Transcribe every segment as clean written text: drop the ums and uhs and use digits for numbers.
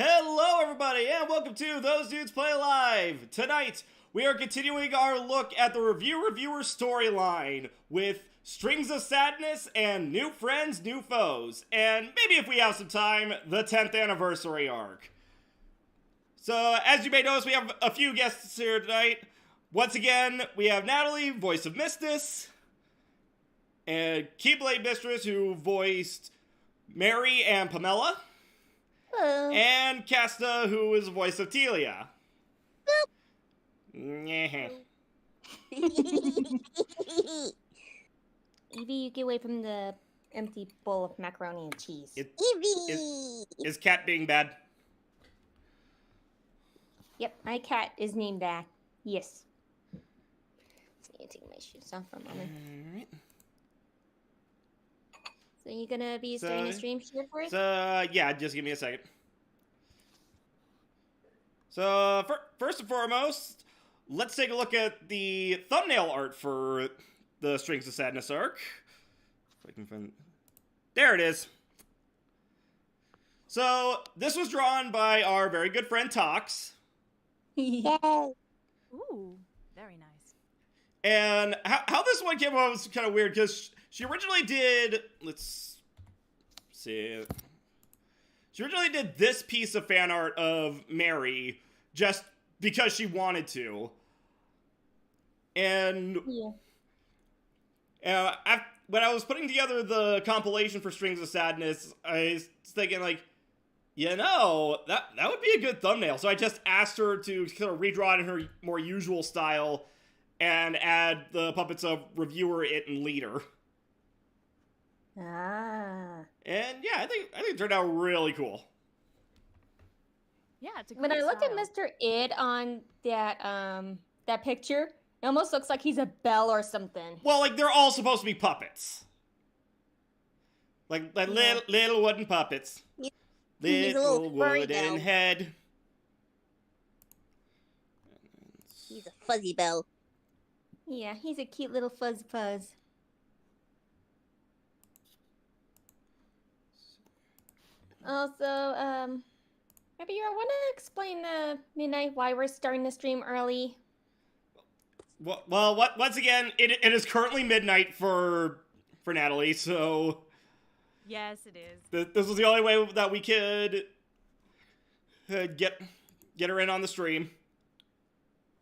Hello everybody and welcome to Those Dudes Play Live! Tonight, we are continuing our look at the reviewer storyline with Strings of Sadness and New Friends, New Foes, and maybe if we have some time, the 10th anniversary arc. So, as you may notice, we have a few guests here tonight. Once again, we have Natalie, voice of Mistis, and Keyblade Mistress, who voiced Mary and Pamela. Hello. And Casta, who is the voice of Telia. Boop. Evie, you get away from the empty bowl of macaroni and cheese. Evie! Is Cat being bad? Yep, my cat is named that. Yes. So I take my shoes off for a moment. Alright. So you gonna be starting a stream share for us? Yeah, just give me a second. So, first and foremost, let's take a look at the thumbnail art for the Strings of Sadness arc. If I can find... There it is. So, this was drawn by our very good friend Tox. Yay! Ooh, very nice. And how this one came out was kind of weird, because she originally did... Let's see... She originally did this piece of fan art of Mary just because she wanted to. And when I was putting together the compilation for Strings of Sadness, I was thinking, like, you know, that would be a good thumbnail. So I just asked her to kind of redraw it in her more usual style and add the puppets of Reviewer, It, and Leader. Ah. And yeah, I think it turned out really cool. Yeah, it's a great When I look at style. Mr. Id on that picture, it almost looks like he's a bell or something. Well, like, they're all supposed to be puppets. Like little wooden puppets. He's a Little little furry wooden bell. head. He's a fuzzy bell. Yeah, he's a cute little fuzz. Also, maybe you want to explain midnight why we're starting the stream early? Well, once again, it is currently midnight for Natalie, so Yes, it is. this was the only way that we could get her in on the stream.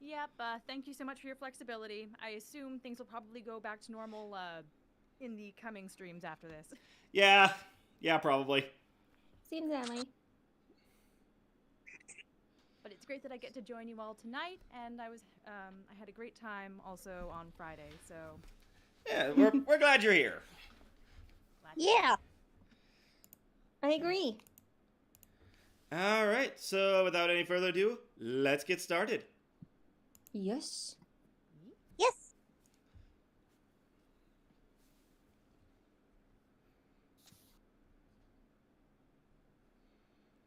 Yep, thank you so much for your flexibility. I assume things will probably go back to normal in the coming streams after this. Yeah, probably. Seems that way. But it's great that I get to join you all tonight, and I had a great time also on Friday, so... Yeah, we're glad you're here. Yeah. I agree. All right, so without any further ado, let's get started. Yes. Yes.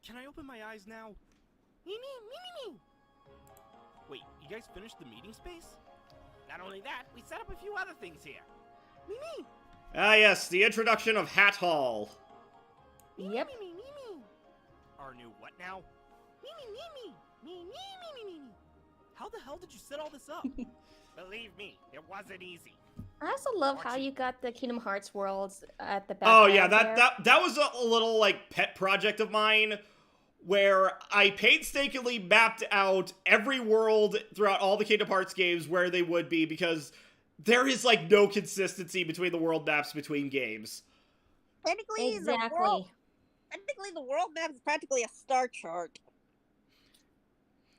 Can I open my eyes now? Me. Wait, you guys finished the meeting space? Not only that, we set up a few other things here. Me. Ah, yes, the introduction of Hat Hall. Yep. Me. Our new what now? Me. How the hell did you set all this up? Believe me, it wasn't easy. I also love how you got the Kingdom Hearts worlds at the back. Oh yeah, that was a little like pet project of mine, where I painstakingly mapped out every world throughout all the Kingdom Hearts games where they would be, because there is like no consistency between the world maps between games. Technically, Exactly. the world map is practically a star chart.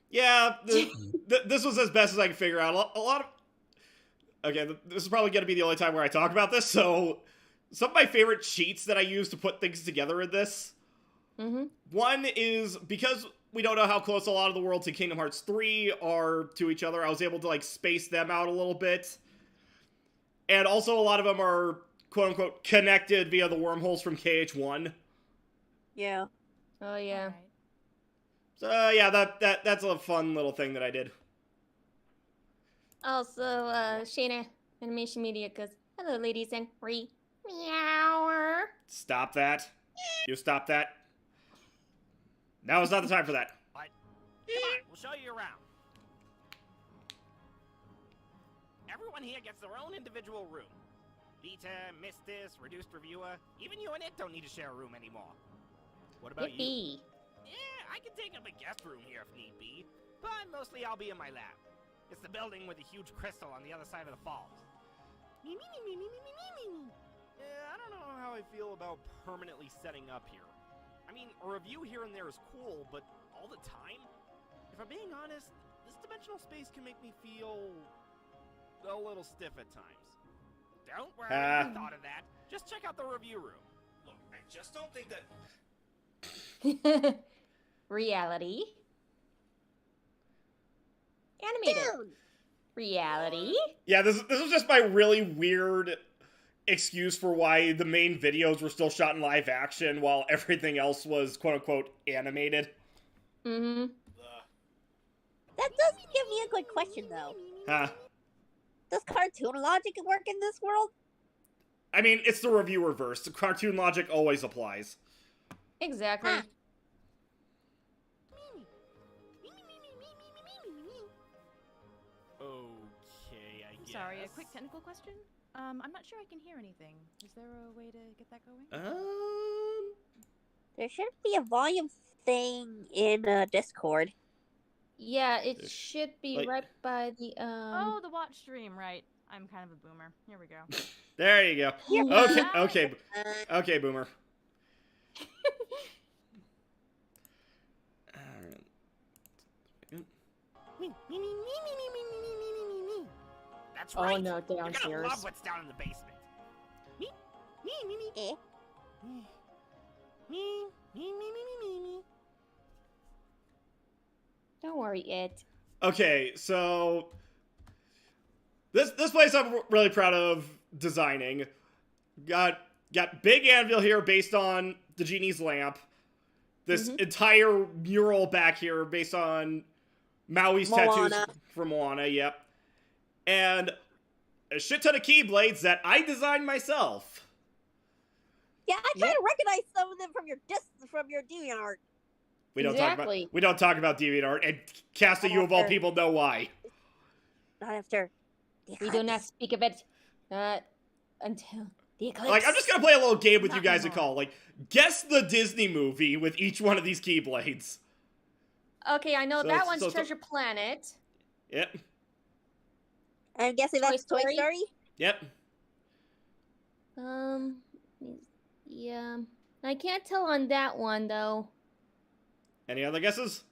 Yeah, this was as best as I could figure out. A lot of... Okay, this is probably going to be the only time where I talk about this, so... Some of my favorite cheats that I use to put things together in this. Mm-hmm. One is, because we don't know how close a lot of the worlds in Kingdom Hearts 3 are to each other, I was able to, like, space them out a little bit. And also a lot of them are, quote-unquote, connected via the wormholes from KH1. Yeah. Oh yeah. Alright. So, yeah, that's a fun little thing that I did. Also, Shayna Animation Media goes, hello ladies and meow. Stop that. You stop that. Now is not the time for that. But come on, we'll show you around. Everyone here gets their own individual room. Vita, Mistis, Reduced Reviewer, even you and it don't need to share a room anymore. What about you? Yippee. Yeah, I can take up a guest room here if need be, but mostly I'll be in my lab. It's the building with the huge crystal on the other side of the falls. Yeah, I don't know how I feel about permanently setting up here. I mean, a review here and there is cool, but all the time? If I'm being honest, this dimensional space can make me feel a little stiff at times. Don't worry, I thought of that. Just check out the review room. Look, I just don't think that... Reality. Animated. Dude. Reality. Yeah, this was just my really weird excuse for why the main videos were still shot in live action while everything else was quote-unquote animated. Mm-hmm. That does give me a good question, though. Huh. Does cartoon logic work in this world? I mean, it's the reviewer verse. The cartoon logic always applies. Exactly. Ah. Okay, I guess. Sorry, a quick technical question. I'm not sure I can hear anything. Is there a way to get that going? There should be a volume thing in Discord. Yeah, it should be Like- right by the Oh, the watch stream, right. I'm kind of a boomer. Here we go. There you go. Yeah. Okay, Uh, okay, boomer. Alright. That's Oh right. no, You're gonna downstairs. love what's down in the basement. eh? Don't worry, it. Okay, so this place I'm really proud of designing. Got big anvil here based on the genie's lamp. This entire mural back here based on Maui's tattoos Moana. from Moana, yep. And a shit ton of keyblades that I designed myself. Yeah, I kind of recognize some of them from your DeviantArt. We don't Exactly. talk about DeviantArt, and Casta, you of all people know why. Not after. the We do not eclipse. speak of it until the eclipse. Like, I'm just gonna play a little game with you Not guys to anymore. call. Like, guess the Disney movie with each one of these keyblades. Okay, I know So- that one's so- Treasure Planet. Yep, I'm guessing Toy that's Toy Story? Story. yep. Yeah. I can't tell on that one though. Any other guesses?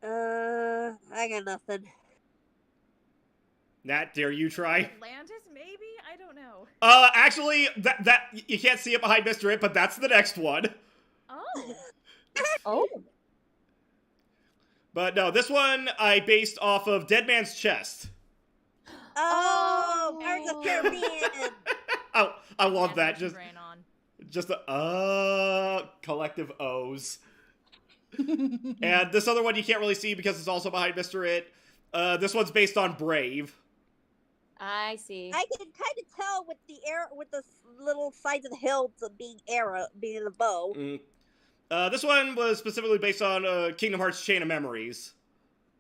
I got nothing. Nat, dare you try? Atlantis, maybe? I don't know. Actually, that you can't see it behind Mr. It, but that's the next one. Oh. Oh. But no, this one I based off of Dead Man's Chest. Oh, Pirates of Oh. Caribbean. I love that. Animation Just brain on. the collective O's. And this other one you can't really see because it's also behind Mr. It. This one's based on Brave. I see. I can kind of tell with the little sides of the hills of being the bow. This one was specifically based on Kingdom Hearts Chain of Memories.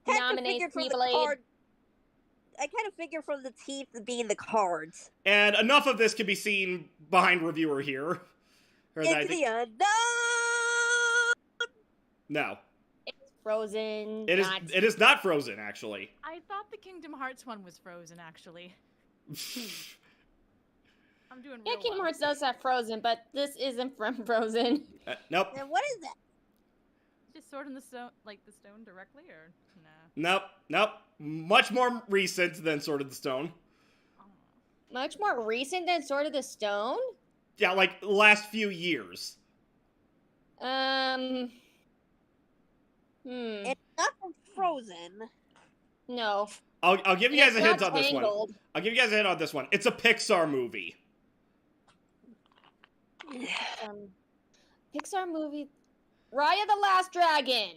Kind of Nominate figured from the Keyblade. card. I kind of figure from the teeth being the cards. And enough of this can be seen behind reviewer here. Or that I Into think- the unknown. No. Frozen. It is. not. It is not Frozen, actually. I thought the Kingdom Hearts one was Frozen, actually. I'm doing Yeah, real Kingdom well. Hearts does have Frozen, but this isn't from Frozen. Nope. And what is that? Just Sword in the Stone, like the stone directly, or nah? Nope. Much more recent than Sword of the Stone. Oh. Much more recent than Sword of the Stone? Yeah, like last few years. It's not from Frozen. No. I'll give you guys a It's hint not on this one. Tangled. I'll give you guys a hint on this one. It's a Pixar movie. Pixar movie. Raya the Last Dragon.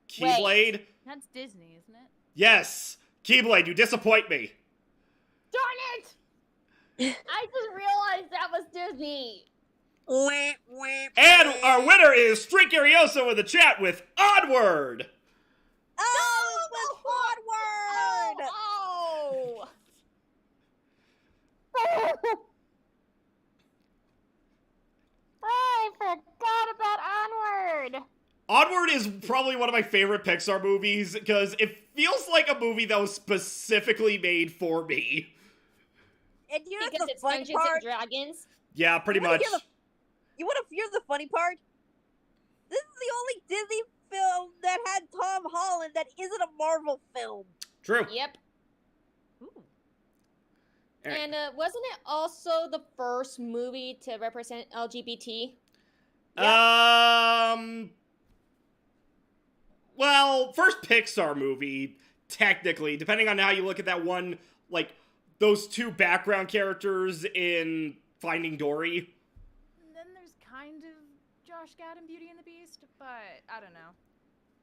Keyblade? That's Disney, isn't it? Yes! Keyblade, you disappoint me. Darn it! I just realized that was Disney. And our winner is Street Curioso in the chat with Onward. Oh, it was Onward! Oh! I forgot about Onward. Onward is probably one of my favorite Pixar movies because it feels like a movie that was specifically made for me. And you know Because the it's funny Dungeons part? and Dragons. Yeah, pretty much. You want to hear the funny part? This is the only Disney film that had Tom Holland that isn't a Marvel film. True. Yep. Ooh. Alright. And wasn't it also the first movie to represent LGBT? Well, first Pixar movie, technically, depending on how you look at that one, like, those two background characters in Finding Dory. And then there's kind of Josh Gad and Beauty and the Beast, but I don't know.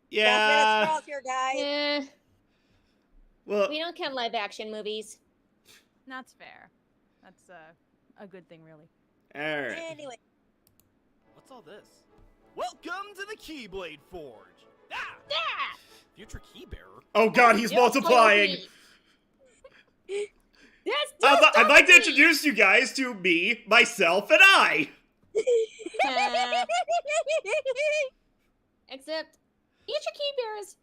Yeah. Straws here, guys. Eh, Well, we don't count live action movies. That's fair. That's a good thing, really. alright. Anyway, What's all this? Welcome to the Keyblade Forge. Ah! Ah! Future key bearer. Oh god, he's multiplying. Yes, I'd like to introduce you guys to me, myself, and I. Except each of Key Bear's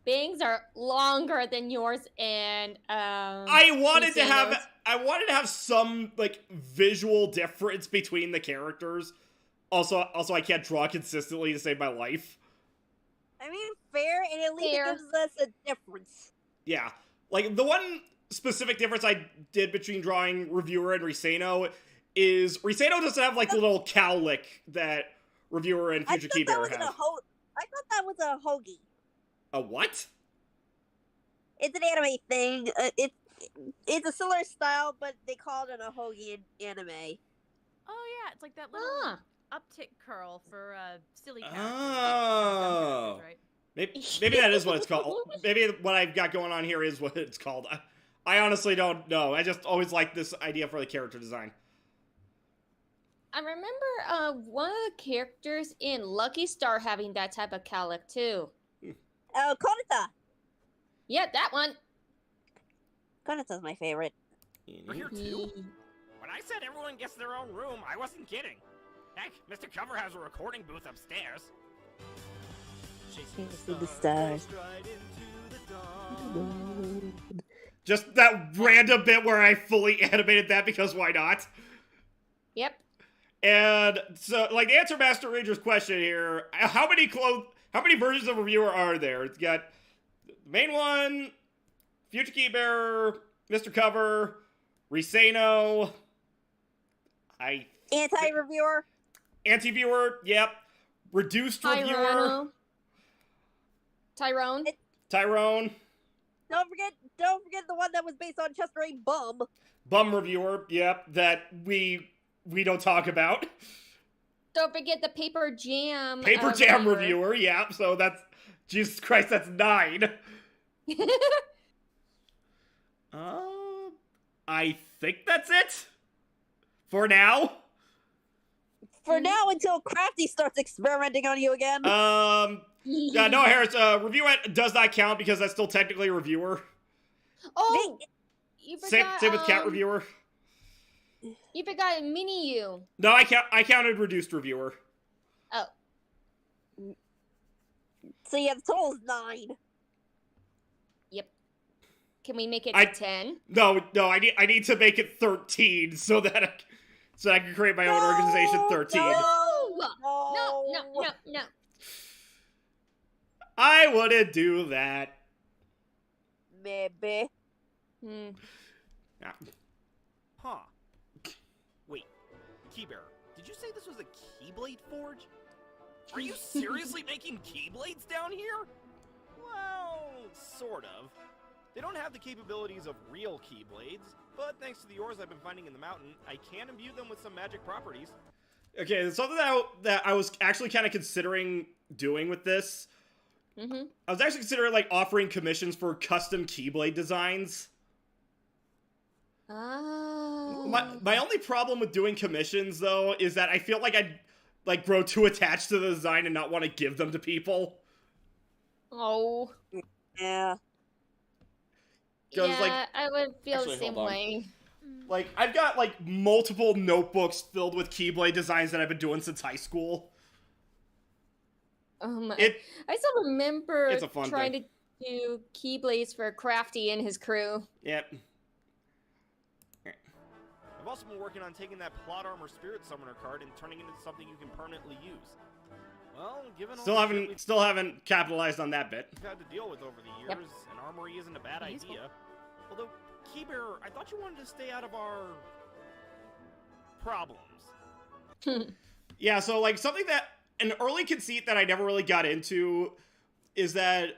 bangs are longer than yours, and I wanted to Luciano's. have some like visual difference between the characters. Also, I can't draw consistently to save my life. I mean, fair, and at least Fair. it gives us a difference. Yeah, like the one specific difference I did between drawing Reviewer and Riseno is Riseno doesn't have like the little cowlick that Reviewer and Future Key Bearer have. I thought that was a hoagie. A what? It's an anime thing. It's a similar style, but they call it a hoagie in anime. Oh yeah, it's like that little Ah, uptick curl for silly characters. Oh. Right? Maybe that is what it's called. Maybe what I've got going on here is what it's called. I honestly don't know. I just always like this idea for the character design. I remember one of the characters in Lucky Star having that type of cowlick too. Oh, Konata. Yeah, that one. Konata's my favorite. We're here too. When I said everyone gets their own room, I wasn't kidding. Heck, Mr. Cover has a recording booth upstairs. Chasing the stars. Right into the dawn. Just that random bit where I fully animated that because why not? Yep. And so, like, to answer Master Ranger's question here, how many versions of Reviewer are there? It's got the main one, Future Key Bearer, Mr. Cover, Riseno, Anti-reviewer. Anti-Viewer, yep, Reduced Reviewer, Tyrone. Tyrone, Don't forget the one that was based on Chester A. Bum. Bum Reviewer, yep, that we don't talk about. Don't forget the Paper Jam. Paper Jam Reviewer, yeah, so that's, Jesus Christ, that's 9. I think that's it. For now. For now, until Crafty starts experimenting on you again. Yeah, no, Harris, review it does not count because that's still technically a reviewer. Oh, you forgot. Same with Cat Reviewer. You forgot Mini You. No, I counted reduced reviewer. Oh, So yeah, the total is 9. yep. Can we make it I- 10? No, I need to make it 13 so that I can create my own organization 13. No. I wouldn't do that. Maybe. Hmm. Yeah. Huh. Wait, Keybearer, did you say this was a Keyblade Forge? Are you seriously making Keyblades down here? Well, sort of. They don't have the capabilities of real Keyblades, but thanks to the ores I've been finding in the mountain, I can imbue them with some magic properties. Okay, something that I was actually kind of considering doing with this. Mm-hmm. I was actually considering like offering commissions for custom Keyblade designs. Oh. my only problem with doing commissions, though, is that I feel like I'd, like, grow too attached to the design and not want to give them to people. Oh. Yeah. Yeah, like, I would feel actually, the same hold on. way. Like, I've got, like, multiple notebooks filled with Keyblade designs that I've been doing since high school. I still remember It's a fun trying thing. to do Keyblades for Crafty and his crew. Yep. I've also been working on taking that plot armor spirit summoner card and turning it into something you can permanently use. Well, given all the shit we've Still haven't capitalized on that bit. had to deal with over the years, an armory isn't a bad Useful. idea. Although, Keybearer, I thought you wanted to stay out of our problems. Yeah, so, like, something that, an early conceit that I never really got into is that,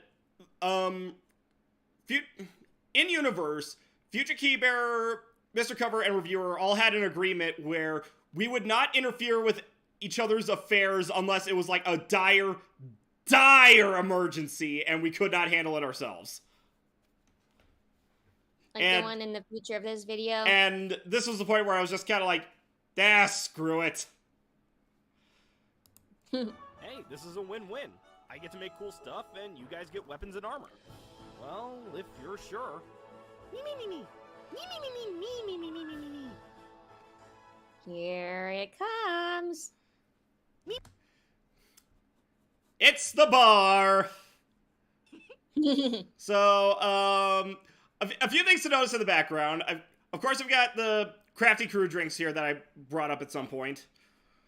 in-universe, Future Keybearer, Mr. Cover, and Reviewer all had an agreement where we would not interfere with each other's affairs unless it was, like, a dire emergency and we could not handle it ourselves. Like the one in the future of this video. And this was the point where I was just kind of like, screw it. Hey, this is a win-win. I get to make cool stuff, and you guys get weapons and armor. Well, if you're sure. Me, me, me, me. Me, me, me, me, me, me, me, me, me, me. Here it comes. It's the bar. So, a few things to notice in the background. Of course, I've got the Crafty Crew drinks here that I brought up at some point.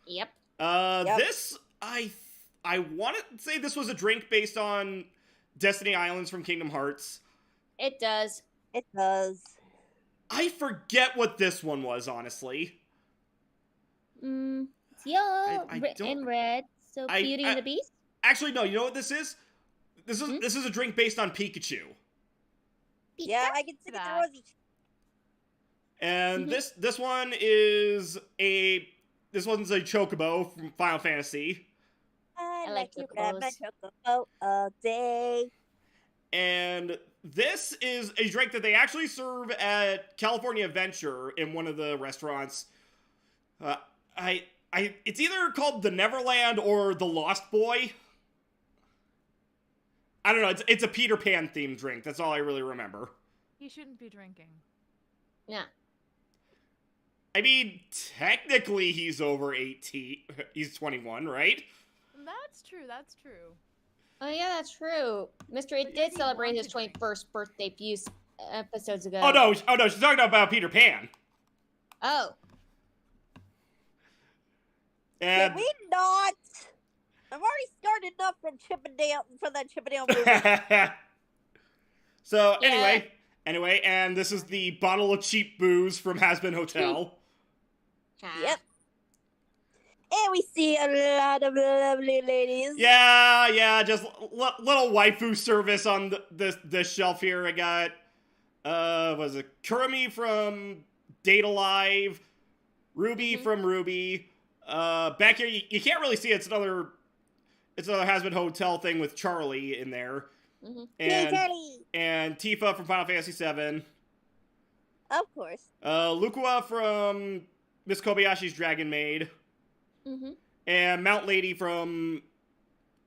Yep. This, I want to say this was a drink based on Destiny Islands from Kingdom Hearts. It does. It does. I forget what this one was, honestly. It's yellow and red. So Beauty and the Beast? Actually, no, you know what this is? This is a drink based on Pikachu. Yeah, I can see that. the rosy. And this one's a chocobo from Final Fantasy. I I like like to grab my chocobos. chocobo all day. And this is a drink that they actually serve at California Adventure in one of the restaurants. It's either called the Neverland or the Lost Boy. I don't know. It's a Peter Pan themed drink. That's all I really remember. He shouldn't be drinking. Yeah. I mean, technically he's over 18. He's 21, right? That's true. That's true. Oh, yeah, that's true. Mr. It But did if you celebrate his want to drink. 21st birthday a few episodes ago. Oh no, she's talking about Peter Pan. Oh. And Can we not? I've already started enough from that Chippendale movie. So Yeah. anyway, and this is the bottle of cheap booze from Has-Been Hotel. Yep. And we see a lot of lovely ladies. Yeah, just little waifu service on this shelf here. I got, was it Kurumi from Date Alive, Ruby from Ruby. Back here, you can't really see it. It's another Has-Been Hotel thing with Charlie in there. Yay, Charlie! And Tifa from Final Fantasy VII. Of course. Lukua from Miss Kobayashi's Dragon Maid. And Mount Lady from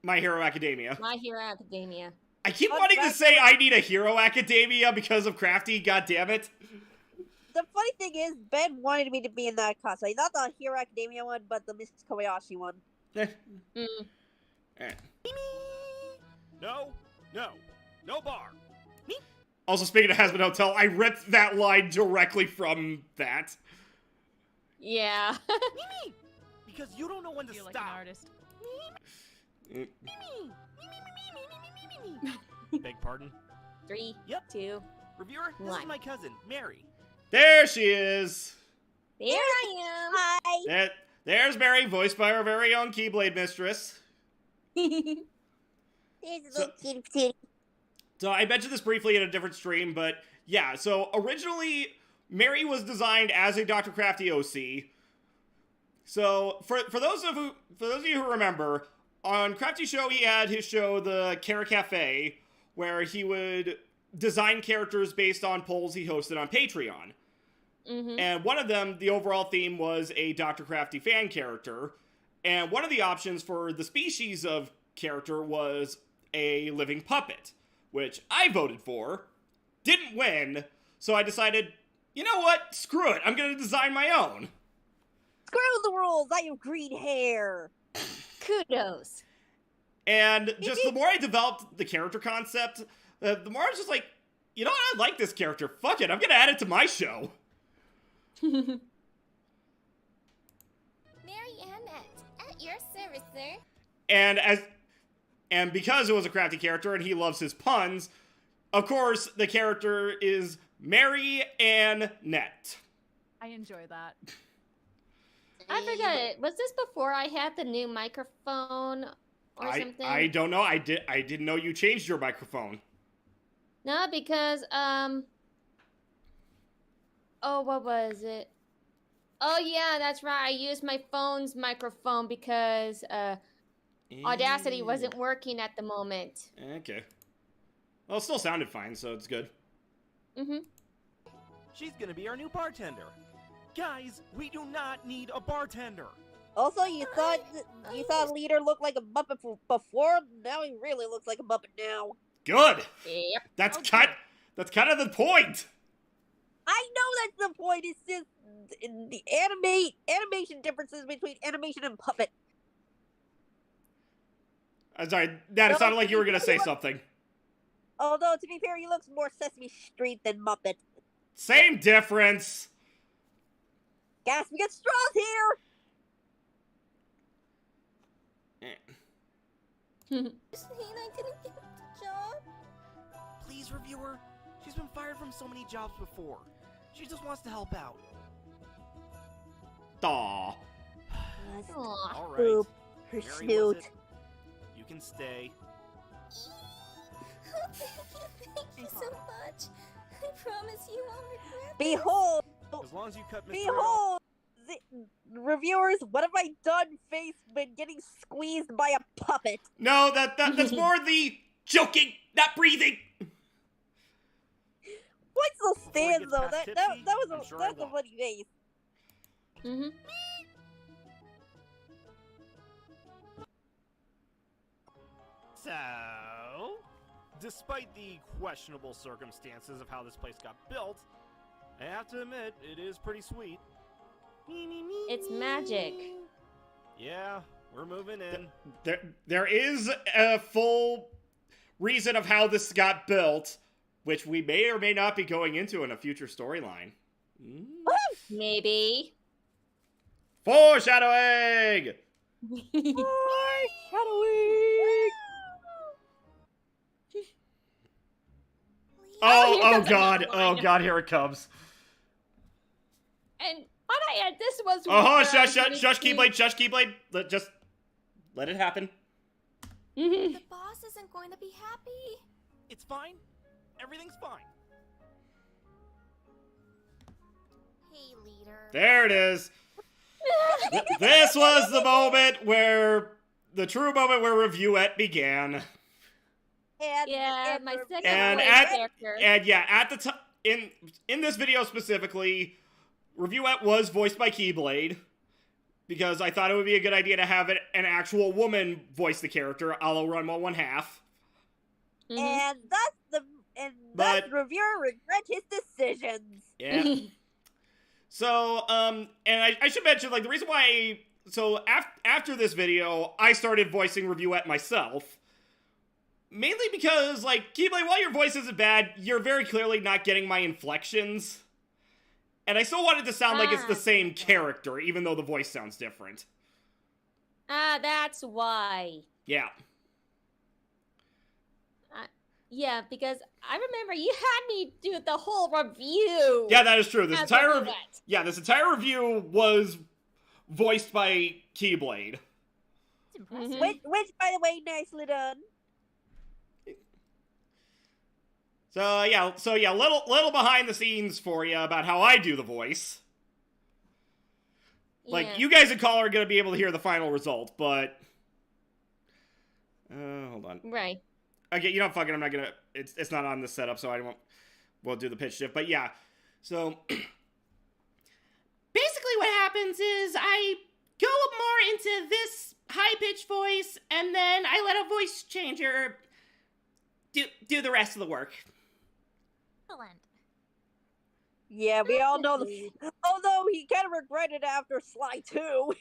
My Hero Academia. My Hero Academia. I keep wanting to say I need a Hero Academia because of Crafty, goddammit. The funny thing is, Ben wanted me to be in that cosplay. Not the Hero Academia one, but the Miss Kobayashi one. No bar. Also, speaking of Has-Been Hotel, I ripped that line directly from that. Yeah. Because you don't know when to Feel like stop. an artist. Beg pardon? 3, Yep. 2. Reviewer, this is One. my cousin, Mary. There she is. There I Hi! There's Mary, voiced by our very own Keyblade mistress. am. There's a little kitty patootie. So I mentioned this briefly in a different stream, but yeah, so originally Mary was designed as a Dr. Crafty OC. So for those of you who remember, on Crafty Show he had his show The Cara Cafe, where he would design characters based on polls he hosted on Patreon. Mm-hmm. And one of them, the overall theme was a Dr. Crafty fan character. And one of the options for the species of character was a living puppet, which I voted for, didn't win, so I decided, you know what, screw it, I'm gonna design my own. Screw the rules, I have green hair. Kudos. And just the more I developed the character concept, the more I was just like, you know what, I like this character, fuck it, I'm gonna add it to my show. Mary Annette, at your service, sir. And because it was a crafty character and he loves his puns, of course, the character is Mary Annette. I enjoy that. I forgot it. Was this before I had the new microphone or something? I don't know. I didn't know you changed your microphone. No, because oh, what was it? Oh yeah, that's right. I used my phone's microphone because Audacity wasn't working at the moment. Okay. Well, it still sounded fine, so it's good. Mm-hmm. She's gonna be our new bartender. Guys, we do not need a bartender. Also, you thought Leader looked like a Muppet before? Now he really looks like a Muppet now. Good. Yep. That's kind of the point. I know that's the point. It's just the animation differences between animation and puppet. I'm sorry, Dad, it sounded like you were gonna say something. Although, to be fair, he looks more Sesame Street than Muppet. Same difference. Gas, we get straws here! Is he not gonna get the job? Please, reviewer. She's been fired from so many jobs before. She just wants to help out. Aw. Aw. All right. Boop. Her Mary, was snoot. it? You can stay. Thank you so much. I promise you won't regret this. Behold! As long as you cut Mr. Behold! Reviewers, what have I done faced with getting squeezed by a puppet? No, that's more the joking, not breathing. Point still Before he stands gets though. past That tipsy, was I'm sure I that's a won't. funny face. Mm-hmm. So, despite the questionable circumstances of how this place got built, I have to admit, it is pretty sweet. It's magic. Yeah, we're moving in. There is a full reason of how this got built, which we may or may not be going into in a future storyline. Maybe. Foreshadowing! Foreshadowing! Oh, here oh comes god, another oh line. god, here it comes. And what I add, this was. Oh, shush, Keyblade. Just let it happen. Mm-hmm. The boss isn't going to be happy. It's fine. Everything's fine. Hey, leader. There it is. This was the moment where, the true moment where Reviewette began. And, Yeah, and my the- second And voice at- character. And yeah, at the time, in this video specifically, Reviewette was voiced by Keyblade, because I thought it would be a good idea to have an actual woman voice the character, a la Runma 1/2. Mhm. and But- thus reviewer regret his decisions. Yeah. So, and I should mention, like, the reason why, after this video, I started voicing Reviewette myself. Mainly because, like, Keyblade, while your voice isn't bad, you're very clearly not getting my inflections. And I still wanted to sound like it's the same character, even though the voice sounds different. That's why. Yeah. Yeah, because I remember you had me do the whole review. Yeah, that is true. This as entire Reviewette. this entire review was voiced by Keyblade. It's impressive. Mhm. Which, by the way, nicely done. So yeah, little behind the scenes for you about how I do the voice. Like, Yeah. you guys in call are gonna be able to hear the final result, but hold on. Right. Okay, you know, fuck it, I'm not gonna. It's not on the setup, so I won't do the pitch shift. But yeah, so happens is I go more into this high-pitched voice, and then I let a voice changer do the rest of the work. Excellent. Yeah, we all know although he kind of regretted it after Sly 2.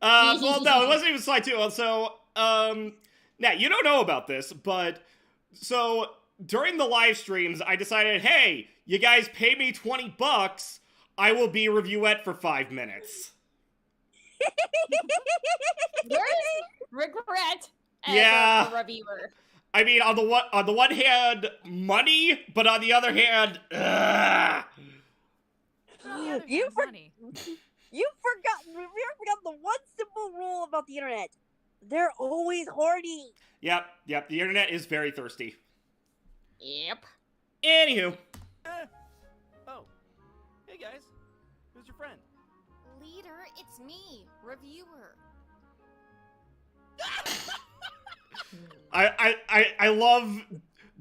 Well, no, it wasn't even Sly 2. So, now, you don't know about this, but, so, during the live streams, I decided, hey, you guys pay me $20, I will be reviewette for 5 minutes. There's regret as Yeah. a reviewer. I mean, on the one hand, money, but on the other hand, ugh. You Money. You forgot the one simple rule about the internet. They're always horny. Yep, the internet is very thirsty. Yep. Anywho. Oh. Hey guys. Who's your friend? Leader, it's me, reviewer. I love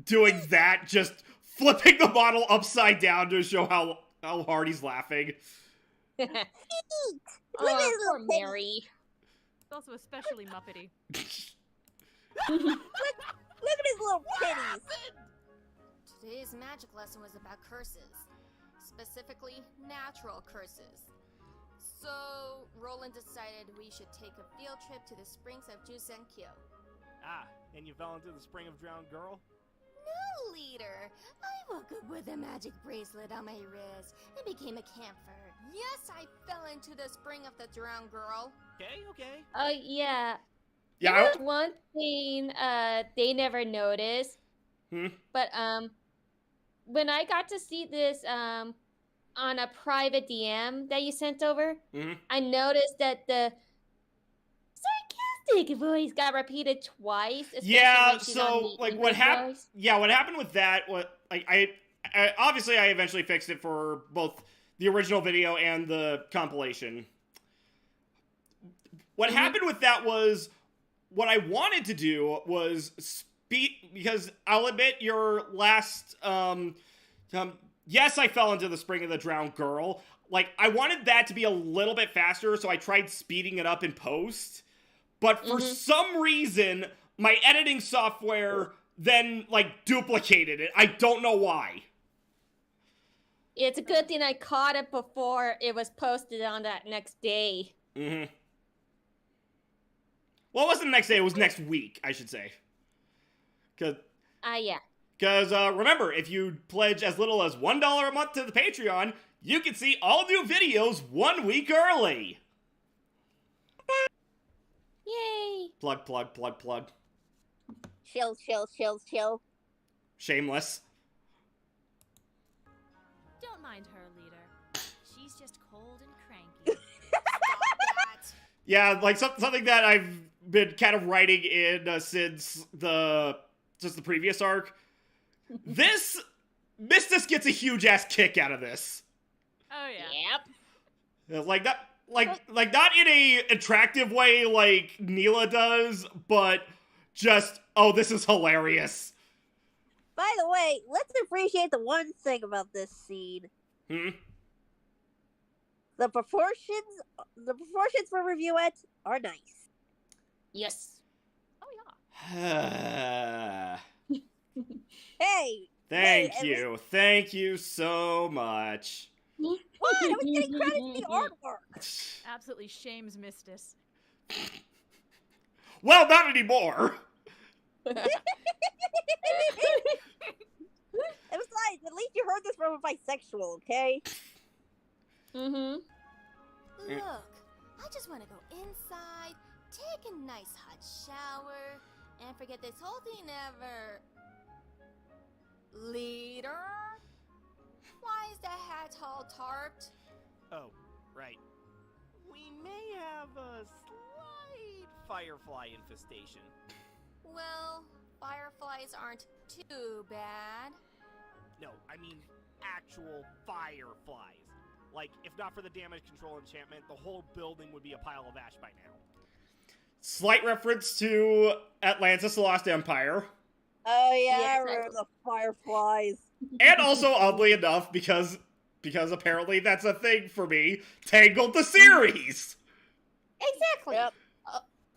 doing that, just flipping the bottle upside down to show how hard he's laughing. Look at his Oh, little poor titties. Mary. It's also especially muppety. Look at his little titties. Today's magic lesson was about curses. Specifically, natural curses. So, Roland decided we should take a field trip to the springs of Jusenkyo. Ah, and you fell into the spring of drowned girl? No, leader! I woke up with a magic bracelet on my wrist and became a camper. Yes, I fell into the spring of the drowned girl. Okay. Oh, yeah. Yeah, There's one thing they never noticed. Hmm? But when I got to see this on a private DM that you sent over, Mhm. I noticed that the sarcastic voice got repeated twice. especially Yeah, when she's on so, the like, English voice. what happened with that, I obviously I eventually fixed it for both the original video and the compilation. What happened with that was, what I wanted to do was speed, because I'll admit your last, yes, I fell into the spring of the drowned girl. Like, I wanted that to be a little bit faster, so I tried speeding it up in post. But for some reason, my editing software then, like, duplicated it. I don't know why. It's a good thing I caught it before it was posted on that next day. Mm-hmm. Well, it wasn't the next day, it was next week, I should say. Yeah. Because, remember, if you pledge as little as $1 a month to the Patreon, you can see all new videos 1 week early. Yay! Plug. Chill. Shameless. Don't mind her, leader. She's just cold and cranky. Stop that! Yeah, like, something that I've been kind of writing in since the previous arc. Mistus gets a huge ass kick out of this. Oh yeah. Yep. Like that, like not in a attractive way like Neela does, but just, oh, this is hilarious. By the way, let's appreciate the one thing about this scene. The proportions for reviewette are nice. Yes. Oh yeah. Hey! Thank you so much. What? I was getting credit for the artwork! Absolutely shames Mistus. Well, not anymore. And besides, at least you heard this from a bisexual, okay? Mm-hmm. Look, I just want to go inside, take a nice hot shower, and forget this whole thing ever. Leader? Why is the hat all tarped? Oh, right. We may have a slight firefly infestation. Well, fireflies aren't too bad. No, I mean actual fireflies. Like, if not for the damage control enchantment, the whole building would be a pile of ash by now. Slight reference to Atlantis: The Lost Empire. Oh yeah, Yes, I remember the fireflies. And also, oddly enough, because because apparently that's a thing for me. Tangled the series! Exactly. Yep.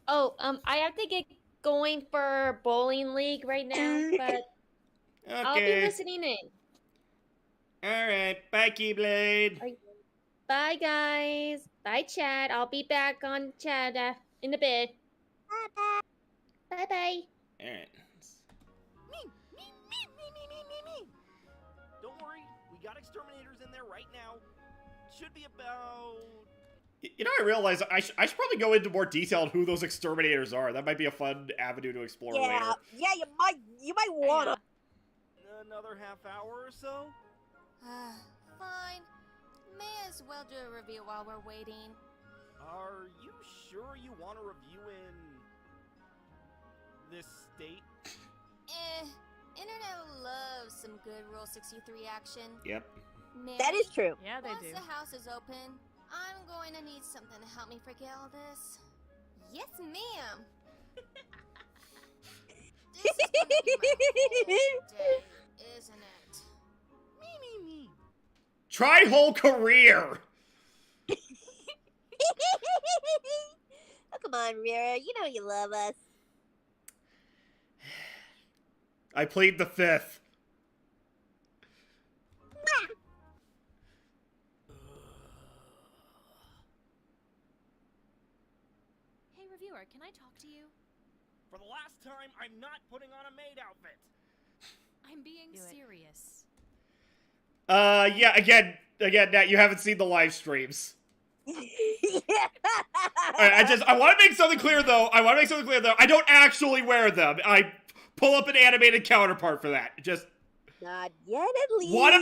I have to get going for bowling league right now, but I'll be Okay. listening in. Alright, bye Keyblade. Bye, guys. Bye, Chad. I'll be back on Chad in a bit. Bye-bye. Alright. Me. Don't worry, we got exterminators in there right now. Should be about... You know, I realize I should probably go into more detail on who those exterminators are. That might be a fun avenue to explore later. Yeah, you might wanna. Another half hour or so? Fine. May as well do a review while we're waiting. Are you sure you want a review in... this state? Internet loves some good Rule 63 action. Yep. Mary, That is true. Yeah, they once do. the house is open, I'm going to need something to help me forget all this. Yes, ma'am. This is gonna be my whole day, isn't it? Me. Try whole career! Oh, come on, Rira. You know you love us. I plead the fifth. Hey, reviewer, can I talk to you? For the last time, I'm not putting on a maid outfit. I'm being Do it. serious. Yeah, again, Nat, you haven't seen the live streams. Yeah. Alright, I want to make something clear, though. I don't actually wear them. I pull up an animated counterpart for that. Just Not yet, at least. want to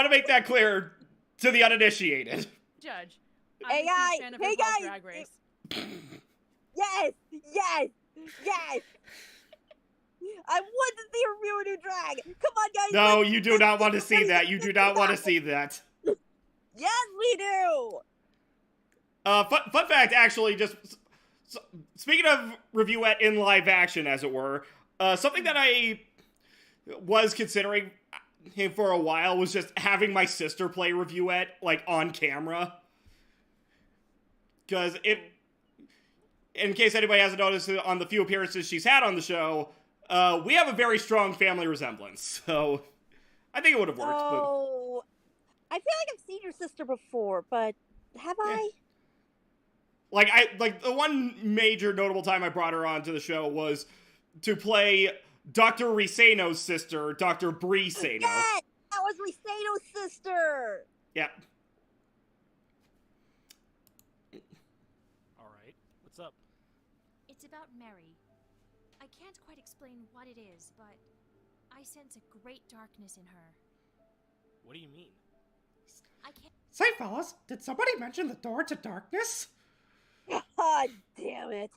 make that clear to the uninitiated. Judge. Hey, I'm a huge guys, fan of hey, RuPaul's guys, Drag Race. Yes. I want to see a reviewer do drag. Come on, guys. No, let's- you do not want to see let's- that. You do not want to see that. Yes, we do. Fun fact, actually, speaking of reviewette in live action, as it were, something that I was considering him for a while was just having my sister play reviewette, like, on camera. Because in case anybody hasn't noticed, on the few appearances she's had on the show, we have a very strong family resemblance, so I think it would have worked. Oh, I feel like I've seen your sister before, but have I? Like the one major notable time I brought her onto the show was to play Dr. Riseno's sister, Dr. Bree Seno. That was Riseno's sister. Yep. Alright, what's up? It's about Mary. I can't quite explain what it is, but I sense a great darkness in her. What do you mean? I can't Say, fellas, did somebody mention the door to darkness? God damn it.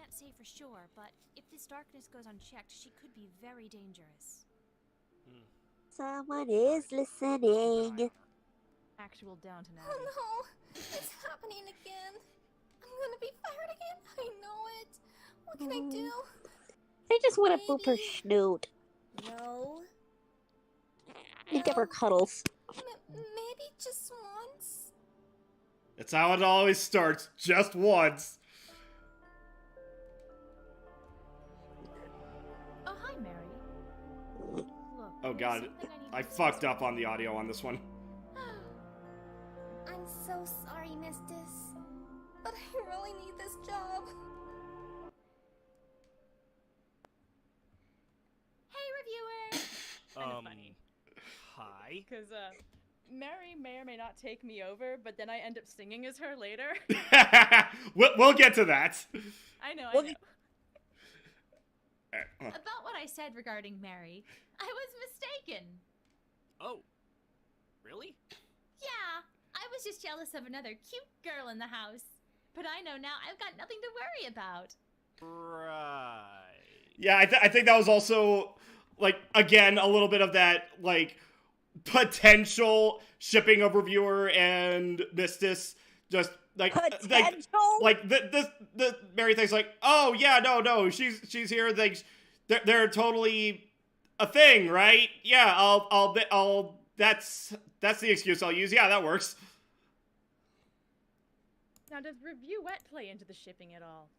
say for sure, but if this darkness goes unchecked, she could be very dangerous. Someone is listening. Actual Downton Oh Abbey. no! It's happening again! I'm gonna be fired again! I know it! What can I do? I just want to boop her Maybe. snoot. No. And give her cuddles. Maybe just once? That's how it always starts, just once. Oh, hi, Mary. Look, Oh there's god, something need I to fucked discuss up on the audio on this one. I'm so sorry, Mistis. But I really need this job. Hey, reviewer! Kinda funny. Hi. Because, Mary may or may not take me over, but then I end up singing as her later. we'll get to that. I know, Well, I know. About what I said regarding Mary, I was mistaken. Oh. Really? Yeah, I was just jealous of another cute girl in the house. But I know now I've got nothing to worry about. Right. Yeah, I think that was also, like, again, a little bit of that, like, potential shipping of reviewer and Mistis. Just, like, Potential? the Mary thinks, like, oh, yeah, no, she's here, they're totally a thing, right? Yeah, I'll that's the excuse I'll use. Yeah, that works. Now, does reviewette play into the shipping at all?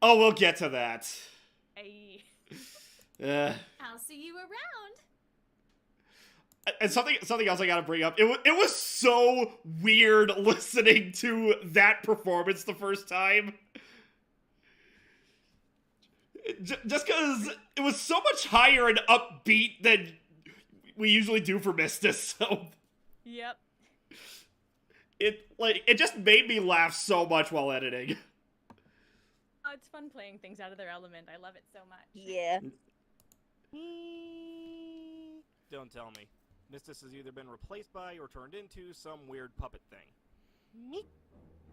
Oh, we'll get to that. Ay. I'll see you around. And something else I gotta bring up. It was so weird listening to that performance the first time. Just because it was so much higher and upbeat than we usually do for Mistus. So Yep. it just made me laugh so much while editing. Oh, it's fun playing things out of their element. I love it so much. Yeah. Don't tell me. Mistus has either been replaced by or turned into some weird puppet thing. Me.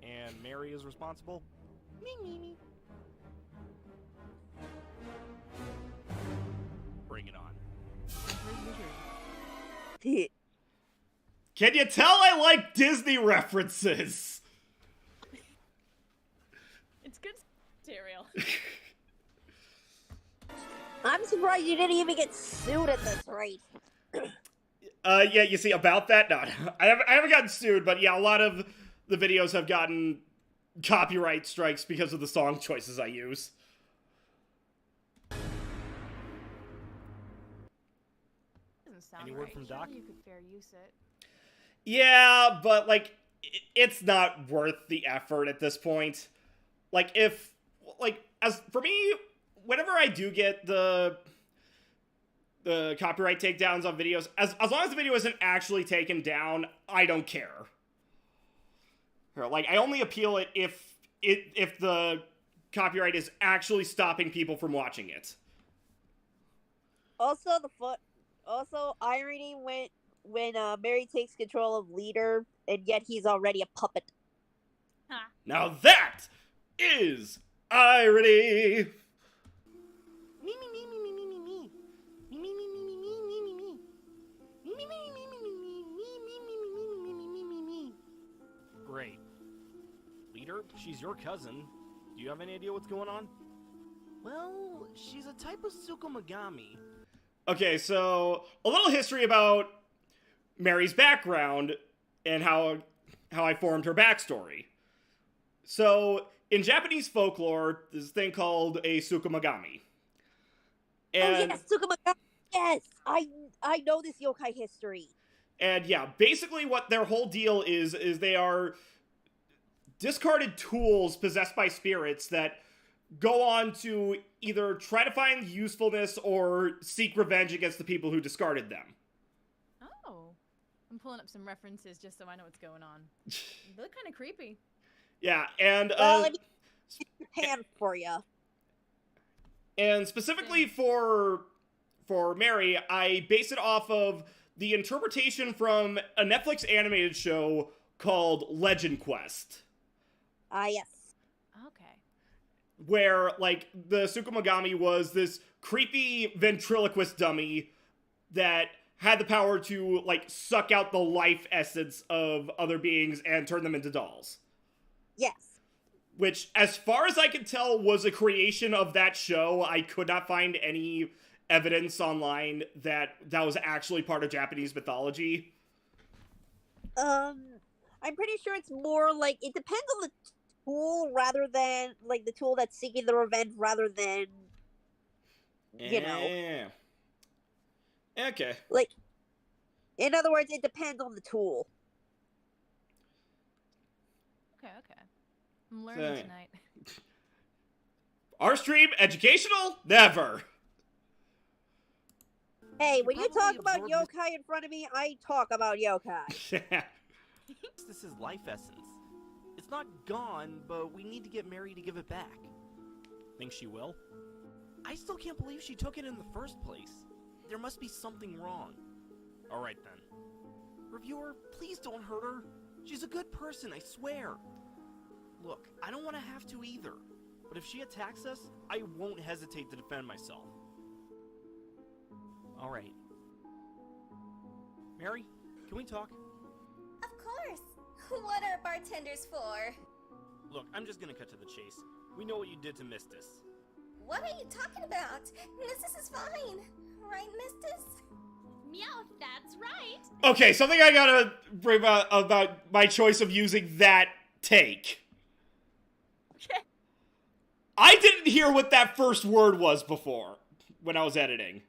And Mary is responsible? Me. Bring it on. Can you tell I like Disney references? It's good material. I'm surprised you didn't even get sued at this rate. Yeah, you see, about that, no. I haven't gotten sued, but yeah, a lot of the videos have gotten copyright strikes because of the song choices I use. Doesn't sound Any word right. from Surely Doc? you could fair use it. Yeah, but, like, it's not worth the effort at this point. Like, as for me, whenever I do get the copyright takedowns on videos, as long as the video isn't actually taken down, I don't care. Like, I only appeal it if the copyright is actually stopping people from watching it. Also, irony when Mary takes control of leader, and yet he's already a puppet. Ha. Now that is irony. Great. Leader, she's your cousin. Do you have any idea what's going on? Well, she's a type of Tsukumagami. Okay, so a little history about Mary's background and how I formed her backstory. So, in Japanese folklore, there's a thing called a Tsukumagami. And, Oh yes, Tsukumagami. Yes, I know this yokai history. And yeah, basically what their whole deal is they are discarded tools possessed by spirits that go on to either try to find usefulness or seek revenge against the people who discarded them. Oh. I'm pulling up some references just so I know what's going on. They look kind of creepy. Yeah, and Well, let me Japan for you. And specifically for Mary, I base it off of the interpretation from a Netflix animated show called Legend Quest. Ah, yes. Okay. Where, like, the Tsukumagami was this creepy ventriloquist dummy that had the power to, like, suck out the life essence of other beings and turn them into dolls. Yes. Which, as far as I can tell, was a creation of that show. I could not find any evidence online that was actually part of Japanese mythology. I'm pretty sure it's more like it depends on the tool rather than like the tool that's seeking the revenge rather than you know. Okay. Like, in other words, it depends on the tool. Okay. I'm learning So, tonight. Our stream, educational? Never. Hey, when you talk probably about absorbed yokai in front of me, I talk about yokai. This is life essence. It's not gone, but we need to get Mary to give it back. Think she will? I still can't believe she took it in the first place. There must be something wrong. Alright then. Reviewer, please don't hurt her. She's a good person, I swear. Look, I don't want to have to either. But if she attacks us, I won't hesitate to defend myself. Alright. Mary, can we talk? Of course. What are bartenders for? Look, I'm just gonna cut to the chase. We know what you did to Mistus. What are you talking about? Mistus is fine. Right, Mistus? Meow, that's right. Okay, something I gotta bring about my choice of using that take. Okay. I didn't hear what that first word was before when I was editing.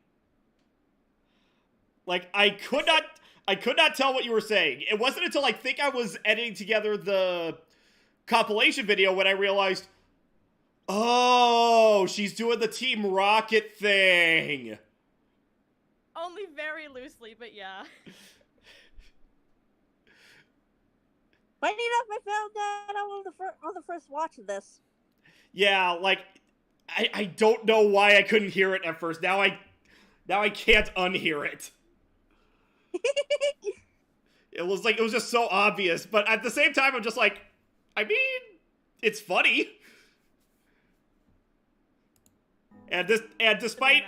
Like, I could not tell what you were saying. It wasn't until I think I was editing together the compilation video when I realized, oh, she's doing the Team Rocket thing. Only very loosely, but yeah. Funny enough, I found that out on the first watch of this. Yeah, like, I don't know why I couldn't hear it at first. Now I can't unhear it. It was just so obvious, but at the same time, I'm just like, I mean, it's funny. And despite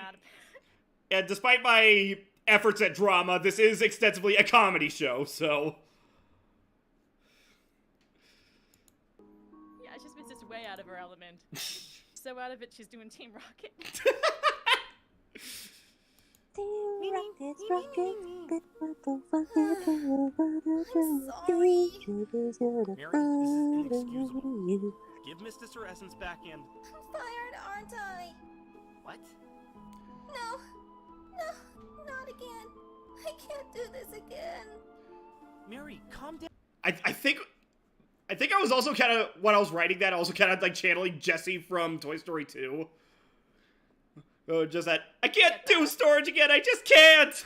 my efforts at drama, this is extensively a comedy show, so. Yeah, it's just way out of her element. So out of it, she's doing Team Rocket. Mary, this is inexcusable. Give Mistress her essence back and... I'm fired, aren't I? What? No, not again. I can't do this again. Mary, calm down. I think I was also kind of, when I was writing that, I also kind of like channeling Jessie from Toy Story 2. Oh, just that, I can't do storage again, I just can't!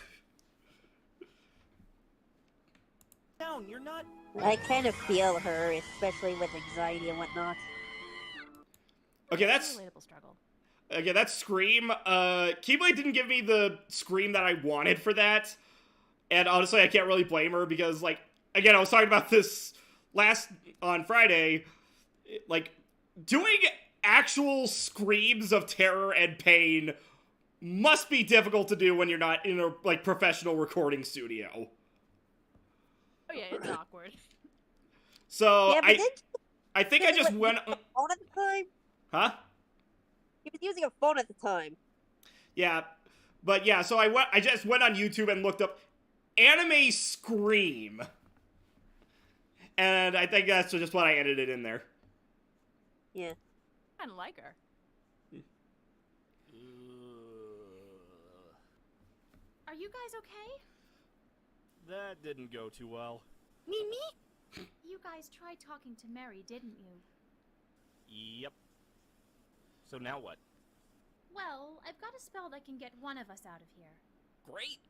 Down, you're not... I kind of feel her, especially with anxiety and whatnot. Okay, that's... Relatable struggle. Okay, that's Scream. Keyblade didn't give me the Scream that I wanted for that. And honestly, I can't really blame her because, like, again, I was talking about this on Friday. Like, doing actual screams of terror and pain must be difficult to do when you're not in a, like, professional recording studio. Oh yeah, it's awkward. So, Yeah, but I think I just went... phone at the time? Huh? He was using a phone at the time. Yeah, but yeah, so I just went on YouTube and looked up anime Scream. And I think that's just what I edited in there. Yeah. I kind of like her. Are you guys okay? That didn't go too well. Me? You guys tried talking to Mary, didn't you? Yep. So now what? Well, I've got a spell that can get one of us out of here. Great!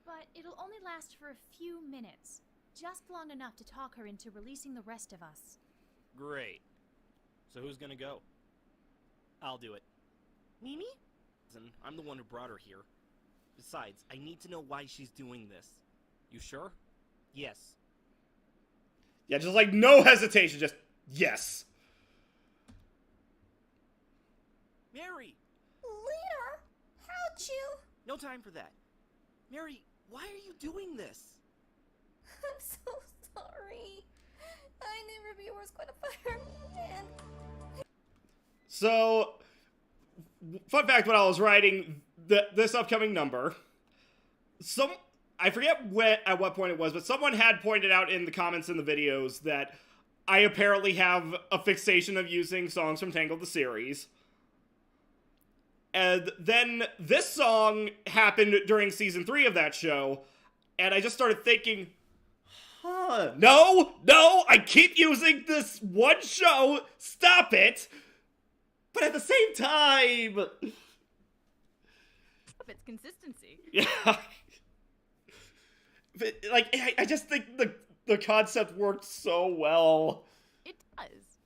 But it'll only last for a few minutes. Just long enough to talk her into releasing the rest of us. Great. So who's gonna go? I'll do it. Mimi? Listen, I'm the one who brought her here. Besides, I need to know why she's doing this. You sure? Yes. Yeah, just like no hesitation, just yes. Mary! Leader, how'd you? No time for that. Mary, why are you doing this? I'm so sorry. I knew Ruby was going to fire me, and... So, fun fact, when I was writing this upcoming number, I forget at what point it was, but someone had pointed out in the comments in the videos that I apparently have a fixation of using songs from Tangled the series. And then this song happened during season 3 of that show, and I just started thinking, no, I keep using this one show, stop it! But at the same time... It's consistency. Yeah. But, like, I just think the concept worked so well. It does.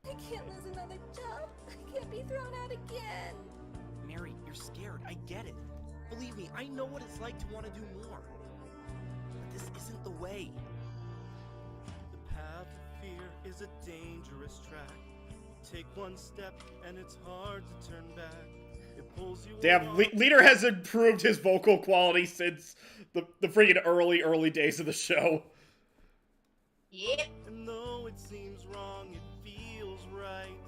I can't lose another job. I can't be thrown out again. Mary, you're scared. I get it. Believe me, I know what it's like to want to do more. But this isn't the way. The path of fear is a dangerous track. Take one step and it's hard to turn back. It pulls you Damn, Leader has improved his vocal quality since the freaking early days of the show. Yep. And though it seems wrong, it feels right.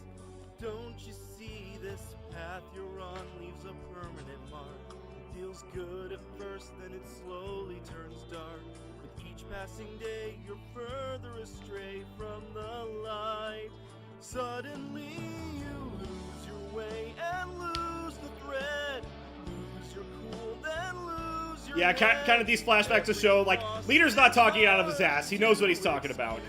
Don't you see this path you're on leaves a permanent mark? feels good at first, then it slowly turns dark. With each passing day, you're further astray from the light. Suddenly you lose your way and lose the thread. Lose your cool, then lose your Yeah, kind of these flashbacks to show, like, Leader's not talking out of his ass. He knows what he's talking about.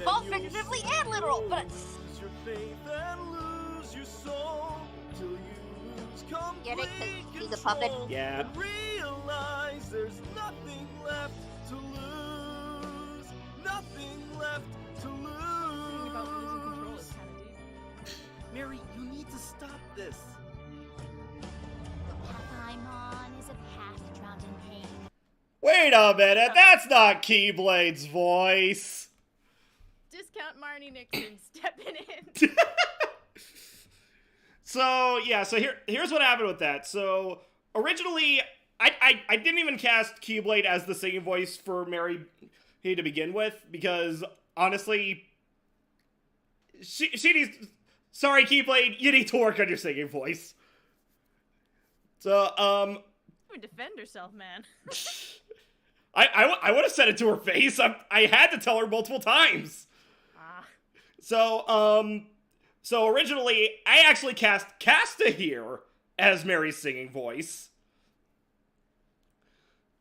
Both figuratively and literal, but lose your faith and lose your soul till you lose get it? complete 'Cause he's a puppet. control. Yeah. And realize there's nothing left to lose. Nothing left to Thinking about losing control lose. is kind of deep. Mary, you need to stop this. The path I'm on is a path drowned in pain. Wait a minute, that's not Keyblade's voice. Discount Marnie Nixon stepping in. So yeah, so here's what happened with that. So originally, I didn't even cast Keyblade as the singing voice for Mary to begin with, because honestly, she needs. Sorry, Keyblade, you need to work on your singing voice. So She would defend herself, man. I would have said it to her face. I had to tell her multiple times. Ah. So originally, I actually cast Casta here as Mary's singing voice.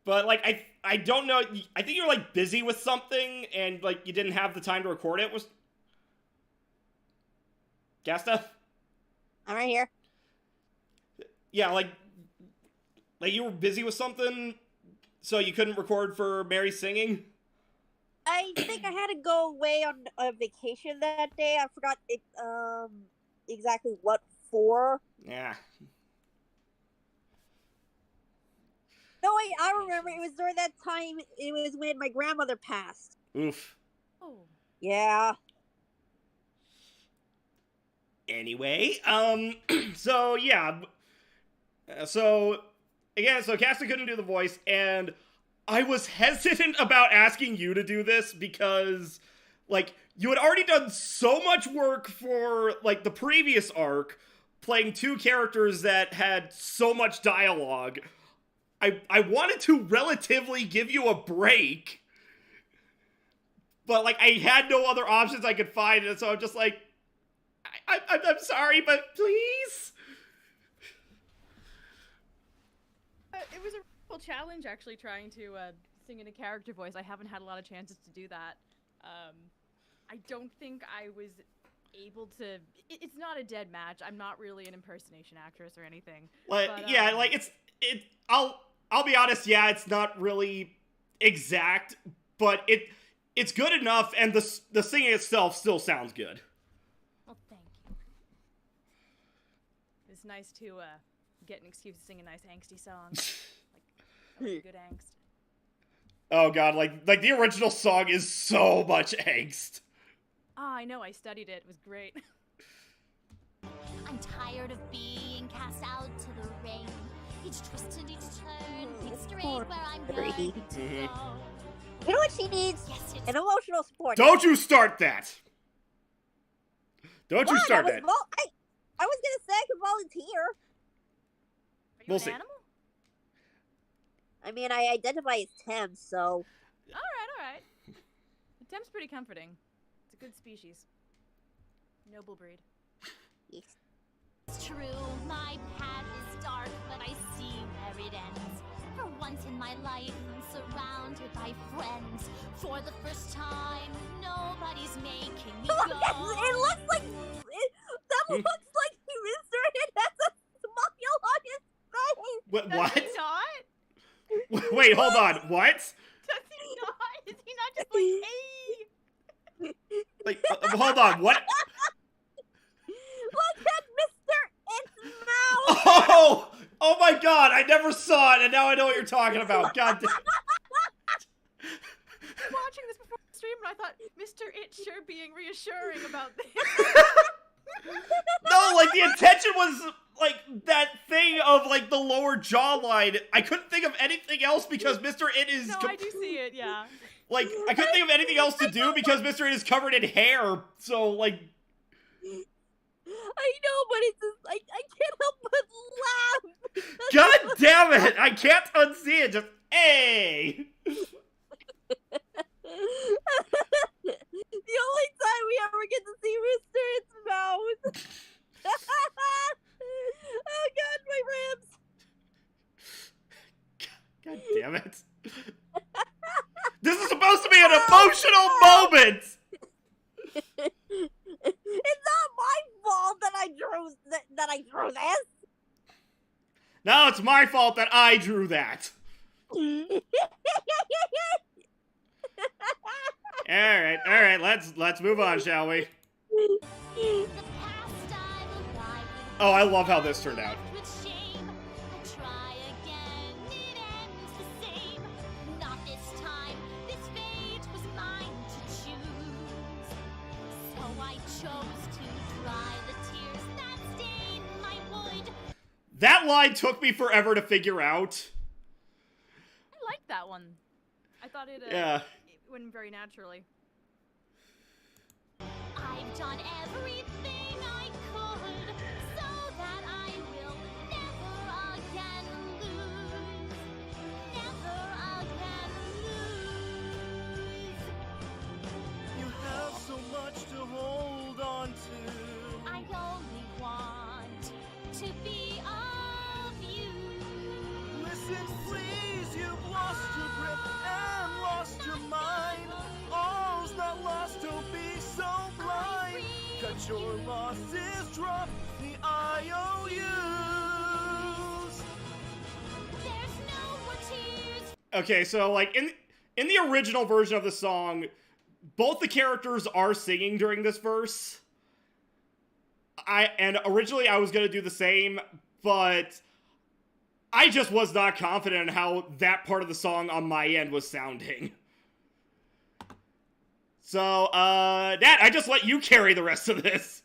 But, like, I don't know, I think you're, like, busy with something, and, like, you didn't have the time to record it. Was Casta? I'm right here. Yeah, like, you were busy with something, so you couldn't record for Mary singing? I think I had to go away on a vacation that day. I forgot exactly what for. Yeah. No, wait, I remember. It was during that time. It was when my grandmother passed. Oof. Oh. Yeah. Anyway, so yeah. So, again, so Casta couldn't do the voice, and I was hesitant about asking you to do this because, like, you had already done so much work for, like, the previous arc, playing two characters that had so much dialogue. I wanted to relatively give you a break, but, like, I had no other options I could find, and so I'm just like, I'm sorry, but please? It was a real challenge, actually, trying to sing in a character voice. I haven't had a lot of chances to do that. I don't think I was able to... It's not a dead match. I'm not really an impersonation actress or anything. Like, But, yeah, like, I'll be honest, yeah, it's not really exact, but it's good enough, and the singing itself still sounds good. Well, thank you. It's nice to get an excuse to sing a nice angsty song. like good angst. Oh god, like the original song is so much angst. Ah, I know, I studied it. It was great. I'm tired of being cast out to the rain. Each twist and each turn, pick straight where I'm going to go. You know what she needs? Yes, it's An emotional support. Don't you start that! Don't you What? start I that! was gonna say I could volunteer. Are you We'll an see. animal? I mean, I identify as Tem, so Alright. The Temp's pretty comforting. It's a good species. Noble breed. true. My path is dark, but I see where it ends. For once in my life, I'm surrounded by friends. For the first time, nobody's making me go. it looks like that looks like Mr. It has a smile on his face. What? Does he not? Wait, hold on. What? Does he not? Is he not just like, hey? Like, hold on. What? Look at Mr. It's mouth. Oh! Oh my god! I never saw it, and now I know what you're talking about. God damn. I was watching this before the stream, and I thought, Mr. It sure being reassuring about this. No, like, the intention was, like, that thing of, like, the lower jawline. I couldn't think of anything else because Mr. It is... No, I do see it, yeah. Like, I couldn't think of anything else to do because Mr. It is covered in hair. So, like... I know, but it's just, I can't help but laugh. God damn it! I can't unsee it. Just hey. The only time we ever get to see Rooster, it's mouth. Oh God, my ribs. God damn it. This is supposed to be an emotional moment. It's not my fault that I drew this. No, it's my fault that I drew that. All right, let's move on, shall we? Oh, I love how this turned out. That line took me forever to figure out. I like that one. I thought it, it went very naturally. I've done everything I could so that I will never again lose. Never again lose. You have so much to hold on to. I only want to be of you. Listen, please, you've lost your grip and lost your mind. All's not lost, don't be so blind. Cut your losses, drop the IOUs. There's no more tears. Okay, so like in the original version of the song, both the characters are singing during this verse. Originally I was gonna do the same, but I just was not confident in how that part of the song on my end was sounding. So, Nat, I just let you carry the rest of this.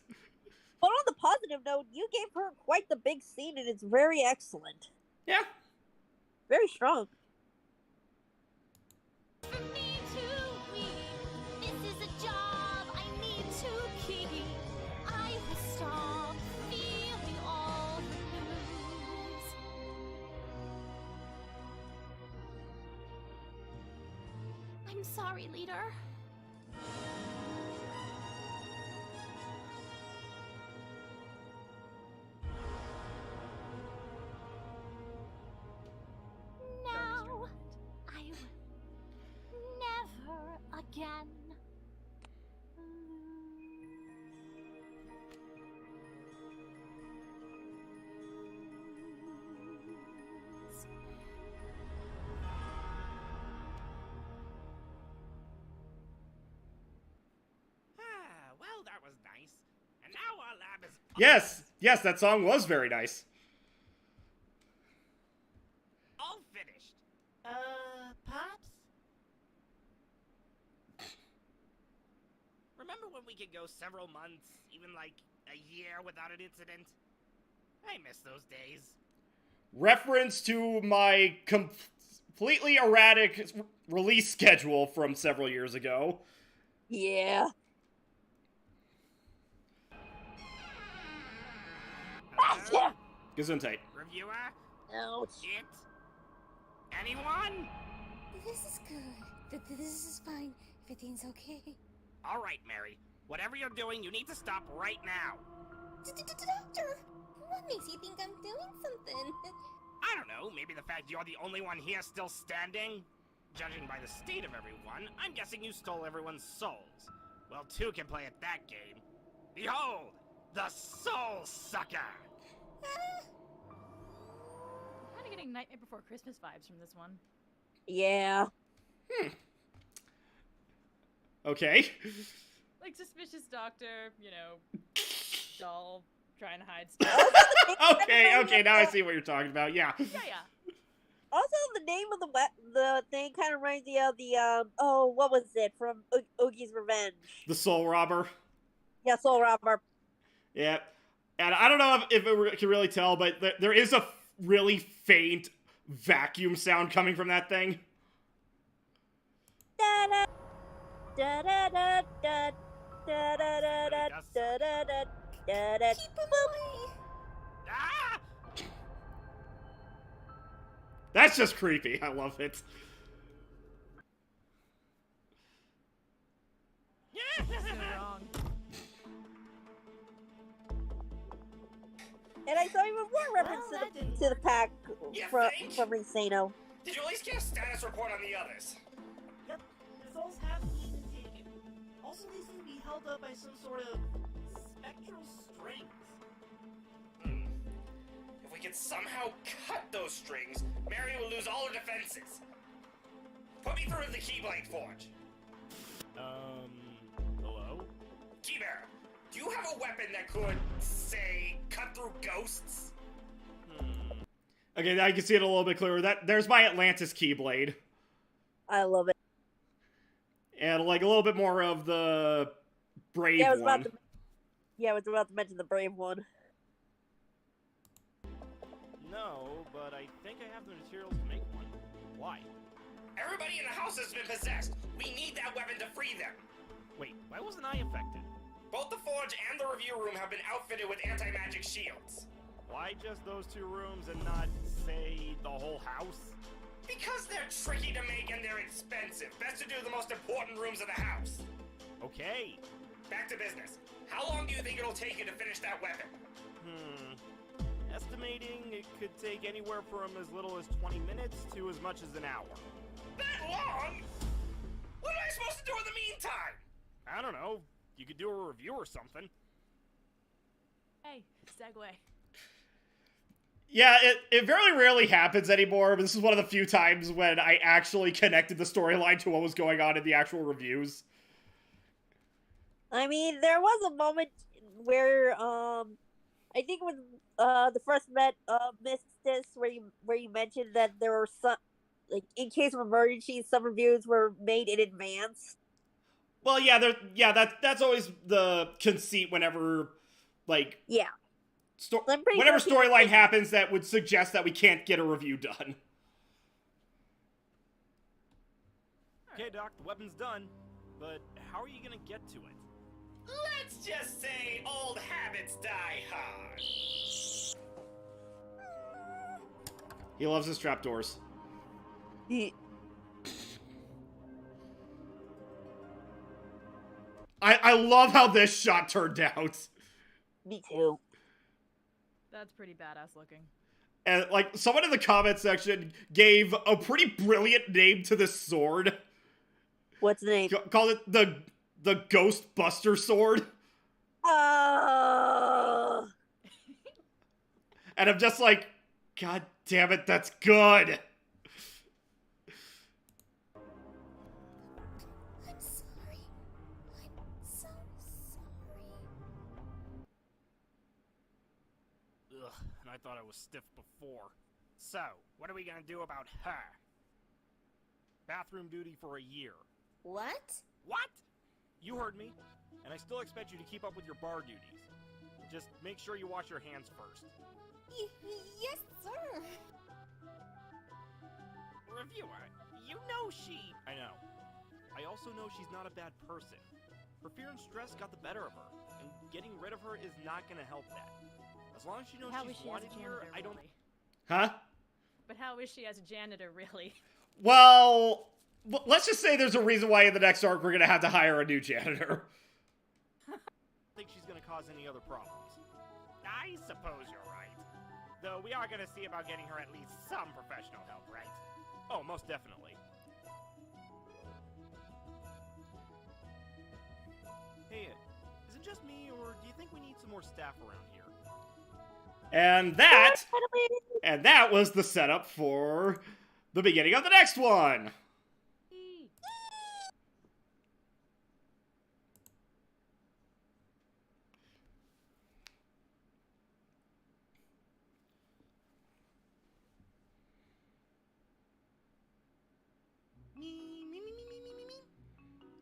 But on the positive note, you gave her quite the big scene, and it's very excellent. Yeah. Very strong. For me to be, this is a job I need to keep. I will stop feeling all the blues. I'm sorry, leader. Now I will never again lose. Well, that was nice. And now our lab is... Yes, that song was very nice. all finished. Pops? Remember when we could go several months, even like a year without an incident? I miss those days. Reference to my completely erratic release schedule from several years ago. Yeah. Hello? Gesundheit. Reviewer? Ouch. It? Anyone? This is good. This is fine. Everything's okay. All right, Mary. Whatever you're doing, you need to stop right now. Doctor, what makes you think I'm doing something? I don't know, maybe the fact you're the only one here still standing? Judging by the state of everyone, I'm guessing you stole everyone's souls. Well, two can play at that game. Behold, the Soul Sucker! I'm kind of getting Nightmare Before Christmas vibes from this one. Yeah. Okay. Like suspicious doctor, you know, doll trying to hide stuff. okay, now I see what you're talking about. Yeah. Yeah. Also, the name of the thing kind of reminds me of the what was it from Oogie's Revenge? The Soul Robber. Yeah, Soul Robber. Yeah. And I don't know if it can really tell, but there is a really faint vacuum sound coming from that thing. Da da da da da da da da da da da da da da. Keep away. Ah! That's just creepy. I love it. So wrong. And I saw even more references to the pack from Ricino. Did you at least get a status report on the others? Yep, results haven't been taken. Also, they seem to be held up by some sort of spectral strings. If we could somehow cut those strings, Mary will lose all her defenses. Put me through the Keyblade Forge. Hello? Keybearer, do you have a weapon that could, say, cut through ghosts? Okay, now you can see it a little bit clearer. There's my Atlantis Keyblade. I love it. And, like, a little bit more of the Brave I one. was about to mention the Brave one. No, but I think I have the materials to make one. Why? Everybody in the house has been possessed. We need that weapon to free them. Wait, why wasn't I affected? Both the forge and the review room have been outfitted with anti-magic shields. Why just those 2 rooms and not, say, the whole house? Because they're tricky to make and they're expensive. Best to do the most important rooms of the house. Okay. Back to business. How long do you think it'll take you to finish that weapon? Estimating it could take anywhere from as little as 20 minutes to as much as an hour. That long? What am I supposed to do in the meantime? I don't know. You could do a review or something. Hey, segue. Yeah, it very rarely happens anymore, but this is one of the few times when I actually connected the storyline to what was going on in the actual reviews. I mean, there was a moment where, I think when the first met Mistis, where you mentioned that there were some, like, in case of emergency, some reviews were made in advance. Well, that's always the conceit whenever, like, Yeah. whenever storyline happens that would suggest that we can't get a review done. Okay, Doc, the weapon's done, but how are you gonna get to it? Let's just say old habits die hard. He loves his trapdoors. I love how this shot turned out. Me too. That's pretty badass looking. And, like, someone in the comment section gave a pretty brilliant name to this sword. What's the name? Called it the Ghostbuster sword. And I'm just like, God damn it, that's good. I'm sorry. I'm so sorry. Ugh, and I thought I was stiff before. So, what are we gonna do about her? Bathroom duty for a year. What? What? You heard me. And I still expect you to keep up with your bar duties. Just make sure you wash your hands first. Yes, sir. Reviewer, you know she... I know. I also know she's not a bad person. Her fear and stress got the better of her, and getting rid of her is not gonna help that. As long as she knows How is she's she as a wanted here, janitor, I don't... really? Huh? But how is she as a janitor, really? Well, let's just say there's a reason why in the next arc we're gonna have to hire a new janitor. think she's gonna cause any other problems. I suppose you're right. Though we are gonna see about getting her at least some professional help, right? Oh, most definitely. Hey, is it just me, or do you think we need some more staff around here? And that was the setup for the beginning of the next one.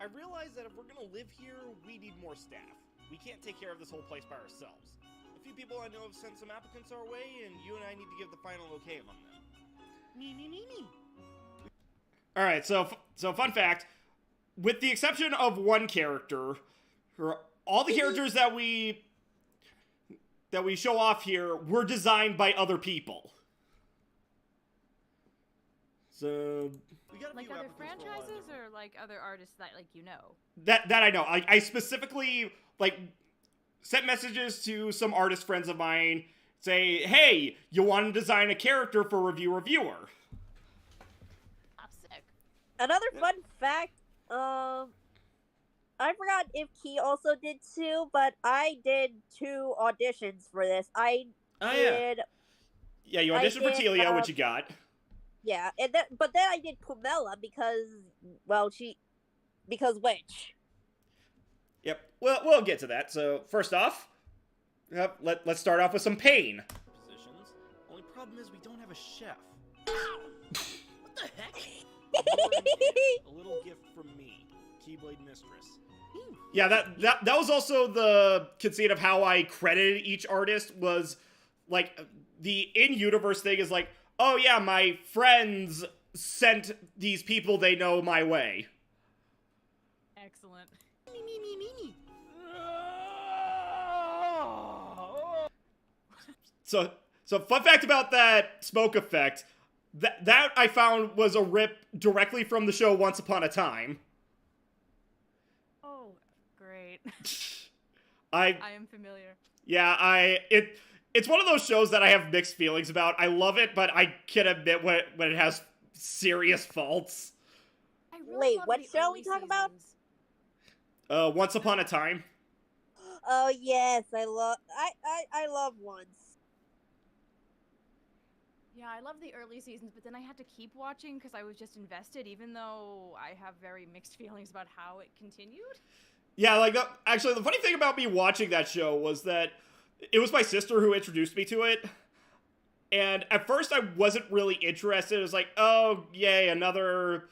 I realize that if we're gonna live here, we need more staff. We can't take care of this whole place by ourselves. A few people I know have sent some applicants our way, and you and I need to give the final okay among them. Me. Alright, so fun fact. With the exception of one character, all the characters that we show off here were designed by other people. So We got a Like few other applicants for a lot of franchises different- or like other artists that like you know? that I know. I specifically like sent messages to some artist friends of mine. Say, hey, you want to design a character for reviewer? I'm sick. Another fun fact, I forgot if Key also did too, but I did 2 auditions for this. I did, Yeah, you auditioned for did, Telia, which you got. yeah, and but then I did Pamela because, well, because witch. Yep. Well, we'll get to that. So first off, let's start off with some pain. positions. Only problem is we don't have a chef. What the heck? A little gift from me, Keyblade Mistress. Yeah, that was also the conceit of how I credited each artist was, like, the in-universe thing is like, oh yeah, my friends sent these people they know my way. Excellent. So fun fact about that smoke effect, that I found was a rip directly from the show Once Upon a Time. Oh, great. I am familiar. Yeah, it's one of those shows that I have mixed feelings about. I love it, but I can admit when it has serious faults. I really Wait, love what the show early we talking about? seasons. Once Upon a Time. Oh yes, I love Once. Yeah, I love the early seasons, but then I had to keep watching because I was just invested, even though I have very mixed feelings about how it continued. Yeah, like, actually, the funny thing about me watching that show was that it was my sister who introduced me to it. And at first, I wasn't really interested. It was like, oh, yay, another,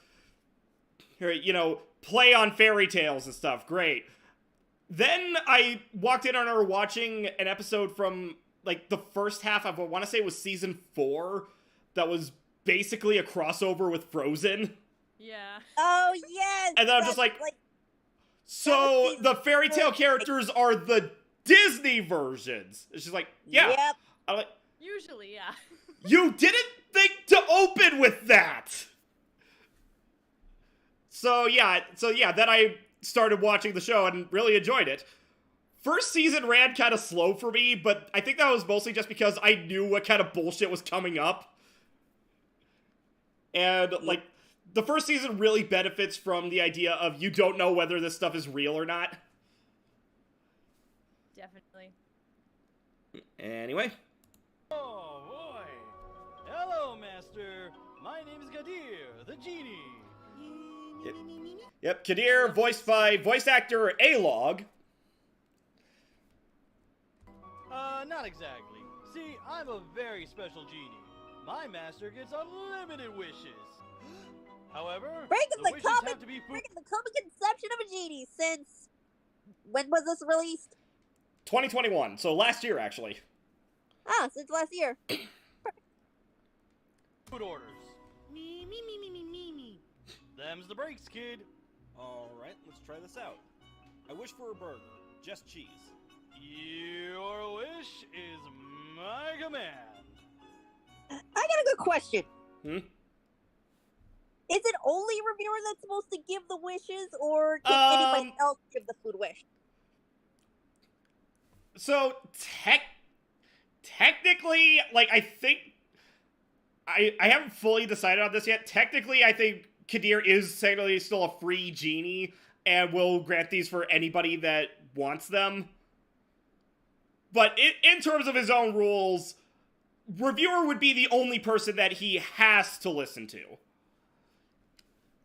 play on fairy tales and stuff. Great. Then I walked in on her watching an episode from, like, the first half of, I want to say it was season 4, that was basically a crossover with Frozen. Yeah. Oh yes. And then I'm just like, so the fairy tale characters are the Disney versions. It's just like, yeah. Yep. I'm like, Usually, yeah. you didn't think to open with that. So yeah, then I started watching the show and really enjoyed it. First season ran kind of slow for me, but I think that was mostly just because I knew what kind of bullshit was coming up. And, like, the first season really benefits from the idea of you don't know whether this stuff is real or not. Definitely. Anyway. Oh boy! Hello, Master. My name is Gadir, the genie. Yep, Kadir, voiced by voice actor A-Log. Not exactly. See, I'm a very special genie. My master gets unlimited wishes. However, Breaking the wishes common have to be conception of a genie since when was this released? 2021, so last year, actually. Since last year. food orders. Me. Them's the breaks, kid. Alright, let's try this out. I wish for a burger, just cheese. Your wish is my command. I got a good question. Hmm? Is it only a reviewer that's supposed to give the wishes, or can anybody else give the food wish? So, technically, like, I think... I haven't fully decided on this yet. Technically, I think Kadir is technically still a free genie, and will grant these for anybody that wants them. But in terms of his own rules, reviewer would be the only person that he has to listen to.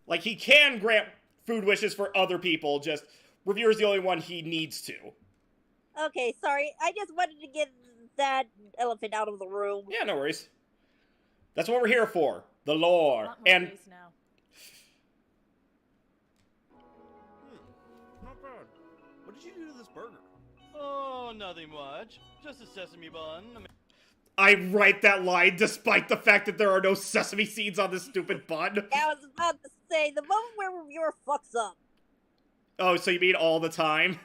Like, he can grant food wishes for other people, just reviewer's the only one he needs to. Okay, sorry. I just wanted to get that elephant out of the room. Yeah, no worries. That's what we're here for. The lore. Not more And space now. Not bad. What did you do to this burger? Oh, nothing much. Just a sesame bun. I write that line despite the fact that there are no sesame seeds on this stupid bun. I was about to say, the moment where reviewer fucks up. Oh, so you mean all the time?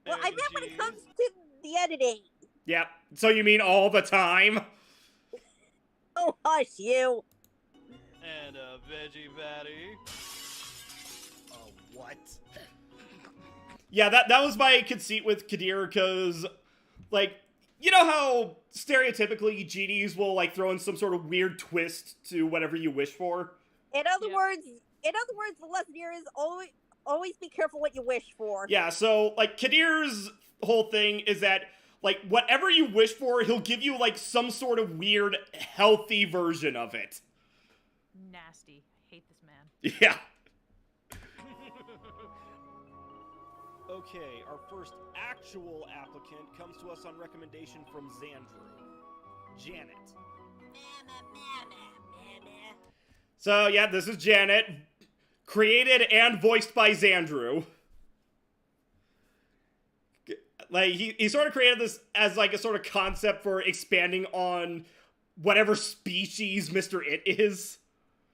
Well, I meant when it comes to the editing. Yep. So you mean all the time? Oh, hush you. And a veggie patty. What? Yeah, that was my conceit with Kadir, because, like, you know how stereotypically genies will, like, throw in some sort of weird twist to whatever you wish for? In other words, the lesson here is always be careful what you wish for. Yeah, so, like, Kadir's whole thing is that, like, whatever you wish for, he'll give you, like, some sort of weird, healthy version of it. Nasty. I hate this man. Yeah. Okay, our first actual applicant comes to us on recommendation from Xandru. Janet. So, yeah, this is Janet, created and voiced by Xandru. Like, he sort of created this as, like, a sort of concept for expanding on whatever species Mr. It is.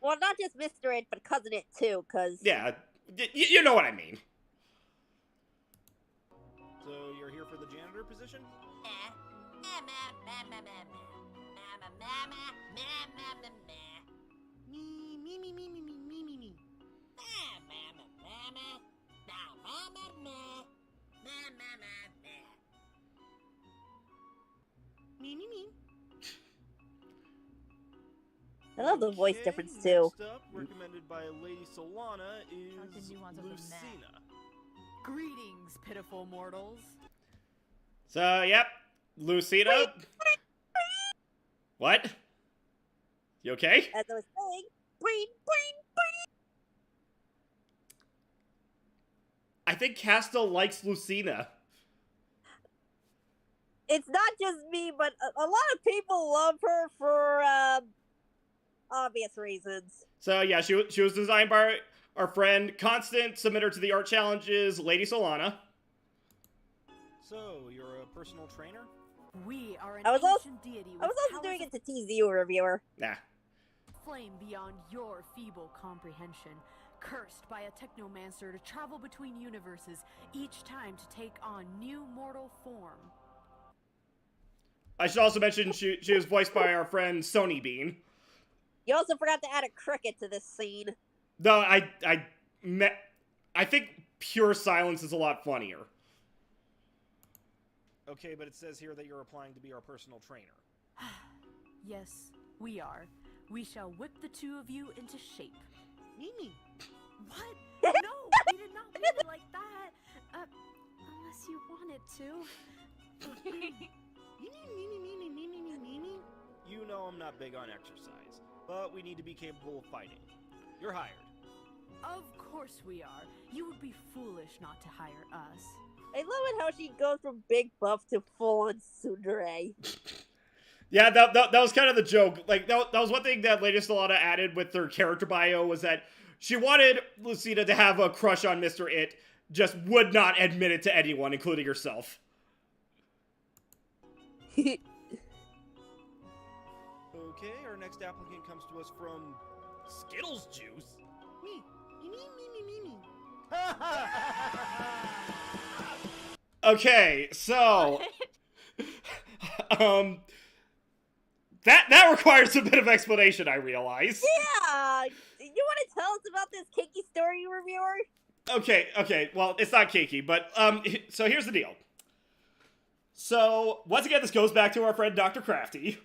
Well, not just Mr. It, but Cousin It, too, because... Yeah, you know what I mean. So, you're here for the janitor position? I love the voice difference, too. Next up, recommended by Lady Solana, like is the nuance of the meh. Lucina. Greetings, pitiful mortals. So, yep, Lucina. What? You okay? As I was saying, brain. I think Castle likes Lucina. It's not just me, but a lot of people love her for, obvious reasons. So, yeah, she was designed by our friend, constant submitter to the art challenges, Lady Solana. So, you're a personal trainer? We are an I was also deity doing it to tease you, reviewer. Nah. flame beyond your feeble comprehension, cursed by a technomancer to travel between universes, each time to take on new mortal form. I should also mention she was voiced by our friend Sony Bean. You also forgot to add a cricket to this scene. No, I think pure silence is a lot funnier. Okay, but it says here that you're applying to be our personal trainer. Yes, we are. We shall whip the two of you into shape. Mimi! What? No, we did not mean it like that. Unless you wanted to. You know I'm not big on exercise, but we need to be capable of fighting. You're hired. Of course we are. You would be foolish not to hire us. I love it how she goes from big buff to full-on tsundere. Yeah, that was kind of the joke. Like, that was one thing that Lady Solana added with her character bio, was that she wanted Lucina to have a crush on Mr. It, just would not admit it to anyone, including herself. Okay, our next applicant comes to us from Skittles Juice. Me. Okay, so... That requires a bit of explanation, I realize. Yeah! You want to tell us about this kinky story, reviewer? Okay, well, it's not kinky, but, so here's the deal. So, once again, this goes back to our friend Dr. Crafty.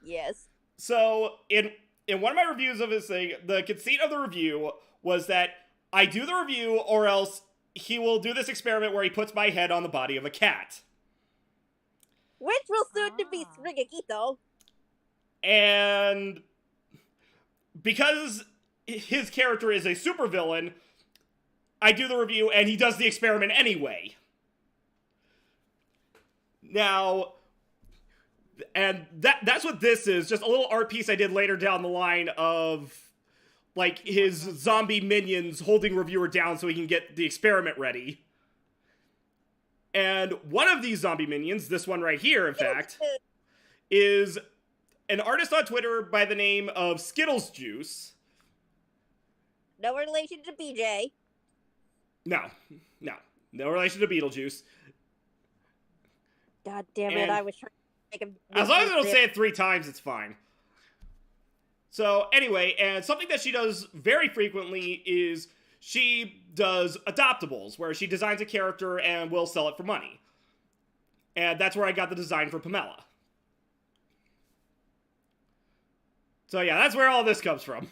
Yes. So, in one of my reviews of his thing, the conceit of the review was that I do the review, or else he will do this experiment where he puts my head on the body of a cat. Which will soon to be Srigakito. And because his character is a supervillain, I do the review and he does the experiment anyway. Now, and that's what this is, just a little art piece I did later down the line of, like, his zombie minions holding reviewer down so he can get the experiment ready. And one of these zombie minions, this one right here, in fact, is an artist on Twitter by the name of Skittles Juice. No relation to BJ. No relation to Beetlejuice. God damn it, And I was trying to make him... As long as I don't say it 3 times, it's fine. So anyway, and something that she does very frequently is she does adoptables, where she designs a character and will sell it for money. And that's where I got the design for Pamela. So yeah, that's where all this comes from.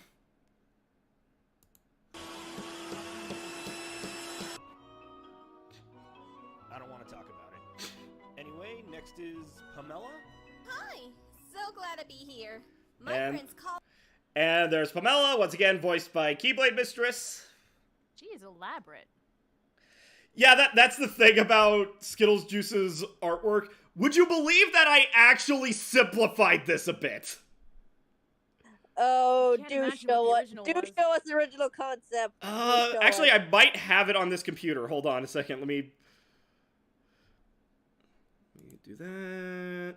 I don't want to talk about it. Anyway, next is Pamela. Hi, so glad to be here. My And- friends call. And there's Pamela, once again voiced by Keyblade Mistress. She is elaborate. Yeah, that's the thing about Skittles Juice's artwork. Would you believe that I actually simplified this a bit? Oh, Can't do imagine show what the us. original Do was. show us the original concept. Do show Actually, us. I might have it on this computer. Hold on a second. Let me do that.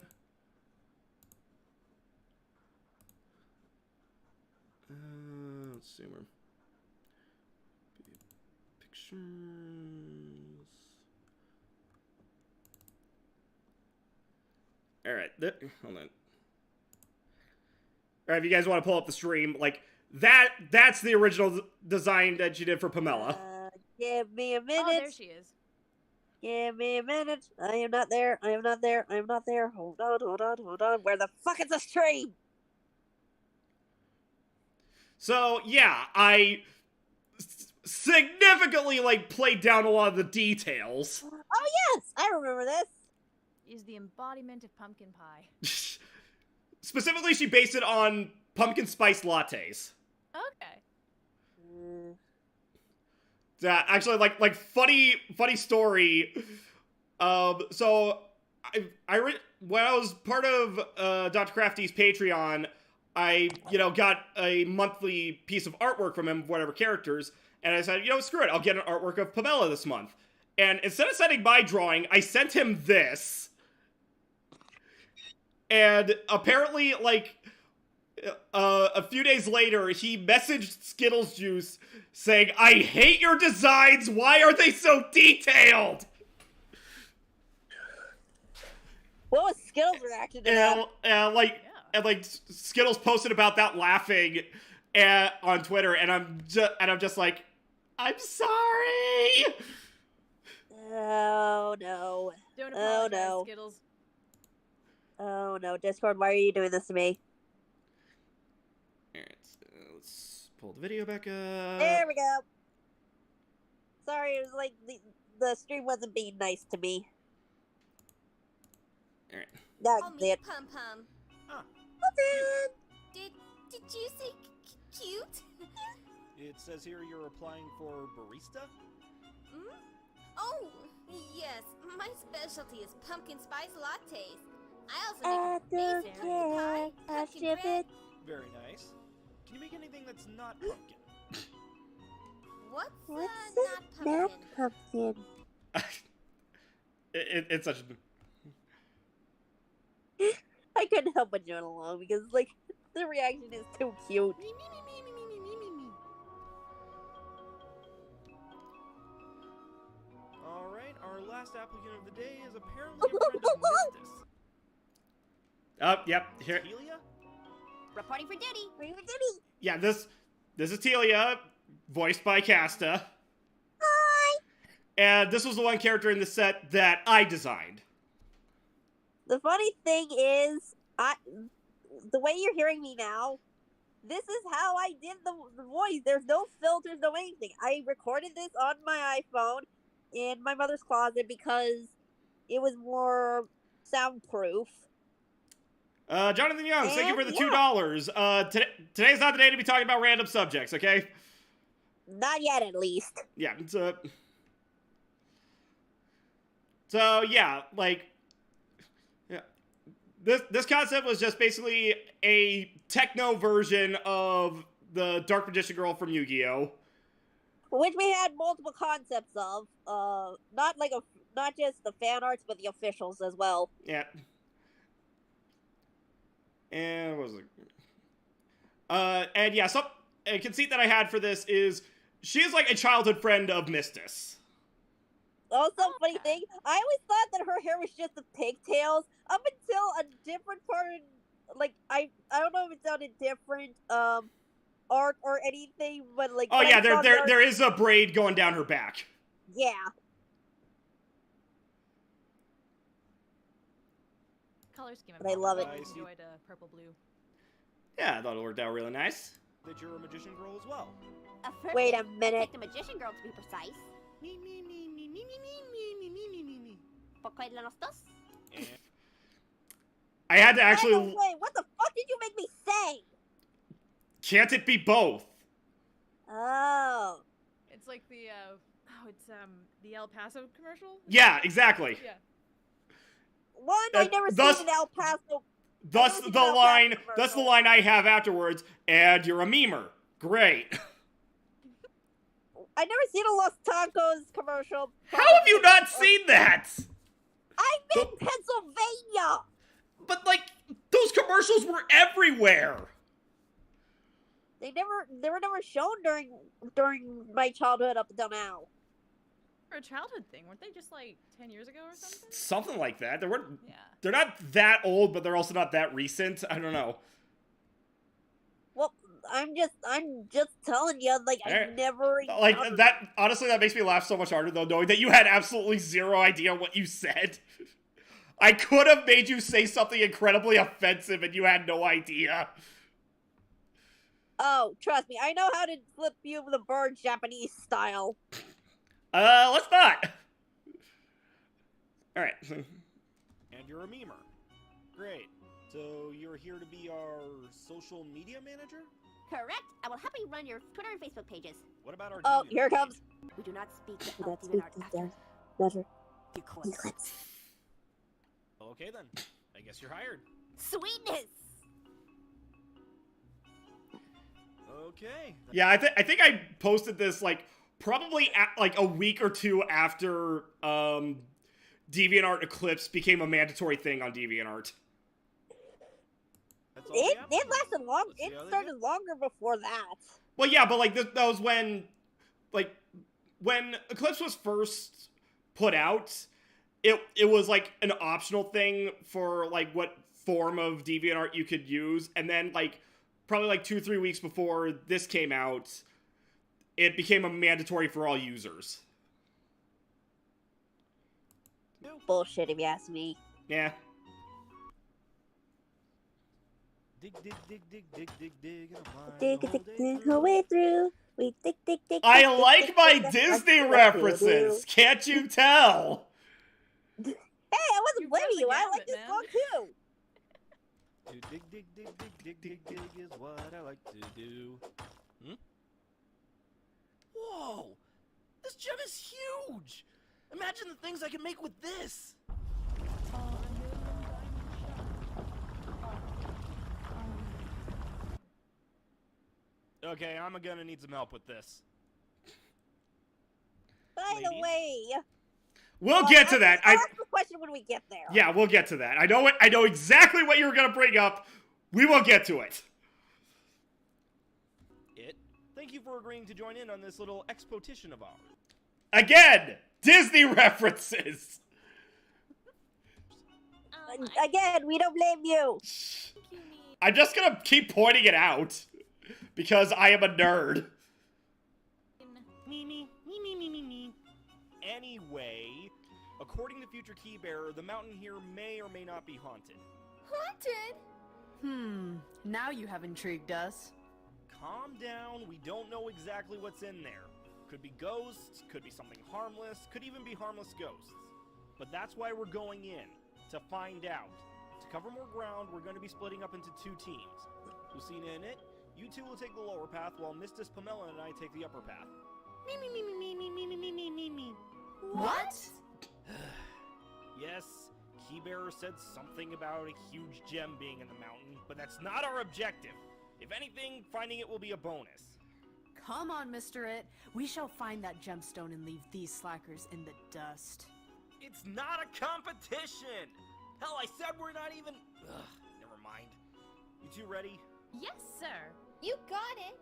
Let's see where. Pictures. All right, hold on. All right, if you guys want to pull up the stream, like that's the original design that you did for Pamela. Give me a minute. Oh, there she is. Give me a minute. I am not there. I am not there. I am not there. Hold on, hold on, hold on. Where the fuck is the stream? So yeah, I significantly like played down a lot of the details. Oh yes, I remember this. Is the embodiment of pumpkin pie. Specifically, she based it on pumpkin spice lattes. Okay. Yeah, actually, like funny story. So when I was part of Dr. Crafty's Patreon, I got a monthly piece of artwork from him, whatever characters, and I said, screw it, I'll get an artwork of Pamela this month. And instead of sending my drawing, I sent him this. And apparently, like, a few days later, he messaged Skittles Juice saying, I hate your designs, why are they so detailed? What was Skittles' reaction to that? And Skittles posted about that laughing on Twitter, and I'm just like, I'm sorry. Oh no. Don't Oh apologize, no. Skittles. Oh no, Discord, why are you doing this to me? Alright, so let's pull the video back up. There we go. Sorry, it was like the stream wasn't being nice to me. Alright. Call That's me it. Pum Pum. Did you say cute? It says here you're applying for barista? Hmm? Oh, yes. My specialty is pumpkin spice lattes. I also make amazing pumpkin pie, pumpkin bread. Very nice. Can you make anything that's not pumpkin? What's What's not not pumpkin? pumpkin? It's such I couldn't help but join along because, like, the reaction is too cute. Me. Alright, our last applicant of the day is apparently a friend of Mistus. Yep, here. Telia? Reporting for duty. Bring it to me. Yeah, this is Telia, voiced by Casta. Hi. And this was the one character in the set that I designed. The funny thing is, the way you're hearing me now, this is how I did the voice. There's no filters, no anything. I recorded this on my iPhone in my mother's closet because it was more soundproof. Jonathan Young, thank you for the And, $2. Today's not the day to be talking about random subjects, okay? Not yet, at least. Yeah, so yeah, like, yeah, this concept was just basically a techno version of the Dark Magician Girl from Yu-Gi-Oh! Which we had multiple concepts of. Not just the fan arts, but the officials as well. Yeah. And what was it? And yeah, a conceit that I had for this is she is like a childhood friend of Mistus. Also, funny thing, I always thought that her hair was just the pigtails up until a different part like I don't know if it's on a different arc or anything, but like Oh when yeah, I saw the arc, there is a braid going down her back. yeah. Color scheme. But I love it. I enjoyed purple blue. Yeah, I thought it worked out really nice. That you're a magician girl as well. Wait a minute. Take the magician girl to be precise. Me, me, me, me, me, me, me, me, me, me, me, me. ¿Por qué de los dos? And I had to By actually. the way, what the fuck did you make me say? Can't it be both? Oh. It's like the the El Paso commercial. Yeah, exactly. Yeah. One, I never thus- seen an El Paso. Thus I've the never seen an El Paso line. commercial. That's the line I have afterwards. And you're a memer. Great. I never seen a Los Tacos commercial. How have you not seen that? I'm in Pennsylvania. But like, those commercials were everywhere. They were never shown during my childhood up until now. For a childhood thing, weren't they just like 10 years ago or something? Something like that. Yeah. They're not that old, but they're also not that recent. I don't know. Well, I'm just telling you, like I Alright. never Like encountered- that. Honestly, that makes me laugh so much harder though, knowing that you had absolutely zero idea what you said. I could have made you say something incredibly offensive, and you had no idea. Oh, trust me, I know how to flip you the bird Japanese style. Let's not. All right. And you're a memer. Great. So you're here to be our social media manager? Correct. I will happily run your Twitter and Facebook pages. What about our Oh, DeviantArt here it page? comes. We do not speak to Let's Elf speak Art to after their letter. the eclipse. Okay then. I guess you're hired. Sweetness. Okay. Yeah, I think I posted this like probably like a week or two after DeviantArt Eclipse became a mandatory thing on DeviantArt. That's all we It have? lasted long. Let's see It how they started do. longer before that. Well, yeah, but like that was when Eclipse was first put out. It was like an optional thing for like what form of DeviantArt you could use, and then like probably like 2-3 weeks before this came out, it became a mandatory for all users. Bullshit, if you ask me. Yeah. Dig, dig, dig, dig, dig, dig, dig, and I'm lying Dig, the dig, whole dig, day the through. way through. We dig, dig, dig. I dig, dig, like dig, my dig, dig, Disney dig, dig, references. Can't you tell? Hey, I wasn't You blaming run the you. I like gamut, this man. song too. To dig, dig, dig, dig, dig, dig, dig is what I like to do. Whoa! This gem is huge! Imagine the things I can make with this! Okay, I'm gonna need some help with this. By the Ladies? way, We'll get to that. I'll ask the question when we get there. Yeah, we'll get to that. I know exactly what you were gonna bring up. We will get to it. Thank you for agreeing to join in on this little exposition of ours. Again, Disney references. Again, we don't blame you. I'm just gonna keep pointing it out because I am a nerd. Me, me, me, me, me, me, me. Anyway, according to Future Keybearer, the mountain here may or may not be haunted. Haunted? Now you have intrigued us. Calm down, we don't know exactly what's in there. Could be ghosts, could be something harmless, could even be harmless ghosts. But that's why we're going in, to find out. To cover more ground, we're going to be splitting up into 2 teams. Lucina and It, you two will take the lower path, while Mistis, Pamela, and I take the upper path. Me, me, me, me, me, me, me, me, me, me, me. What? Yes, Keybearer said something about a huge gem being in the mountain, but that's not our objective. If anything, finding it will be a bonus. Come on, Mr. It. We shall find that gemstone and leave these slackers in the dust. It's not a competition! Hell, I said we're not even... Ugh, never mind. You two ready? Yes, sir. You got it.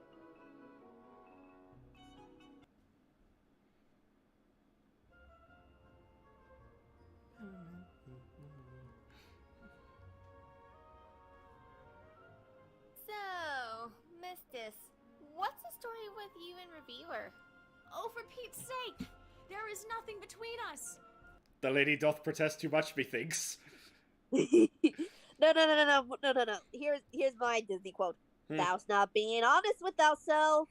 reviewer. Oh, for Pete's sake! There is nothing between us! The lady doth protest too much, methinks. No. Here's my Disney quote. Thou's not being honest with thyself.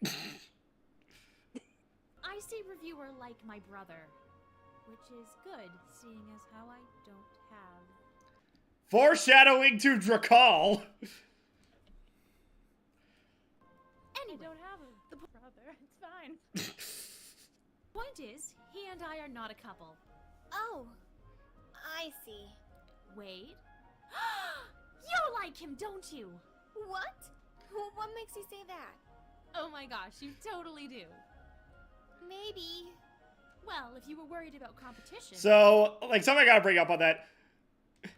I say reviewer like my brother, which is good, seeing as how I don't have... Foreshadowing to Drakal. I don't have a brother. It's fine. Point is, he and I are not a couple. Oh, I see. Wade? You like him, don't you? What? What makes you say that? Oh my gosh, you totally do. Maybe. Well, if you were worried about competition... So, like, something I gotta bring up on that.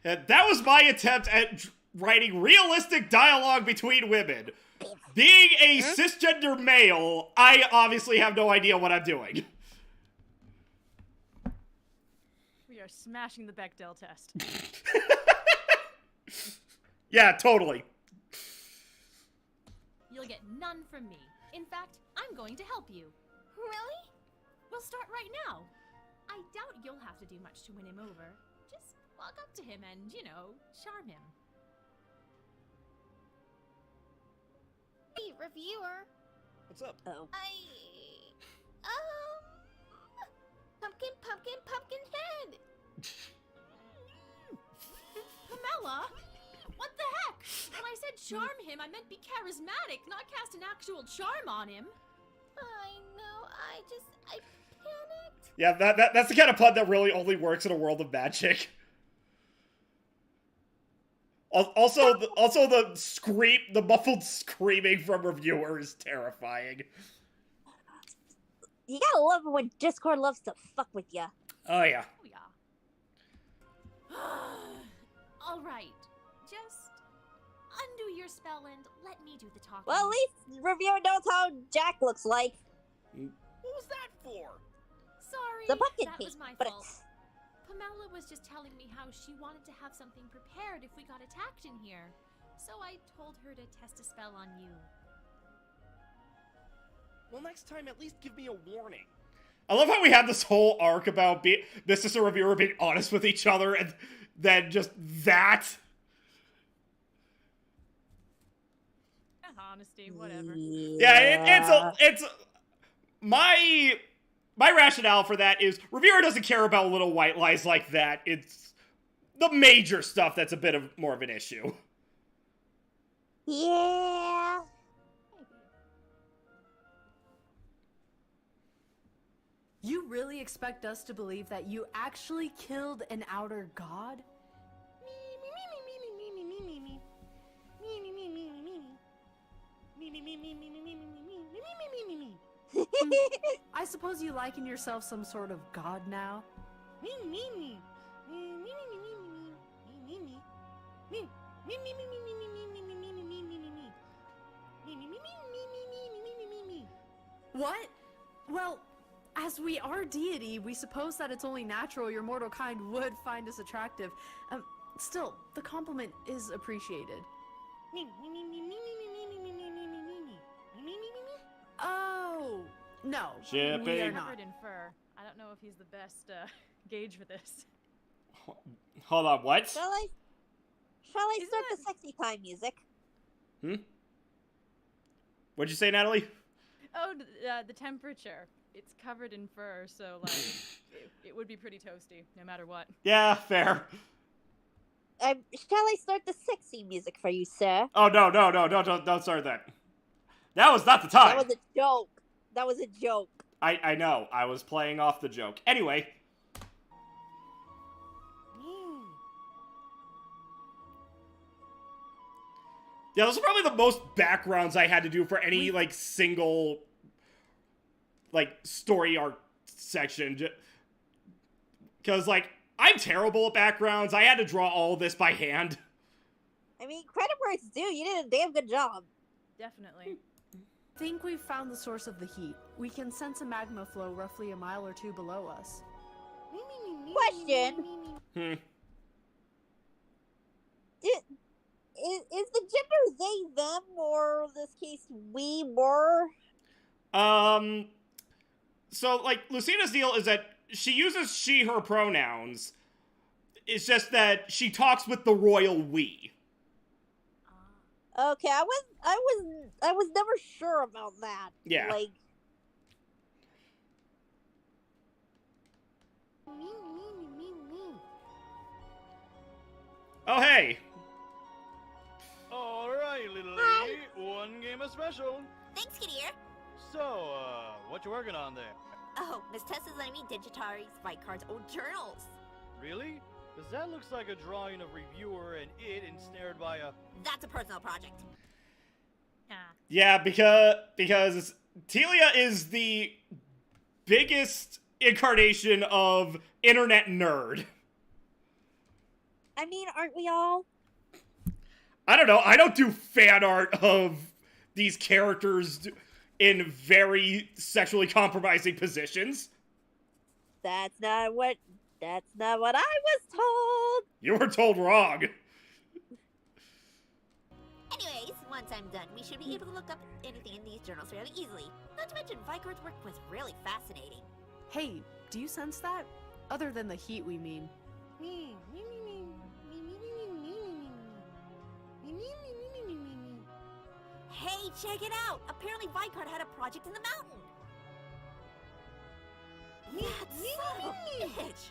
That was my attempt at writing realistic dialogue between women. Being a cisgender male, I obviously have no idea what I'm doing. We are smashing the Bechdel test. Yeah, totally. You'll get none from me. In fact, I'm going to help you. Really? We'll start right now. I doubt you'll have to do much to win him over. Just walk up to him and, you know, charm him. Hey, reviewer. What's up? Oh. Pumpkin head. Pamela? What the heck? When I said charm him, I meant be charismatic, not cast an actual charm on him. I know, I panicked. Yeah, that's the kind of pun that really only works in a world of magic. Also, the muffled screaming from reviewer is terrifying. You gotta love it when Discord loves to fuck with ya. Oh yeah. Oh, yeah. All right. Just undo your spell and let me do the talking. Well, at least reviewer knows how Jack looks like. What was that for? Sorry, The pumpkin that cake, was my but fault. Pamela was just telling me how she wanted to have something prepared if we got attacked in here. So I told her to test a spell on you. Well, next time at least give me a warning. I love how we had this whole arc about business and reviewer being honest with each other, and then just that. Honesty, whatever. Yeah, it's my rationale for that is reviewer doesn't care about little white lies like that. It's the major stuff that's a bit of more of an issue. Yeah. You really expect us to believe that you actually killed an outer god? I suppose you liken yourself some sort of god now? What? Well, as we are deity, we suppose that it's only natural your mortal kind would find us attractive. Still, the compliment is appreciated. Oh, no. Shipping. We are not. Covered in fur. I don't know if he's the best gauge for this. Hold on, what? Shall I start the sexy time music? What'd you say, Natalie? Oh, the temperature. It's covered in fur, so like it would be pretty toasty, no matter what. Yeah, fair. Shall I start the sexy music for you, sir? Oh, no, don't start that. That was not the time. That was a joke. That was a joke. I know, I was playing off the joke. Anyway. Yeah, those are probably the most backgrounds I had to do for any, like, single, like, story arc section. Because, like, I'm terrible at backgrounds. I had to draw all of this by hand. I mean, credit where it's due. You did a damn good job. Definitely. I think we've found the source of the heat. We can sense a magma flow roughly a mile or two below us. Question. Is the gender they, them, or in this case, we, were? So, like, Lucina's deal is that she uses she, her pronouns. It's just that she talks with the royal we. Okay, I was never sure about that. Yeah. Like, Oh, hey. Alright, little lady. One game of special. Thanks, Kid Ear. So, what you working on there? Oh, Miss Tessa's letting me digitize Vicard's old journals. Really? Because that looks like a drawing of reviewer and it ensnared by a... That's a personal project. Yeah, because Telia is the biggest incarnation of internet nerd. I mean, aren't we all? I don't know. I don't do fan art of these characters in very sexually compromising positions. That's not what I was told. You were told wrong. Anyways, once I'm done, we should be able to look up anything in these journals fairly easily. Not to mention, Vicard's work was really fascinating. Hey, do you sense that? Other than the heat, we mean. Hey, check it out! Apparently Vicard had a project in the mountain! That son of a bitch!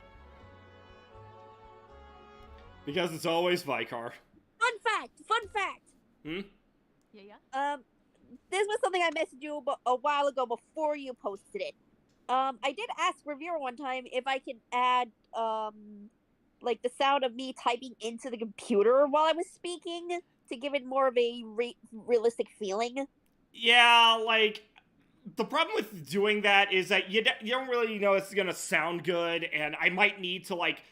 Because it's always Vicar. Fun fact. Yeah. This was something I messaged you a while ago before you posted it. I did ask reviewer one time if I could add, like the sound of me typing into the computer while I was speaking to give it more of a realistic feeling. Yeah, like, the problem with doing that is that you don't really know it's gonna sound good, and I might need to, like...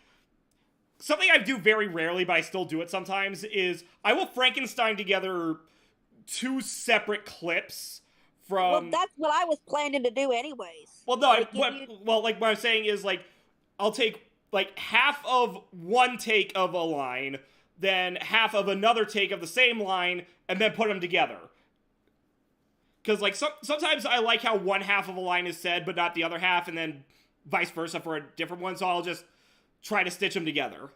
Something I do very rarely, but I still do it sometimes, is I will Frankenstein together 2 separate clips from... Well, that's what I was planning to do anyways. Well, no, like, what I'm saying is, like, I'll take, like, half of one take of a line, then half of another take of the same line, and then put them together. Because, like, sometimes I like how one half of a line is said, but not the other half, and then vice versa for a different one, so I'll just try to stitch them together.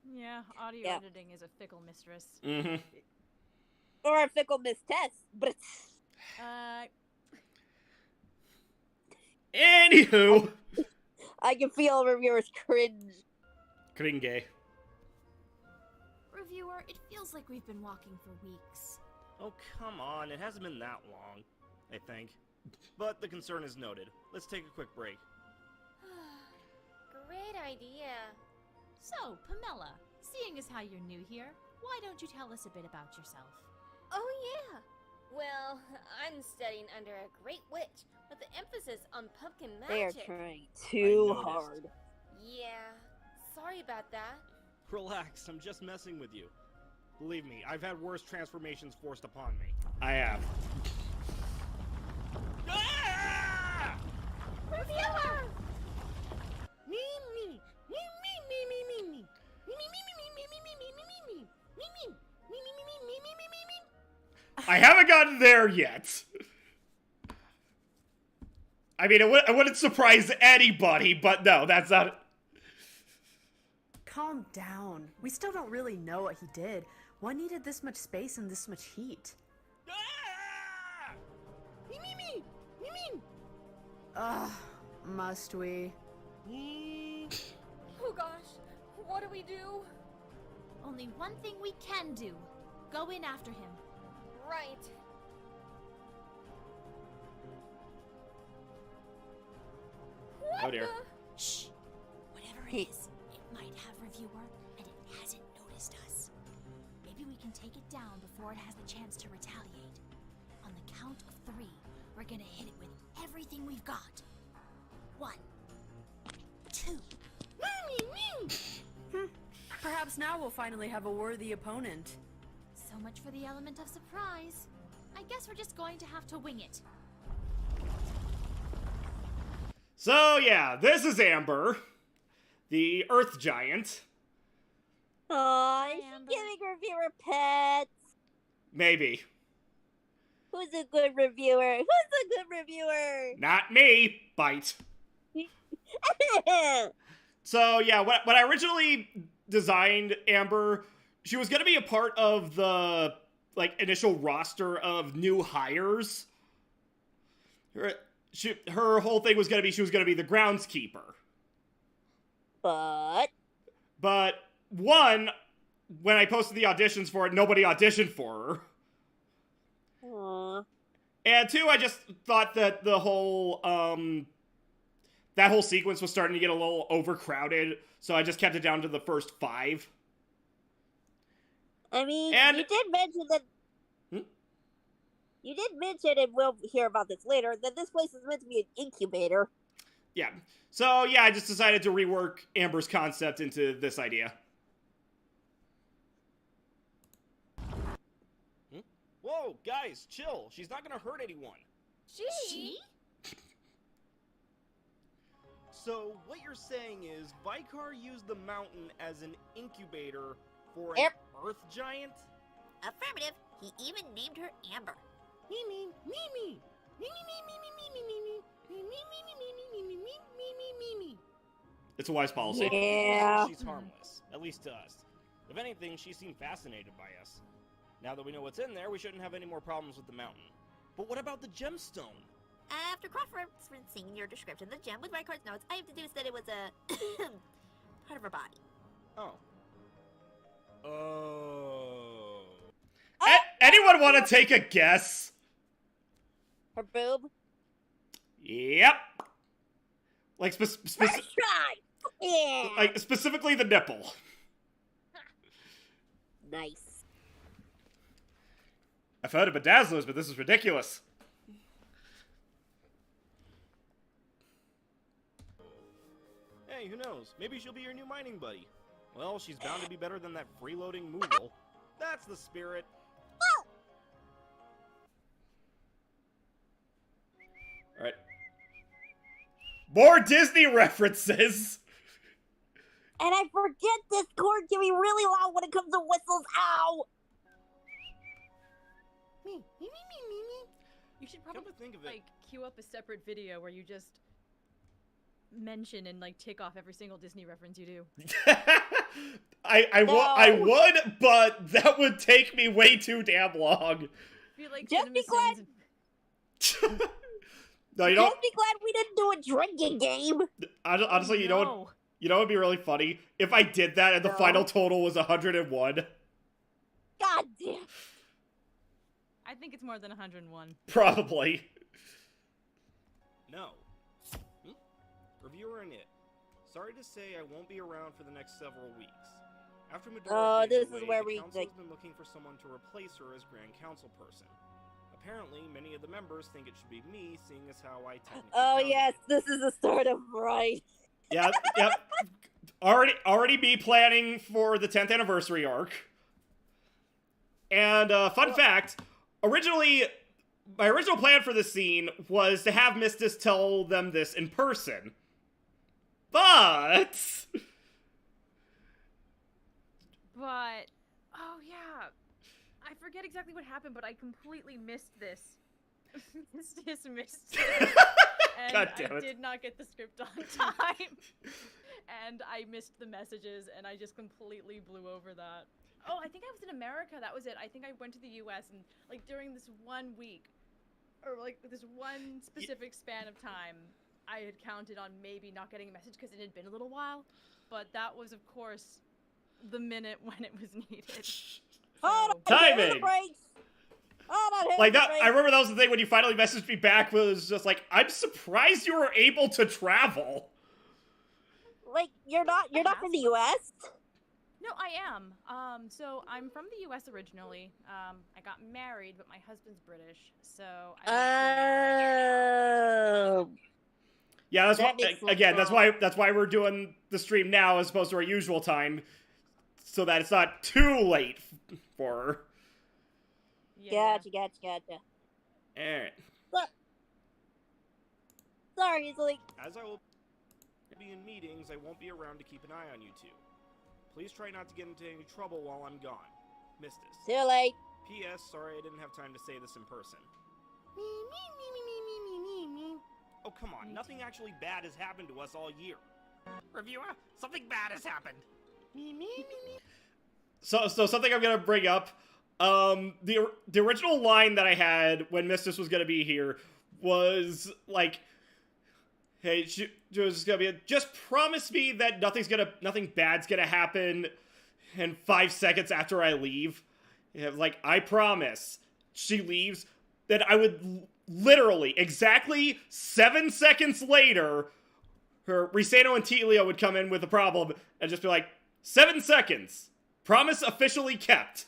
Yeah, audio editing is a fickle mistress. Mm-hmm. Or a fickle Miss Tess, but Anywho. I can feel reviewers cringe. Cringe. Reviewer, it feels like we've been walking for weeks. Oh, come on. It hasn't been that long, I think. But the concern is noted. Let's take a quick break. Great idea. So, Pamela, seeing as how you're new here, why don't you tell us a bit about yourself? Oh yeah. Well, I'm studying under a great witch with an emphasis on pumpkin They are magic. trying too noticed. hard. Yeah. Sorry about that. Relax, I'm just messing with you. Believe me, I've had worse transformations forced upon me. I have. Ah! Reviewer! I haven't gotten there yet. I mean, it wouldn't surprise anybody, but no, that's not it. Calm down. We still don't really know what he did. What needed this much space and this much heat? Ah! Ugh, must we? Oh gosh, what do we do? Only one thing we can do. Go in after him. Right. Oh dear. Shh. Whatever it is, it might have reviewer, and it hasn't noticed us. Maybe we can take it down before it has the chance to retaliate. On the count of 3, we're gonna hit it with everything we've got. 1, 2. Perhaps now we'll finally have a worthy opponent. So much for the element of surprise. I guess we're just going to have to wing it. So yeah, this is Amber, the Earth Giant. Aw, is she giving reviewer pets? Maybe. Who's a good reviewer? Who's a good reviewer? Not me. Bite. So yeah, when I originally designed Amber, she was gonna be a part of the initial roster of new hires. Her whole thing was gonna be she was gonna be the groundskeeper. But one, when I posted the auditions for it, nobody auditioned for her. Aww. And two, I just thought that the whole that whole sequence was starting to get a little overcrowded, so I just kept it down to the first 5. I mean, And- you did mention that. You did mention, and we'll hear about this later, that this place is meant to be an incubator. Yeah. So yeah, I just decided to rework Amber's concept into this idea. Whoa, guys, chill. She's not gonna hurt anyone. She? So, what you're saying is Vicar used the mountain as an incubator for an Yep. earth giant? Affirmative. He even named her Amber. Mimi, Mimi, Mimi. It's a wise policy. Yeah. She's harmless, at least to us. If anything, she seemed fascinated by us. Now that we know what's in there, we shouldn't have any more problems with the mountain. But what about the gemstone? After cross-referencing your description of the gem with Rycard's notes, I have deduced that it was a part of her body. Oh. Oh. Anyone want to take a guess? Her boob? Yep. Like, First try! Yeah! like specifically the nipple. Nice. I've heard of bedazzlers, but this is ridiculous. Hey, who knows? Maybe she'll be your new mining buddy. Well, she's bound to be better than that freeloading Moogle. That's the spirit. Alright. More Disney references! And I forget Discord can be really loud when it comes to whistles. Ow! You should Come probably to think of it, queue up a separate video where you just mention and tick off every single Disney reference you do. I would, but that would take me way too damn long. Be like Just be glad. No, you don't. Just be glad we didn't do a drinking game. Honestly, you know what? You know what would be really funny? If I did that and the final total was 101. God damn. I think it's more than 101. Probably. No. Reviewer and it. Sorry to say I won't be around for the next several weeks. After Medora this faded is away, where the we, council like- has been looking for someone to replace her as Grand Council person. Apparently, many of the members think it should be me, seeing as how I technically Oh founded yes, it. this is the start of right. Yeah, yep. Already be planning for the 10th anniversary arc. And fun fact, my original plan for this scene was to have Mistis tell them this in person. But oh yeah, I forget exactly what happened, but I completely missed this. missed it. And God damn I it. did not get the script on time. And I missed the messages, and I just completely blew over that. Oh, I think I was in America. That was it. I think I went to the U.S. and during this 1 week, or this one specific span of time, I had counted on maybe not getting a message because it had been a little while. But that was, of course, the minute when it was needed. Hold on, Timing. hit the brakes. Hold on, hit like the that, brakes. I remember that was the thing when you finally messaged me back was just like, I'm surprised you were able to travel. Like you're not from the U.S. No, I am. So I'm from the U.S. originally. I got married, but my husband's British, so Oh. Yeah, that's That why. makes sense Again, now. that's why we're doing the stream now as opposed to our usual time, so that it's not too late for her. yeah. Gotcha. Alright. Sorry, it's like As I will be in meetings, I won't be around to keep an eye on you two. Please try not to get into any trouble while I'm gone. Mistis. too late. P.S. Sorry I didn't have time to say this in person. Oh, come on. Nothing actually bad has happened to us all year. Reviewer, something bad has happened. So something I'm gonna bring up. The original line that I had when Mistus was gonna be here was like, "Hey, she was gonna be just promise me that nothing bad's gonna happen." And 5 seconds after I leave, like, I promise. She leaves. Then I would literally exactly 7 seconds later, her Risano and Telio would come in with a problem and just be like, 7 seconds. Promise officially kept.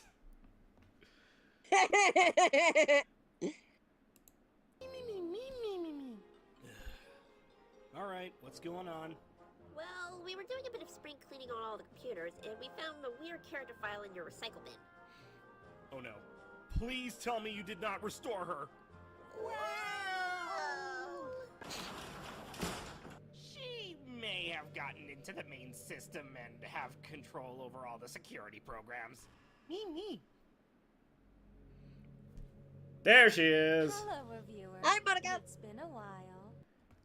Alright, what's going on? Well, we were doing a bit of spring cleaning on all the computers, and we found a weird character file in your recycle bin. Oh no. Please tell me you did not restore her. Wow! She may have gotten into the main system and have control over all the security programs. Me. There she is. Hello, reviewer. Hi, Monica. It's been a while.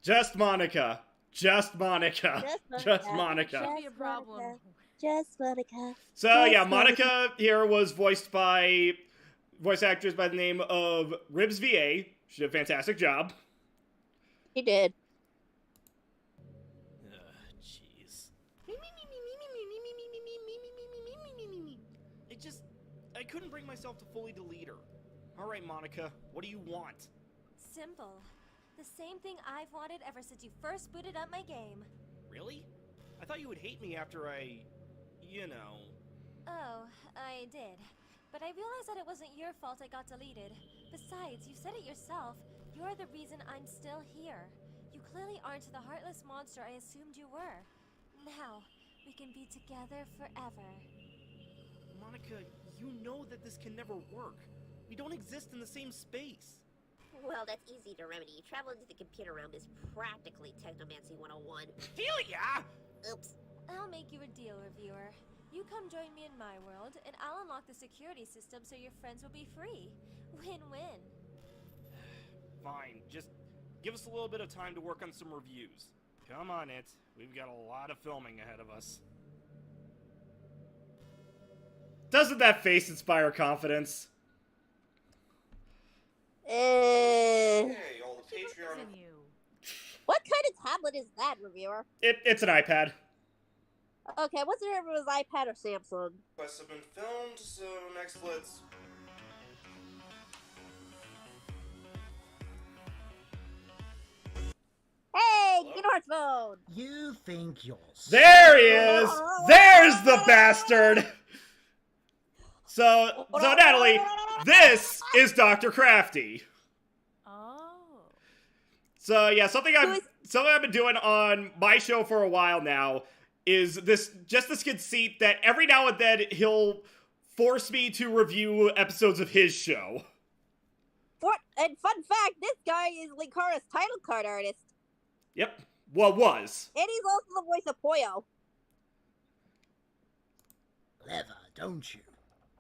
Just Monica. Just Monica. Just Monica. Should be a problem. Just Monica. So yeah, Monica here was voiced by voice actress by the name of Ribs VA. She did a fantastic job. He did. Jeez. I couldn't bring myself to fully delete her. Alright, Monica, what do you want? Simple. The same thing I've wanted ever since you first booted up my game. Really? I thought you would hate me after I... you know... Oh, I did. But I realized that it wasn't your fault I got deleted. Besides, you said it yourself. You're the reason I'm still here. You clearly aren't the heartless monster I assumed you were. Now, we can be together forever. Monica, you know that this can never work. We don't exist in the same space. Well, that's easy to remedy. Travel into the computer realm is practically Technomancy 101. Delia! Oops. I'll make you a deal, reviewer. You come join me in my world, and I'll unlock the security system so your friends will be free. Win-win. Fine, just give us a little bit of time to work on some reviews. Come on, it. We've got a lot of filming ahead of us. Doesn't that face inspire confidence? Hey, all the Patreon. what kind of tablet is that, reviewer? It's an iPad. Okay, what's the difference with iPad or Samsung? Quests have been filmed, so next let's... Hey, get our phone! You think you're... There he is! There's the bastard! So Natalie, this is Dr. Crafty. Oh. So yeah, something I've been doing on my show for a while now is this conceit that every now and then he'll force me to review episodes of his show. And fun fact, this guy is Linkara's title card artist. Yep. Well, was. And he's also the voice of Poyo. Clever, don't you?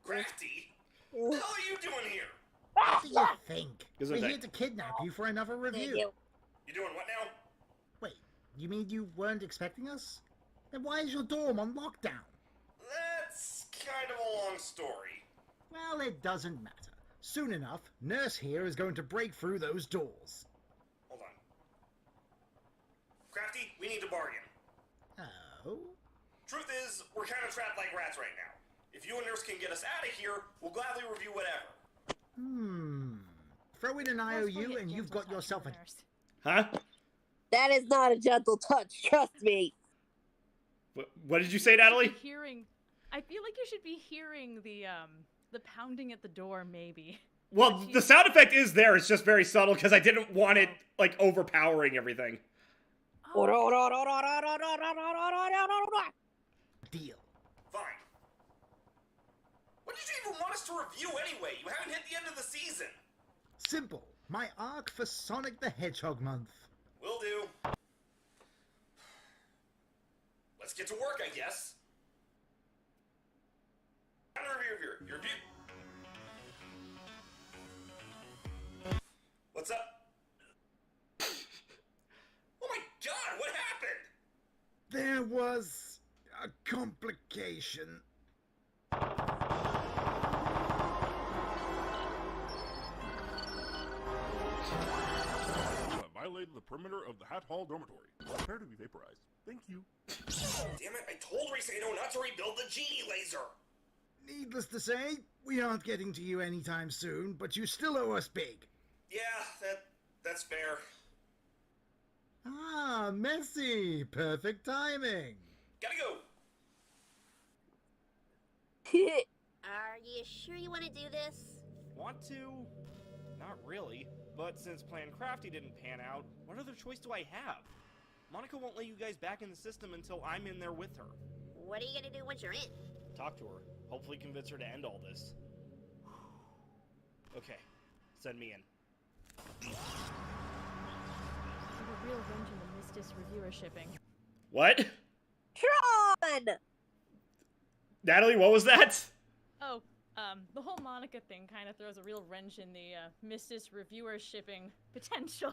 Crafty? What the hell are you doing here? What do you think? Gesundheit. We're here to kidnap you for another Thank review. you. You doing what now? Wait, you mean you weren't expecting us? Then why is your dorm on lockdown? That's kind of a long story. Well, it doesn't matter. Soon enough, Nurse here is going to break through those doors. Hold on. Crafty, we need to bargain. Oh? Truth is, we're kind of trapped like rats right now. If you and Nurse can get us out of here, we'll gladly review whatever. Throw in an IOU and you've got yourself a... Huh? That is not a gentle touch, trust me. What did you say, Natalie? I feel like you should be hearing the pounding at the door, maybe. Well, the sound effect is there. It's just very subtle because I didn't want it, like, overpowering everything. Oh. Deal. Fine. What did you even want us to review anyway? You haven't hit the end of the season. Simple. My arc for Sonic the Hedgehog month. Will do. Let's get to work, I guess. Your review. There was a complication. You have violated the perimeter of the Hat Hall dormitory. Prepare to be vaporized. Thank you. Damn it, I told Rosano not to rebuild the genie laser! Needless to say, we aren't getting to you anytime soon, but you still owe us big. Yeah, that's fair. Ah, Messi! Perfect timing! Gotta go! Are you sure you want to do this? Want to? Not really. But since Plan Crafty didn't pan out, what other choice do I have? Monica won't let you guys back in the system until I'm in there with her. What are you gonna do once you're in? Talk to her. Hopefully convince her to end all this. Okay. Send me in. The real revenge in the Mistis reviewer shipping. What? Tron! Natalie, what was that? Oh, the whole Monica thing kind of throws a real wrench in the Mistis reviewer shipping potential.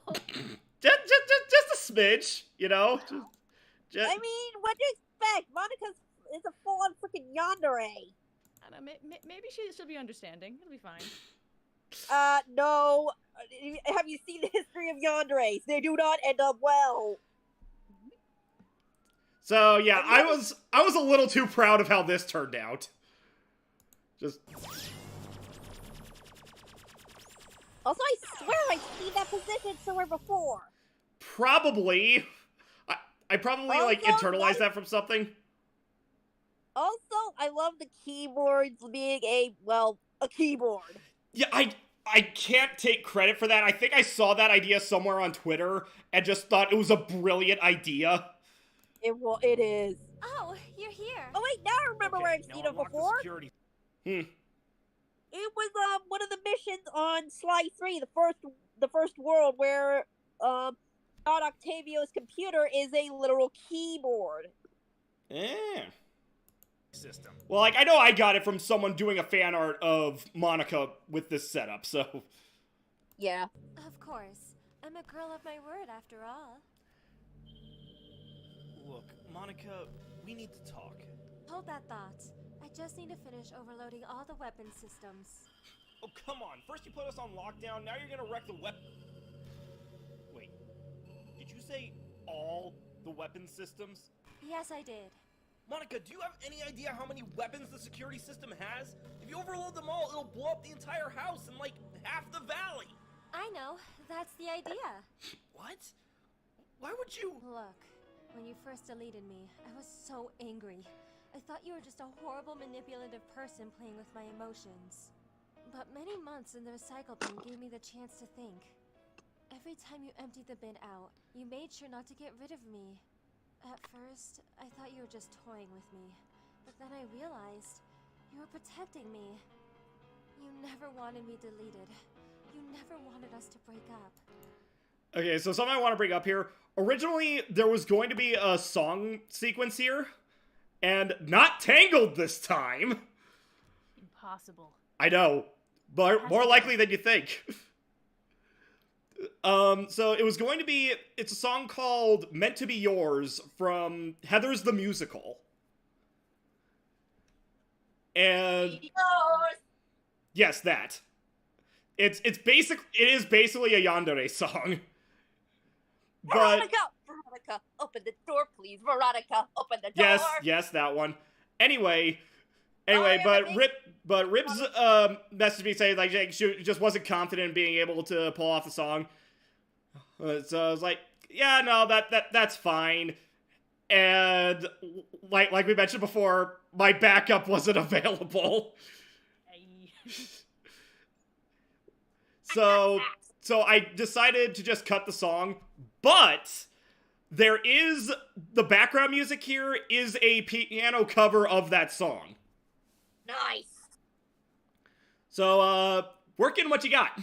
just a smidge, you know? I mean, what do you expect? Monica is a full-on freaking yandere. I don't know, maybe she'll be understanding. It'll be fine. No. Have you seen the history of yanderes? They do not end up well. So yeah, I was a little too proud of how this turned out. Just. Also, I swear I've seen that position somewhere before. Probably. I probably like internalized that from something. Also, I love the keyboards being a keyboard. Yeah, I can't take credit for that. I think I saw that idea somewhere on Twitter and just thought it was a brilliant idea. It is. Oh, you're here. Oh wait, now I remember where I've seen it before. It was one of the missions on Sly 3, the first world where Don Octavio's computer is a literal keyboard. Yeah. System. Well, like I know I got it from someone doing a fan art of Monica with this setup, so. Yeah. Of course. I'm a girl of my word after all. Look, Monica, we need to talk. Hold that thought. I just need to finish overloading all the weapon systems. Oh, come on. First you put us on lockdown, now you're gonna wreck the weapon. Wait. Did you say all the weapon systems? Yes, I did. Monica, do you have any idea how many weapons the security system has? If you overload them all, it'll blow up the entire house and, like, half the valley. I know. That's the idea. What? Why would you? Look, when you first deleted me, I was so angry. I thought you were just a horrible, manipulative person playing with my emotions. But many months in the recycle bin gave me the chance to think. Every time you emptied the bin out, you made sure not to get rid of me. At first, I thought you were just toying with me, but then I realized you were protecting me. You never wanted me deleted. You never wanted us to break up. Okay, so something I want to bring up here. Originally, there was going to be a song sequence here, and not Tangled this time. Impossible. I know, but more likely than you think. So it was going to be, it's a song called Meant to Be Yours from Heather's the Musical. And yes, that. It is basically a yandere song. But Veronica, open the door, please. Veronica, open the door. Yes, that one. Anyway, but Rib's messaged me saying like she just wasn't confident in being able to pull off the song. So I was like, yeah, no, that's fine. And like we mentioned before, my backup wasn't available. So I decided to just cut the song, but there is the background music here is a piano cover of that song. Nice. So work in what you got.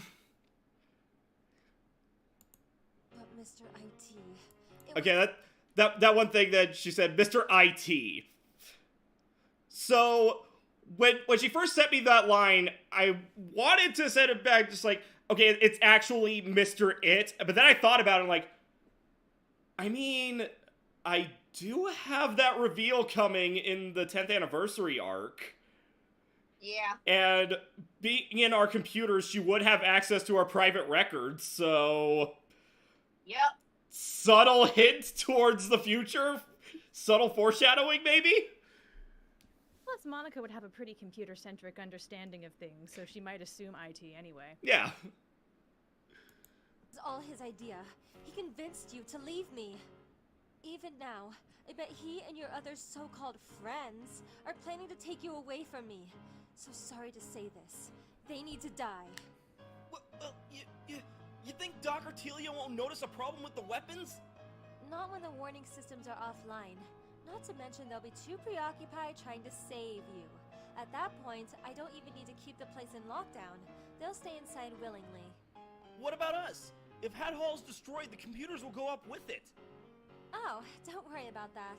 But Mr. IT. Okay, that one thing that she said, Mr. IT. So when she first sent me that line, I wanted to send it back just like, okay, it's actually Mr. It. But then I thought about it, like, I mean, I do have that reveal coming in the 10th anniversary arc. Yeah. And being in our computers, she would have access to our private records, so... Yep. Subtle hint towards the future? Subtle foreshadowing, maybe? Plus, Monica would have a pretty computer-centric understanding of things, so she might assume IT anyway. Yeah. It's all his idea. He convinced you to leave me. Even now, I bet he and your other so-called friends are planning to take you away from me. So sorry to say this. They need to die. You think Doc Artelia won't notice a problem with the weapons? Not when the warning systems are offline. Not to mention they'll be too preoccupied trying to save you. At that point, I don't even need to keep the place in lockdown. They'll stay inside willingly. What about us? If Hat Hall's destroyed, the computers will go up with it. Oh, don't worry about that.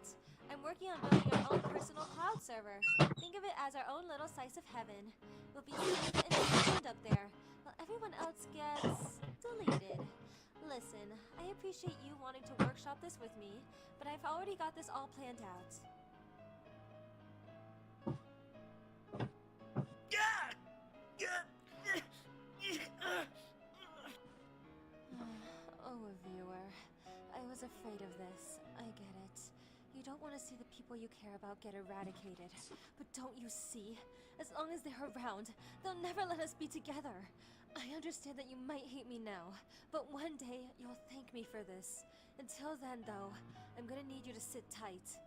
I'm working on building our own personal cloud server. Think of it as our own little slice of heaven. We'll be safe and sound up there, while everyone else gets deleted. Listen, I appreciate you wanting to workshop this with me, but I've already got this all planned out. Oh, reviewer. I was afraid of this. I get it. You don't want to see the people you care about get eradicated. But don't you see? As long as they're around, they'll never let us be together. I understand that you might hate me now, but one day you'll thank me for this. Until then, though, I'm gonna need you to sit tight.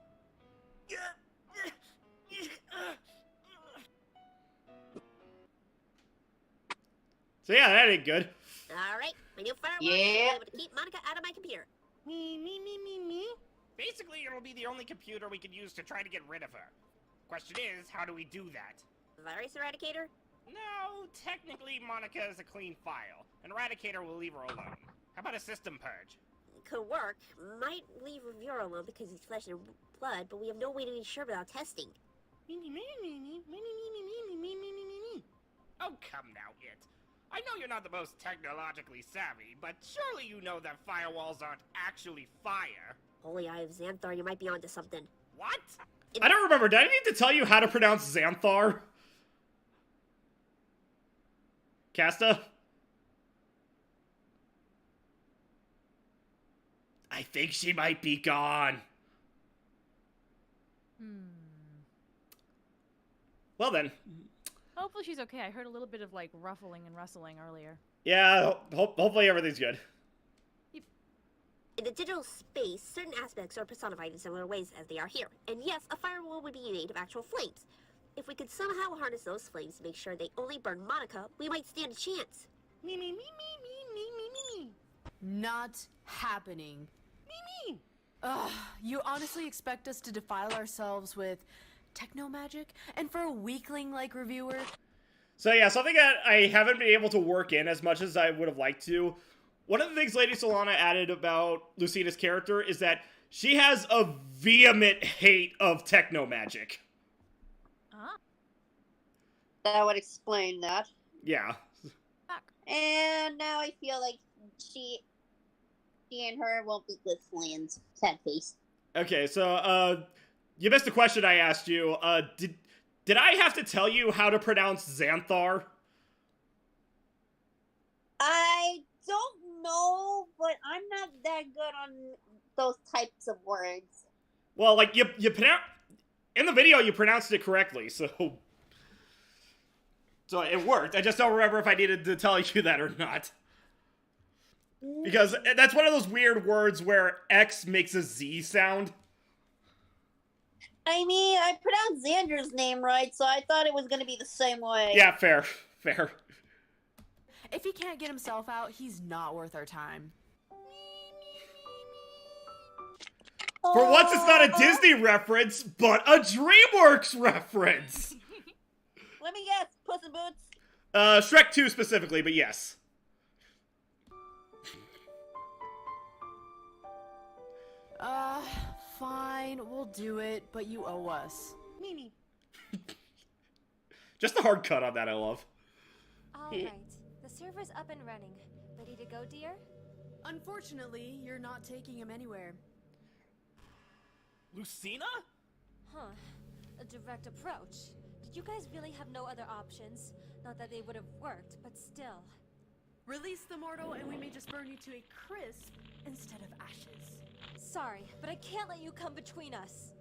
So yeah, that ain't good. Alright, my new firewall Yeah. will be able to keep Monica out of my computer. Me. Basically, it'll be the only computer we can use to try to get rid of her. Question is, how do we do that? Virus Eradicator? No, technically Monica is a clean file. An Eradicator will leave her alone. How about a system purge? Could work. Might leave Revere alone because he's flesh and blood, but we have no way to be sure without testing. Oh, come now, It. I know you're not the most technologically savvy, but surely you know that firewalls aren't actually fire. Holy Eye of Xanthar, you might be onto something. What? I don't remember. Did I need to tell you how to pronounce Xanthar? Casta? I think she might be gone. Well then. Hopefully she's okay. I heard a little bit of, like, ruffling and rustling earlier. Yeah, hopefully everything's good. In the digital space, certain aspects are personified in similar ways as they are here. And yes, a firewall would be made of actual flames. If we could somehow harness those flames to make sure they only burn Monica, we might stand a chance. Me. Not happening. Me. Ugh, you honestly expect us to defile ourselves with techno-magic? And for a weakling like reviewer? So yeah, something that I haven't been able to work in as much as I would have liked to. One of the things Lady Solana added about Lucina's character is that she has a vehement hate of techno-magic. That would explain that. Yeah. And now I feel like she and her won't be good friends. Sad face. Okay, so, you missed the question I asked you. Did I have to tell you how to pronounce Xanthar? I don't know, but I'm not that good on those types of words. Well, like, you in the video, you pronounced it correctly, so it worked. I just don't remember if I needed to tell you that or not. Because that's one of those weird words where X makes a Z sound. I mean, I pronounced Xander's name right, so I thought it was going to be the same way. Yeah, fair. If he can't get himself out, he's not worth our time. For once, it's not a Disney reference, but a DreamWorks reference. Let me guess, Puss in Boots? Shrek 2 specifically, but yes. Fine, we'll do it, but you owe us. Me. Just the hard cut on that I love. Alright, the server's up and running. Ready to go, dear? Unfortunately, you're not taking him anywhere. Lucina? Huh. A direct approach. Did you guys really have no other options? Not that they would have worked, but still. Release the mortal and we may just burn you to a crisp instead of ashes. Sorry, but I can't let you come between us.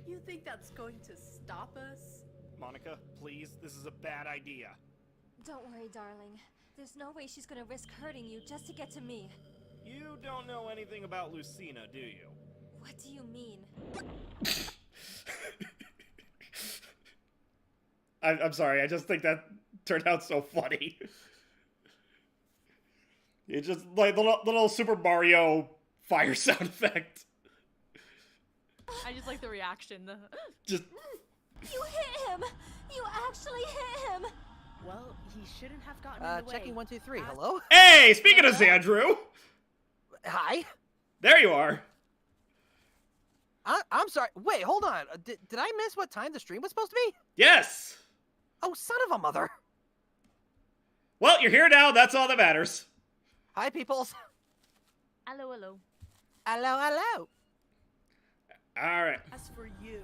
You think that's going to stop us? Monica, please, this is a bad idea. Don't worry, darling. There's no way she's gonna risk hurting you just to get to me. You don't know anything about Lucina, do you? What do you mean? I'm sorry, I just think that turned out so funny. It's just like the little Super Mario fire sound effect. I just like the reaction. Just. You hit him! You actually hit him! Well, he shouldn't have gotten in the way. Checking 1, 2, 3. Hello? Hey, speaking of Xandru! Hi? There you are. I'm sorry. Wait, hold on. Did I miss what time the stream was supposed to be? Yes! Oh, son of a mother. Well, you're here now. That's all that matters. Hi, peoples. Hello, hello. Hello, hello. All right. As for you...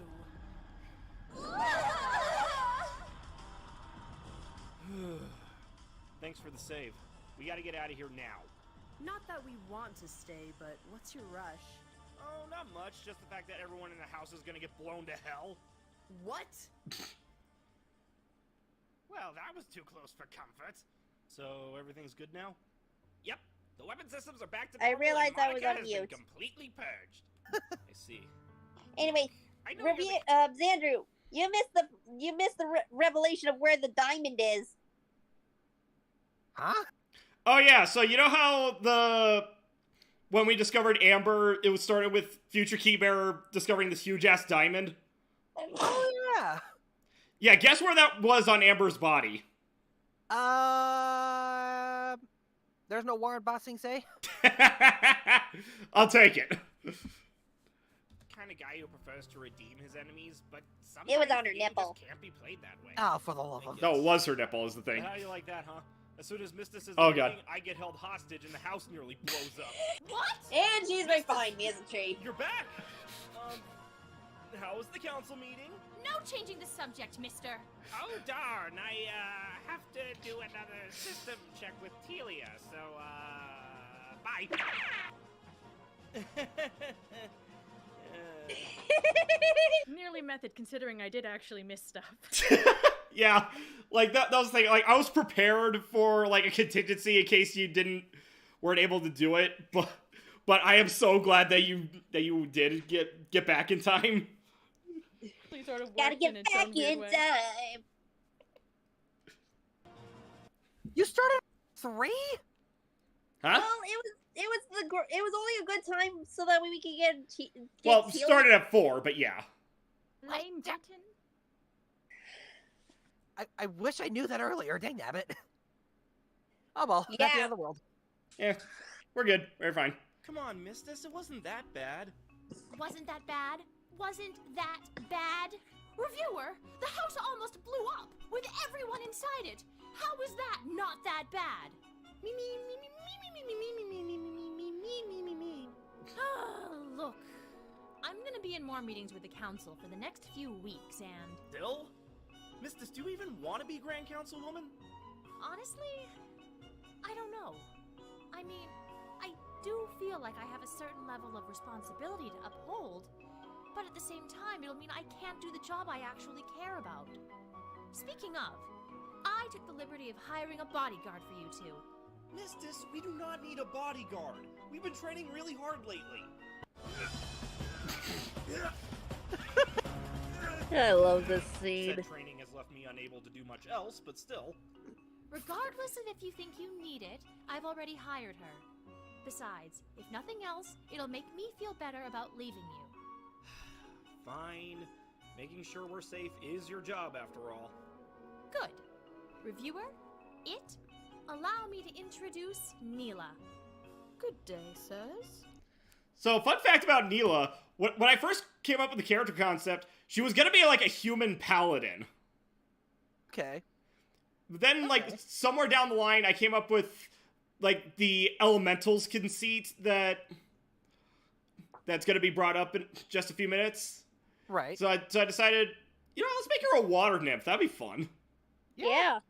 Thanks for the save. We gotta get out of here now. Not that we want to stay, but what's your rush? Oh, not much. Just the fact that everyone in the house is gonna get blown to hell. What? Well, that was too close for comfort. So, everything's good now? Yep. The weapon systems are back to normal. I realized and I was Monica on has been mute. completely purged. I see. Anyway, I know you're review, Xandru, you missed the revelation of where the diamond is. Huh? Oh yeah, so you know how when we discovered Amber, it was started with Future Keybearer discovering this huge ass diamond? Oh yeah. Yeah, guess where that was on Amber's body? There's no warrant bossing say? I'll take it. Kind of guy who prefers to redeem his enemies, but sometimes It was on her the game nipple. just can't be played that way. Oh, for the love of... No, it was her nipple is the thing. How do you like that, huh? As soon as Mistus is Oh, leaving, God. I get held hostage and the house nearly blows up. What? And she's right behind me, isn't she? You're back! How was the council meeting? No changing the subject, mister. Oh, darn. I, have to do another system check with Telia, so, bye. Nearly method, considering I did actually miss stuff. Yeah, like that was the thing. Like I was prepared for like a contingency in case you weren't able to do it, but I am so glad that you did get back in time. Sort of Gotta get in its back own weird in way. time. You started at 3? Huh? Well, it was only a good time so that way we could get Well, Telia. started at 4, but yeah. Lame button. I wish I knew that earlier, dang nabbit. Oh well, that's the Yeah. end of the world. Yeah, we're good. We're fine. Come on, Mistus, it wasn't that bad. Wasn't that bad? Wasn't that bad? Reviewer, the house almost blew up with everyone inside it. How was that not that bad? Me me me me me me me me me me me me me me me. Look, I'm gonna be in more meetings with the council for the next few weeks, and Still? Mistus, do you even want to be Grand Councilwoman? honestly, I don't know. I mean, I do feel like I have a certain level of responsibility to uphold, but at the same time, it'll mean I can't do the job I actually care about. Speaking of, I took the liberty of hiring a bodyguard for you two. Mistus, we do not need a bodyguard. We've been training really hard lately. I love this scene. Said training has left me unable to do much else, but still. Regardless of if you think you need it, I've already hired her. Besides, if nothing else, it'll make me feel better about leaving you. Fine. Making sure we're safe is your job, after all. Good. Reviewer, allow me to introduce Neela. Good day, sirs. So, fun fact about Neela, when I first came up with the character concept, she was gonna be like a human paladin. Okay. But then, like, somewhere down the line, I came up with like the elementals conceit that's going to be brought up in just a few minutes. Right. So I decided, let's make her a water nymph. That'd be fun. Yeah.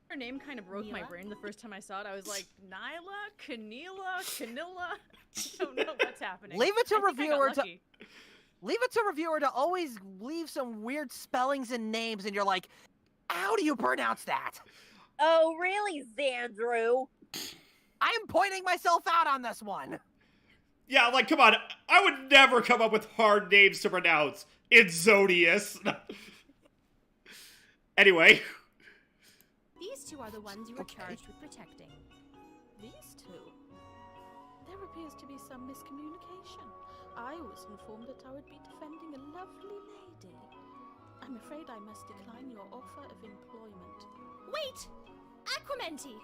Her name kind of broke my brain the first time I saw it. I was like, Nyla, Canila, Canilla. I don't know what's happening. Leave it to reviewer to always leave some weird spellings and names, and you're like, how do you pronounce that? Oh, really, Xandru? I am pointing myself out on this one. Yeah, like, come on. I would never come up with hard names to pronounce. It's Zodius. Anyway. These two are the ones you were charged with protecting. These two? There appears to be some miscommunication. I was informed that I would be defending a lovely lady. I'm afraid I must decline your offer of employment. Wait! Aquamenti!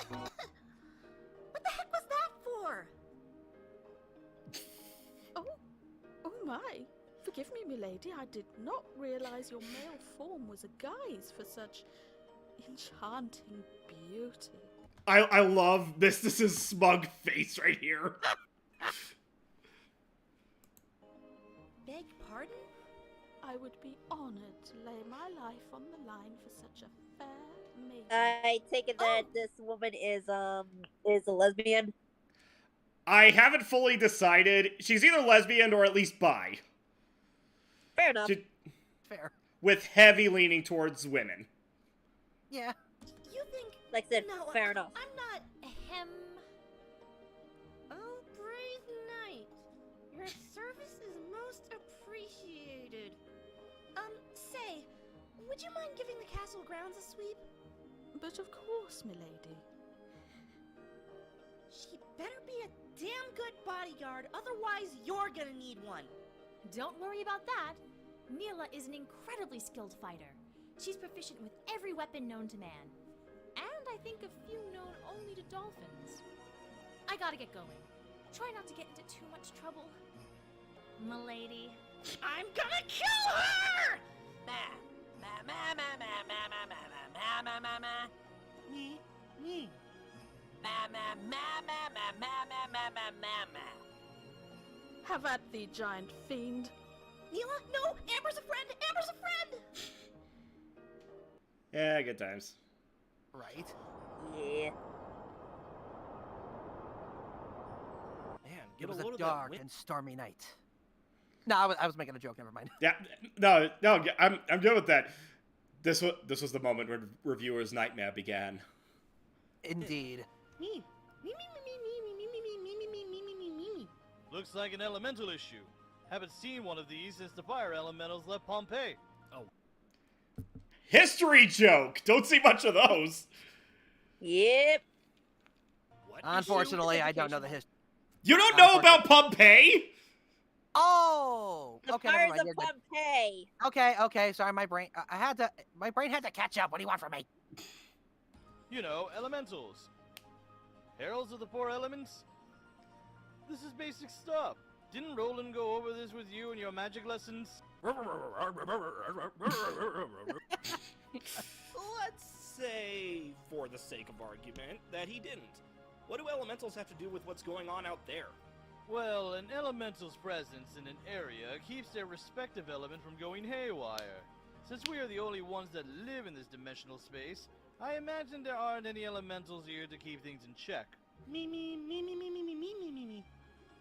What the heck was that for? Oh my. Forgive me, milady. I did not realize your male form was a guise for such enchanting beauty. I love Mystic's smug face right here. Beg pardon? I would be honored to lay my life on the line for such a fair maiden. I take it that this woman is a lesbian. I haven't fully decided. She's either lesbian or at least bi. Fair enough. Fair. With heavy leaning towards women. Yeah. You think... Like I said, no, fair enough. I'm not him. Oh, brave knight. Your service is most appreciated. Say, would you mind giving the castle grounds a sweep? But of course, milady. She better be a damn good bodyguard, otherwise you're gonna need one. Don't worry about that. Neela is an incredibly skilled fighter. She's proficient with every weapon known to man. And I think a few known only to dolphins. I gotta get going. Try not to get into too much trouble. M'lady. I'm gonna kill her! Have at thee, giant fiend. Neela, no! Amber's a friend! Amber's a friend! Yeah, good times. Right? Yeah. Man, It get was a load a of that dark and stormy night. No, I was making a joke. Never mind. Yeah, no, I'm good with that. This was the moment when reviewers' nightmare began. Indeed. Me. Looks like an elemental issue. Haven't seen one of these since the fire elementals left Pompeii. Oh. History joke! Don't see much of those. Yep. What Unfortunately, I don't know the history. You don't know about Pompeii? Oh! The Okay, fires never mind. of Pompeii. Okay. Sorry, my brain had to catch up. What do you want from me? You know, elementals. Heralds of the four elements? This is basic stuff. Didn't Roland go over this with you in your magic lessons? Let's say, for the sake of argument, that he didn't. What do elementals have to do with what's going on out there? Well, an elemental's presence in an area keeps their respective element from going haywire. Since we are the only ones that live in this dimensional space, I imagine there aren't any elementals here to keep things in check. Me.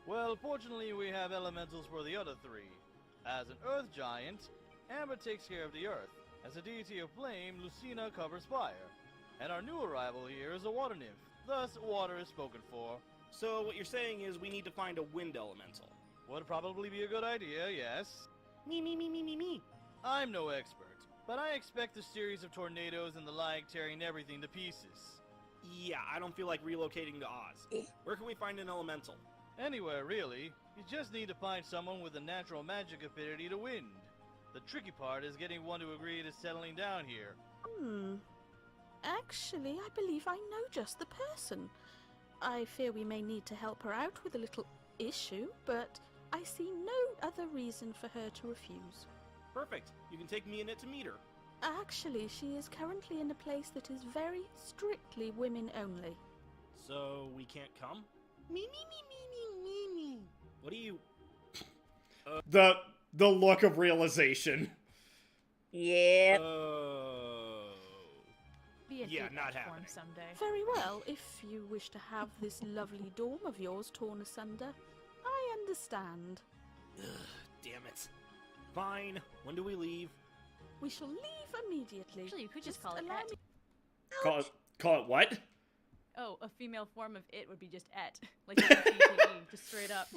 Well, fortunately we have elementals for the other three. As an earth giant, Amber takes care of the earth. As a deity of flame, Lucina covers fire. And our new arrival here is a water nymph. Thus, water is spoken for. So what you're saying is we need to find a wind elemental. Would probably be a good idea, yes. Me. I'm no expert, but I expect a series of tornadoes and the like tearing everything to pieces. Yeah, I don't feel like relocating to Oz. Where can we find an elemental? Anywhere, really. You just need to find someone with a natural magic affinity to wind. The tricky part is getting one to agree to settling down here. Actually, I believe I know just the person. I fear we may need to help her out with a little issue, but I see no other reason for her to refuse. Perfect. You can take me in it to meet her. Actually, she is currently in a place that is very strictly women only. So we can't come? Me. What do you... The look of realization. Yeah. Be an Yeah, eight not form happening. someday. Very well, if you wish to have this lovely dorm of yours torn asunder, I understand. Ugh, damn it. Fine. When do we leave? We shall leave immediately. Actually, you could just call it allow et. me- Call it what? Oh, a female form of it would be just et. Like E-T-E, just straight up.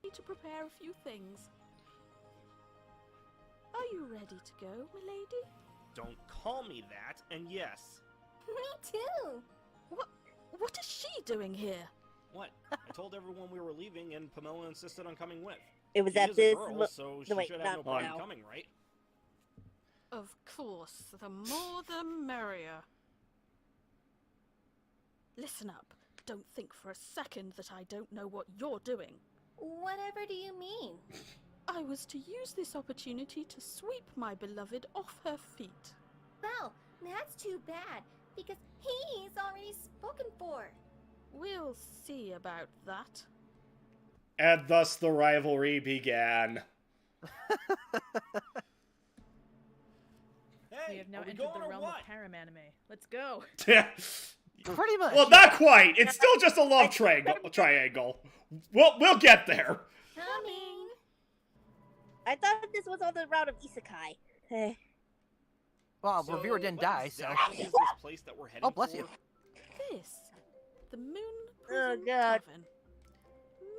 Need to prepare a few things. Are you ready to go, milady? Don't call me that, and yes. Me too. What is she doing here? What? I told everyone we were leaving, and Pamela insisted on coming with. It was She at is this. a girl, so she wait, should have not no problem now. coming, right? Of course, the more the merrier. Listen up. Don't think for a second that I don't know what you're doing. Whatever do you mean? I was to use this opportunity to sweep my beloved off her feet. Well, that's too bad, because he's already spoken for. We'll see about that. And thus the rivalry began. We Hey, have now are we entered going the or realm what? of harem anime. Let's go. Pretty much. Well, not quite. It's still just a love triangle. We'll get there. Coming. I thought this was on the route of isekai. Eh. Well, So, reviewer didn't what die, so. exactly is this place that we're heading Oh, bless for? you. This, the Moon Oh, Prism God. Tavern.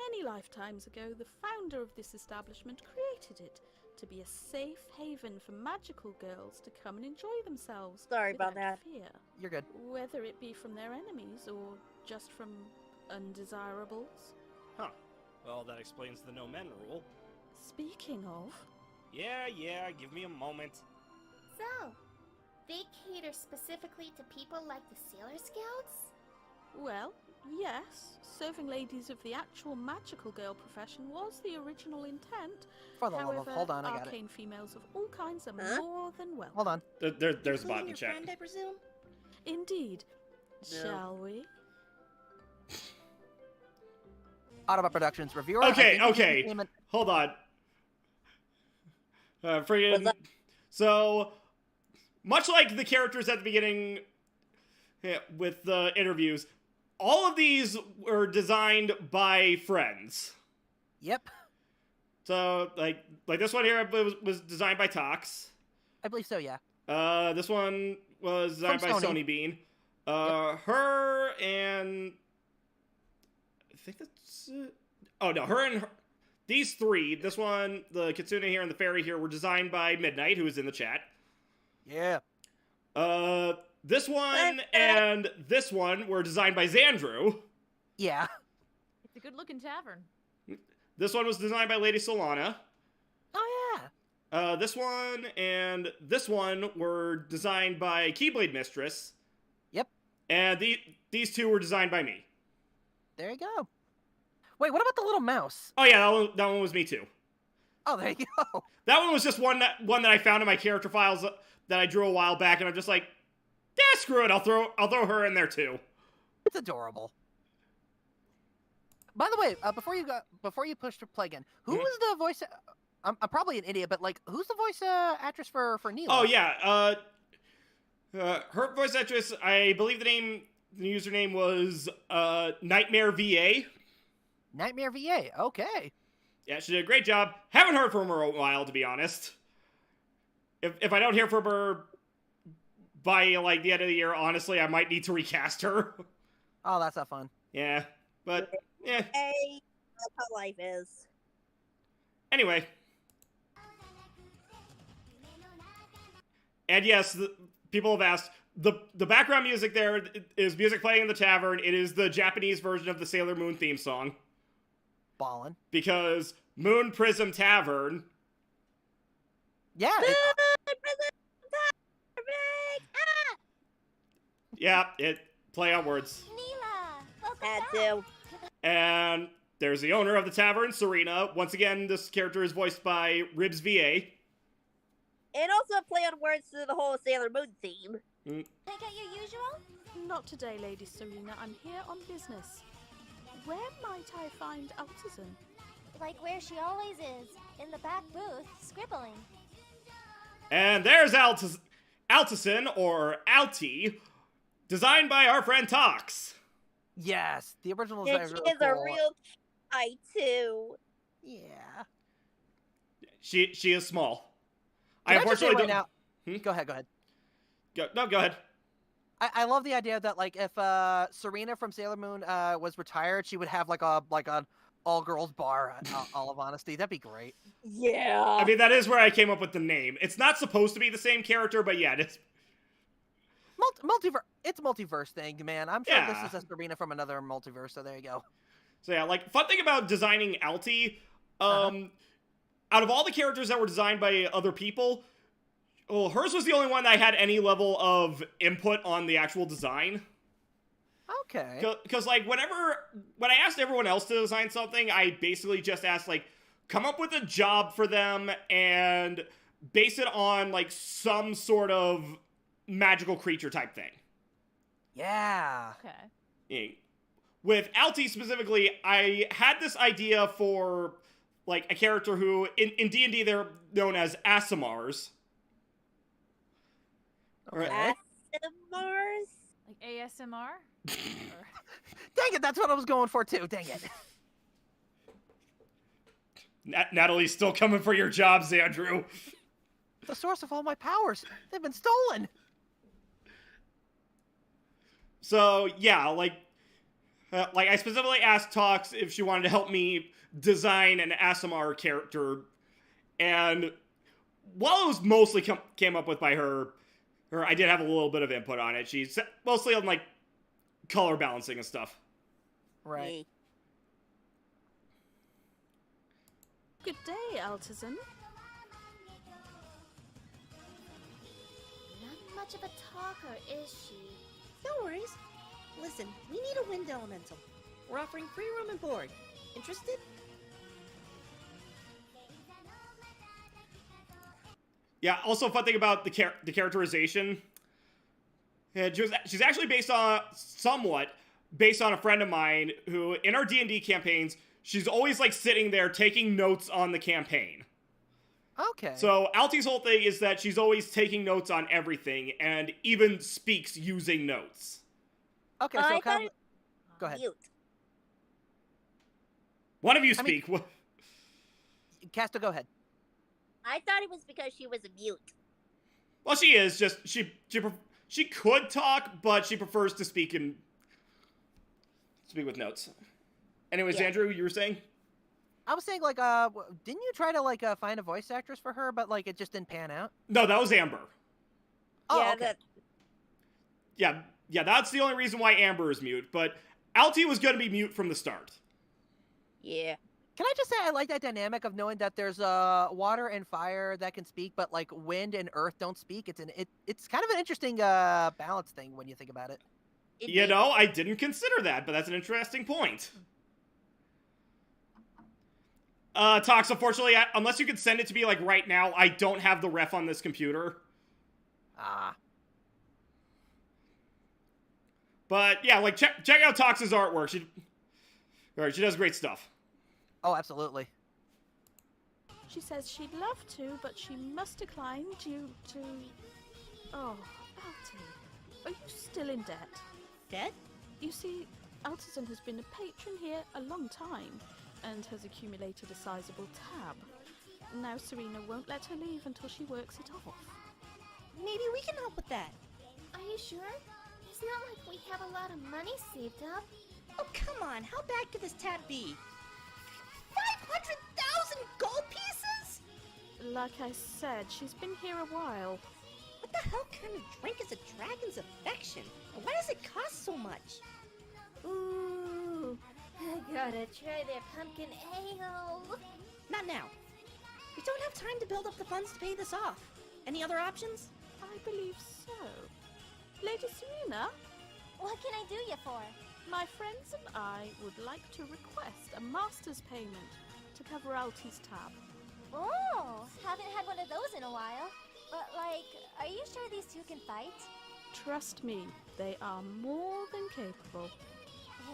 Many lifetimes ago, the founder of this establishment created it to be a safe haven for magical girls to come and enjoy themselves. Sorry about without that. Fear, You're good. whether it be from their enemies or just from undesirables. Huh. Well, that explains the no men rule. Speaking of, Yeah, give me a moment. So, they cater specifically to people like the Sailor Scouts? well, yes, serving ladies of the actual magical girl profession was the original intent. For the love of, However, hold on, I got it. arcane females of all kinds are Huh? more than welcome. Hold on. There's a Including bot in your chat. friend, I presume? Indeed. No. Shall we? Autobot Productions reviewer. Okay, I think this okay. became an- Hold on. Friggin'. What's up? So, much like the characters at the beginning with the interviews, all of these were designed by friends. Yep, So, like this one here was designed by Tox. I believe so. Yeah. This one was designed From by Sony. Sony Bean. Her and I think that's it. Oh no, these three. This one, the Kitsune here and the fairy here, were designed by Midnight, who is in the chat. Yeah. This one and this one were designed by Xandru. Yeah. It's a good-looking tavern. This one was designed by Lady Solana. Oh yeah. This one and this one were designed by Keyblade Mistress. Yep. And these two were designed by me. There you go. Wait, what about the little mouse? Oh yeah, that one was me too. Oh, there you go. That one was just one that I found in my character files that I drew a while back, and I'm just like, yeah, screw it, I'll throw her in there too. It's adorable. By the way, before you push to play again, who was the voice? I'm probably an idiot, but like, who's the voice actress for Neela? Oh yeah, her voice actress, I believe the username was Nightmare VA. Nightmare VA. Okay. Yeah, she did a great job. Haven't heard from her in a while, to be honest. If I don't hear from her by like the end of the year, honestly, I might need to recast her. Oh, that's not fun. Yeah, but yeah. Hey, that's how life is. Anyway. And yes, people have asked, the background music there is music playing in the tavern. It is the Japanese version of the Sailor Moon theme song. Ballin'. Because Moon Prism Tavern. Yeah. Yeah, play on words. Had to. And there's the owner of the tavern, Serena. Once again, this character is voiced by Ribs VA. And also a play on words to the whole Sailor Moon theme. Pick out your usual? Not today, Lady Serena. I'm here on business. Where might I find Altizan? Like where she always is, in the back booth, scribbling. And there's Altison, or Alti, designed by our friend Tox. Yes, the original And design she is really is a cool. real kite, too. Yeah. She is small. Can I just say unfortunately right don't. now? Go ahead. Go ahead. I love the idea that like if Serena from Sailor Moon was retired, she would have like an all girls bar. All of honesty, that'd be great. Yeah. I mean, that is where I came up with the name. It's not supposed to be the same character, but yeah, it's Multiverse. It's a multiverse thing, man. I'm sure Yeah. this is a Serena from another multiverse. So there you go. So yeah, like, fun thing about designing Alti, out of all the characters that were designed by other people, well, hers was the only one that had any level of input on the actual design. Okay. Because, like, when I asked everyone else to design something, I basically just asked, like, come up with a job for them and base it on, like, some sort of magical creature type thing. Yeah. Okay. With Alti specifically, I had this idea for, like, a character who, in D&D, they're known as Asimars. Okay. Asimars? Like ASMR? Dang it, that's what I was going for too. Dang it. Natalie's still coming for your jobs, Andrew. The source of all my powers. They've been stolen. So, yeah, like I specifically asked Tox if she wanted to help me design an Asimar character, and while it was mostly came up with by her, I did have a little bit of input on it. She's mostly on, like, color balancing and stuff. Right. Good day, Altizan. Not much of a talker, is she? No worries. Listen, we need a wind elemental. We're offering free room and board. Interested? Yeah, also fun thing about the characterization. Yeah, she's actually somewhat based on a friend of mine who, in our D&D campaigns, she's always, like, sitting there taking notes on the campaign. Okay. So Alti's whole thing is that she's always taking notes on everything and even speaks using notes. Okay, so kind of... Go ahead. Mute. One of you speak. Casta, go ahead. I thought it was because she was a mute. Well, she is. Just she could talk, but she prefers to speak with notes. Anyways, Yeah. Andrew, you were saying? I was saying, like, didn't you try to, like, find a voice actress for her, but, like, it just didn't pan out? No, that was Amber. Oh, Yeah, okay. Yeah, that's the only reason why Amber is mute, but Alti was going to be mute from the start. Yeah. Can I just say I like that dynamic of knowing that there's water and fire that can speak, but, like, wind and earth don't speak? It's kind of an interesting balance thing when you think about it. You know, I didn't consider that, but that's an interesting point. Tox, unfortunately, unless you could send it to me, like, right now, I don't have the ref on this computer. Ah. But, yeah, like, check out Tox's artwork. She does great stuff. Oh, absolutely. She says she'd love to, but she must decline due to... Oh, Alti, are you still in debt? Debt? You see, Altizan has been a patron here a long time, and has accumulated a sizable tab. Now Serena won't let her leave until she works it off. Maybe we can help with that. Are you sure? It's not like we have a lot of money saved up. Oh, come on. How bad could this tab be? 500,000 gold pieces? Like I said, she's been here a while. What the hell kind of drink is a dragon's affection? And why does it cost so much? Ooh, I gotta try their pumpkin ale. Not now. We don't have time to build up the funds to pay this off. Any other options? I believe so. Lady Serena? What can I do you for? My friends and I would like to request a master's payment to cover Alti's tab. Oh, haven't had one of those in a while. But, like, are you sure these two can fight? Trust me, they are more than capable.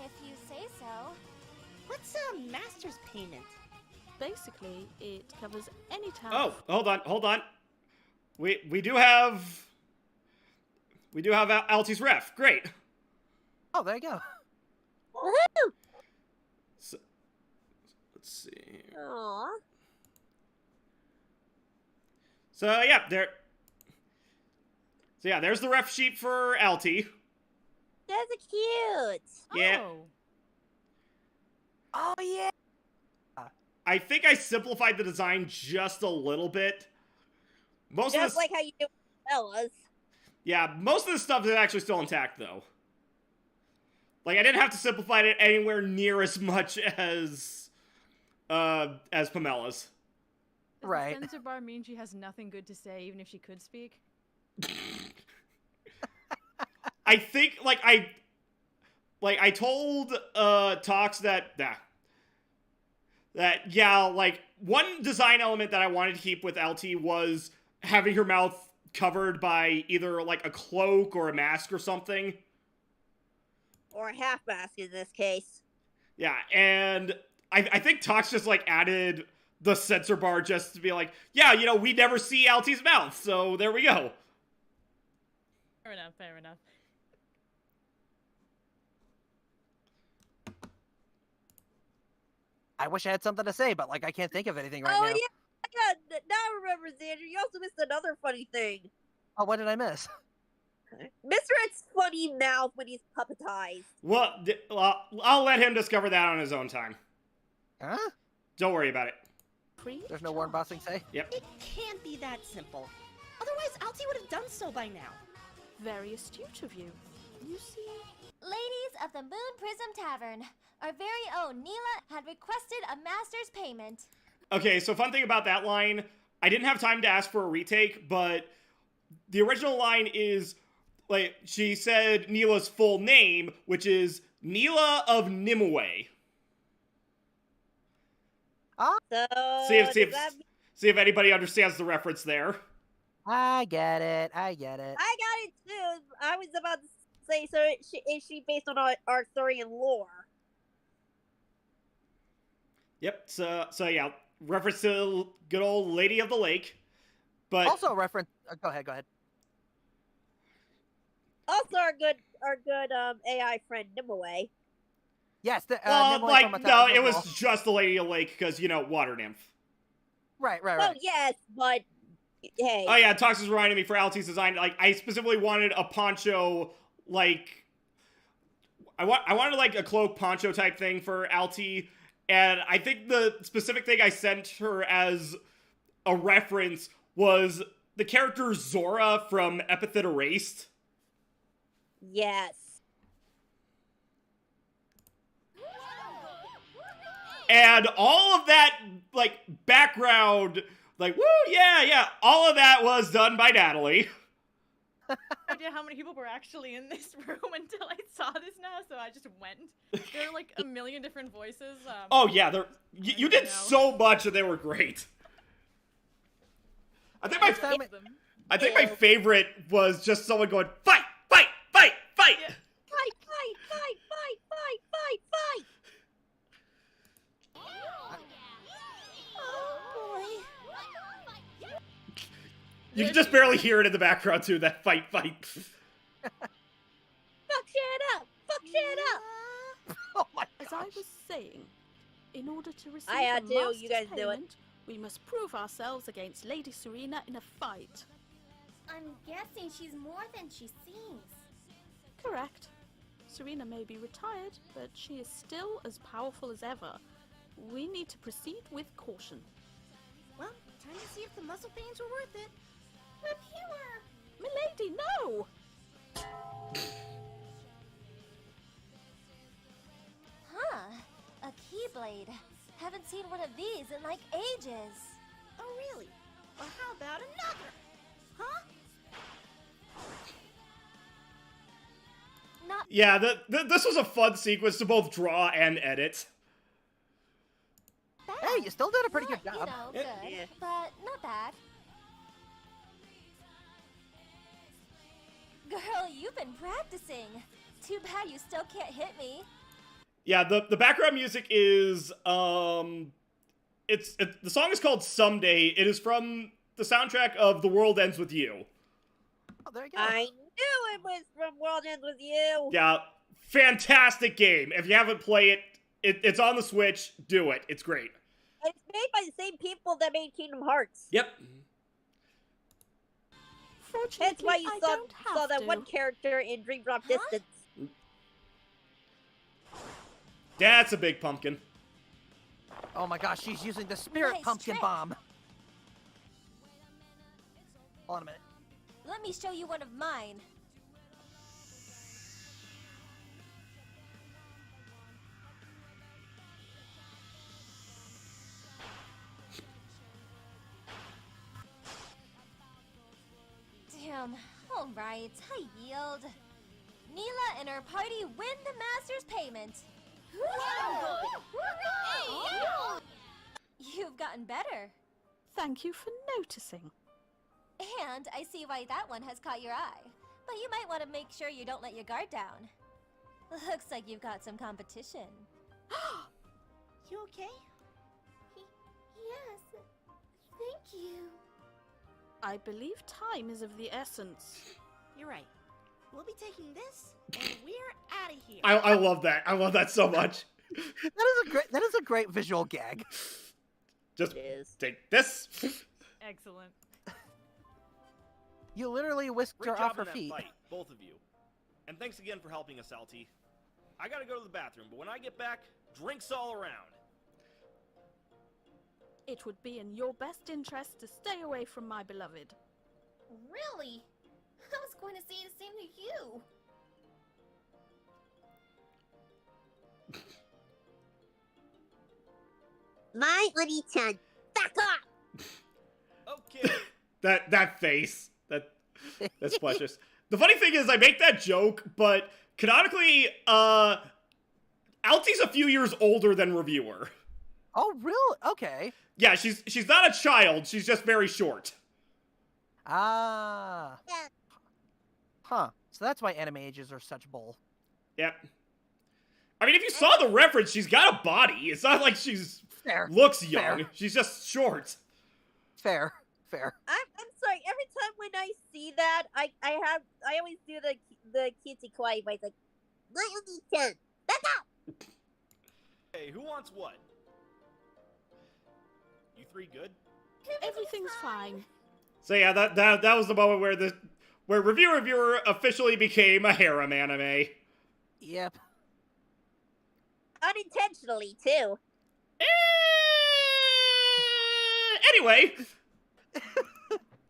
If you say so. What's a master's payment? Basically, it covers any time. Oh, hold on. We do have Alti's ref. Great. Oh, there you go. Woohoo! So, let's see. Aww. So there's the ref sheet for Alti. That's cute. Yeah. Oh yeah. I think I simplified the design just a little bit. Just like how you do with fellas. Yeah, most of the stuff is actually still intact, though. Like, I didn't have to simplify it anywhere near as much as Pamela's. Does the censor bar mean she has nothing good to say, even if she could speak? I think, I told Tox that one design element that I wanted to keep with LT was having her mouth covered by either, like, a cloak or a mask or something. Or a half mask in this case. Yeah, and I think Tox just, like, added the censor bar just to be like, yeah, you know, we never see LT's mouth, so there we go. Fair enough, fair enough. I wish I had something to say, but, like, I can't think of anything right now. Oh, yeah, now I remember, Xander. You also missed another funny thing. Oh, what did I miss? Mr. It's funny mouth when he's puppetized. Well, I'll let him discover that on his own time. Huh? Don't worry about it. There's no warn bossing say? Yep. It can't be that simple. Otherwise, Alti would have done so by now. Very astute of you. You see... Ladies of the Moon Prism Tavern, our very own Neela had requested a master's payment. Okay, so fun thing about that line, I didn't have time to ask for a retake, but the original line is, like, she said Neela's full name, which is Neela of Nimue. So, See if anybody understands the reference there. I get it. I got it too. I was about to say, so is she based on Arthurian lore? Yep, so yeah, reference to good old Lady of the Lake, but... Also a reference... go ahead. Also our good AI friend Nimue. Yes, it was just the Lady of the Lake, because, you know, water nymph. Right. Oh, yes, but... Hey. Oh yeah, Tox is reminding me for Alti's design, like, I specifically wanted a poncho, like... I wanted, like, a cloak poncho type thing for Alti, and I think the specific thing I sent her as a reference was the character Zora from Epithet Erased. Yes. And all of that, like, background, like, woo, yeah, all of that was done by Natalie. I have no idea how many people were actually in this room until I saw this now, so I just went. There are like a million different voices. Oh yeah, you did so much and they were great. I think my favorite was just someone going, fight! Yeah. Fight! You can just barely hear it in the background too, that fight. Fuck shit up! Oh my gosh. As I was saying, in order to receive I had a to, master's you guys do it. payment, we must prove ourselves against Lady Serena in a fight. I'm guessing she's more than she seems. Correct. Serena may be retired, but she is still as powerful as ever. We need to proceed with caution. Well, time to see if the muscle pains were worth it. Reviewer! Milady, no! Huh. A Keyblade. Haven't seen one of these in like ages. Oh, really? Well, how about another? Huh? Yeah, this was a fun sequence to both draw and edit. Hey, you still did a pretty good job. You know, good, but not bad. Girl, you've been practicing. Too bad you still can't hit me. Yeah, the background music is the song is called Someday. It is from the soundtrack of The World Ends With You. Oh, there you go. I knew it was from World Ends With You. Yeah, fantastic game. If you haven't played it's on the Switch. Do it. It's great. It's made by the same people that made Kingdom Hearts. Yep. That's why you I saw don't have that to. one character in Dream Drop Distance. That's a big pumpkin. Oh my gosh, she's using the spirit Nice pumpkin trick. bomb. Hold on a minute. Let me show you one of mine. Damn. All right, I yield. Neela and her party win the master's payment. You've gotten better. Thank you for noticing. And I see why that one has caught your eye. But you might want to make sure you don't let your guard down. Looks like you've got some competition. You okay? Yes. Thank you. I believe time is of the essence. You're right. We'll be taking this, and we're out of here. I love that. I love that so much. That is a great visual gag. Just take this. Excellent. You literally whisked Great her job off her in that feet. fight, both of you. And thanks again for helping us, Alti. I gotta go to the bathroom, but when I get back, drinks all around. It would be in your best interest to stay away from my beloved. Really? I was going to say the same to you. My Oni-chan, back up! Okay. that face. That's precious. The funny thing is I make that joke, but canonically, Alti's a few years older than Reviewer. Oh, really? Okay. Yeah, she's not a child, she's just very short. Ah. Yeah. Huh. So that's why anime ages are such bull. Yep. I mean, if you saw the reference, she's got a body. It's not like she's Fair. looks young. Fair. She's just short. Fair. I'm sorry. Every time when I see that, I always do the cutesy kawaii voice, like my Oni-chan, back up. Hey, who wants what? You three good? Everything's fine. So yeah, that was the moment where Reviewer officially became a harem anime. Yep. Unintentionally too. Anyway.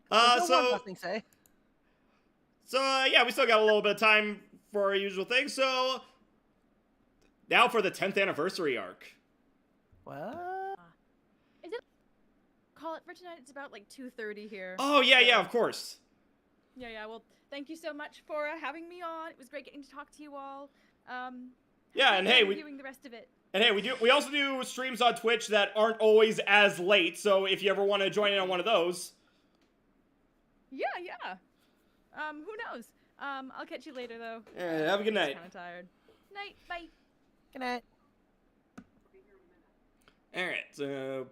There's no one nothing say. So yeah, we still got a little bit of time for our usual thing. So now for the 10th anniversary arc. What? Is it? Call it for tonight. It's about like 2:30 here. Oh yeah, of course. Yeah. Well, thank you so much for having me on. It was great getting to talk to you all. Yeah, and hey, viewing the rest of it. And hey, we also do streams on Twitch that aren't always as late. So if you ever want to join in on one of those. Yeah. Who knows? I'll catch you later though. Yeah, have a good night. Kind of tired. Night. Bye. Good night. All right. So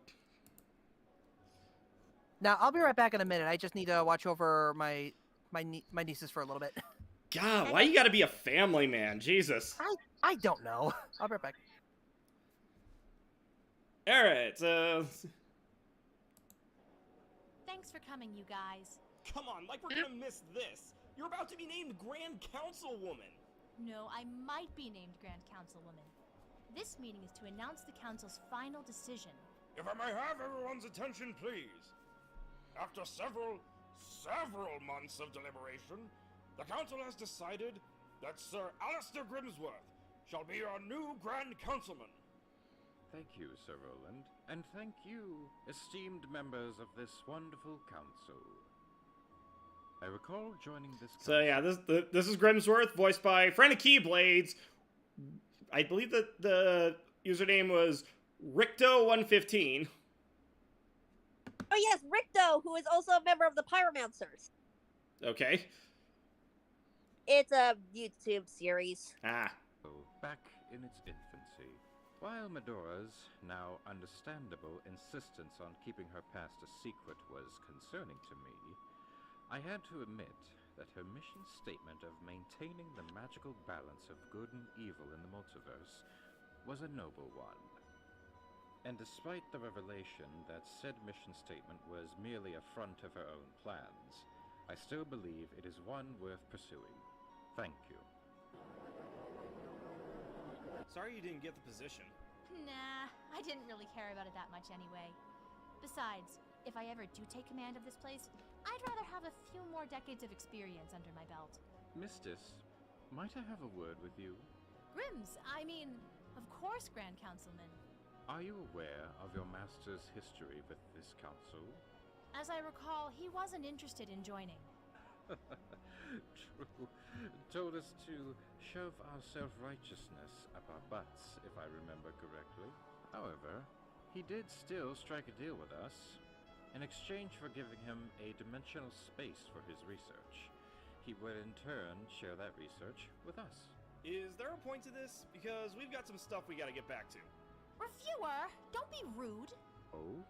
Now I'll be right back in a minute. I just need to watch over my nieces for a little bit. God, why you gotta be a family man? Jesus. I don't know. I'll be right back. All right. Thanks for coming, you guys. Come on, like we're gonna miss this. You're about to be named Grand Councilwoman. No, I might be named Grand Councilwoman. This meeting is to announce the council's final decision. If I may have everyone's attention, please. After several months of deliberation, the council has decided that Sir Alistair Grimsworth shall be our new Grand Councilman. Thank you, Sir Roland, and thank you, esteemed members of this wonderful council. I recall joining this council. So yeah, this is Grimsworth, voiced by friend of Keyblades. I believe that the username was Ricto115. Oh yes, Ricto, who is also a member of the Pyromancers. Okay. It's a YouTube series. Ah. Back in its infancy. While Medora's now understandable insistence on keeping her past a secret was concerning to me, I had to admit that her mission statement of maintaining the magical balance of good and evil in the multiverse was a noble one. And despite the revelation that said mission statement was merely a front of her own plans, I still believe it is one worth pursuing. Thank you. Sorry you didn't get the position. Nah, I didn't really care about it that much anyway. Besides, if I ever do take command of this place, I'd rather have a few more decades of experience under my belt. Mistis, might I have a word with you? Grims, I mean, of course, Grand Councilman. Are you aware of your master's history with this council? As I recall, he wasn't interested in joining. True. Told us to shove our self-righteousness up our butts, if I remember correctly. However, he did still strike a deal with us, in exchange for giving him a dimensional space for his research. He would in turn share that research with us. Is there a point to this? Because we've got some stuff we gotta get back to. Reviewer, don't be rude. Oh?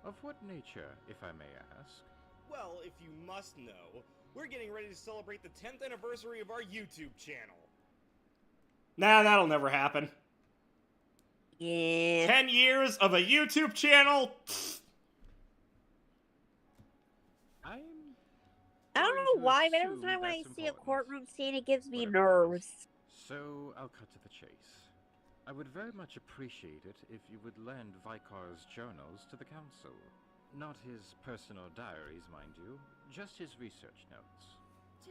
Of what nature, if I may ask? Well, if you must know, we're getting ready to celebrate the 10th anniversary of our YouTube channel. Nah, that'll never happen. Yeah. 10 years of a YouTube channel? Pfft. I don't know why, but every time I see a courtroom scene, it gives me nerves. So, I'll cut to the chase. I would very much appreciate it if you would lend Vikar's journals to the council. Not his personal diaries, mind you, just his research notes.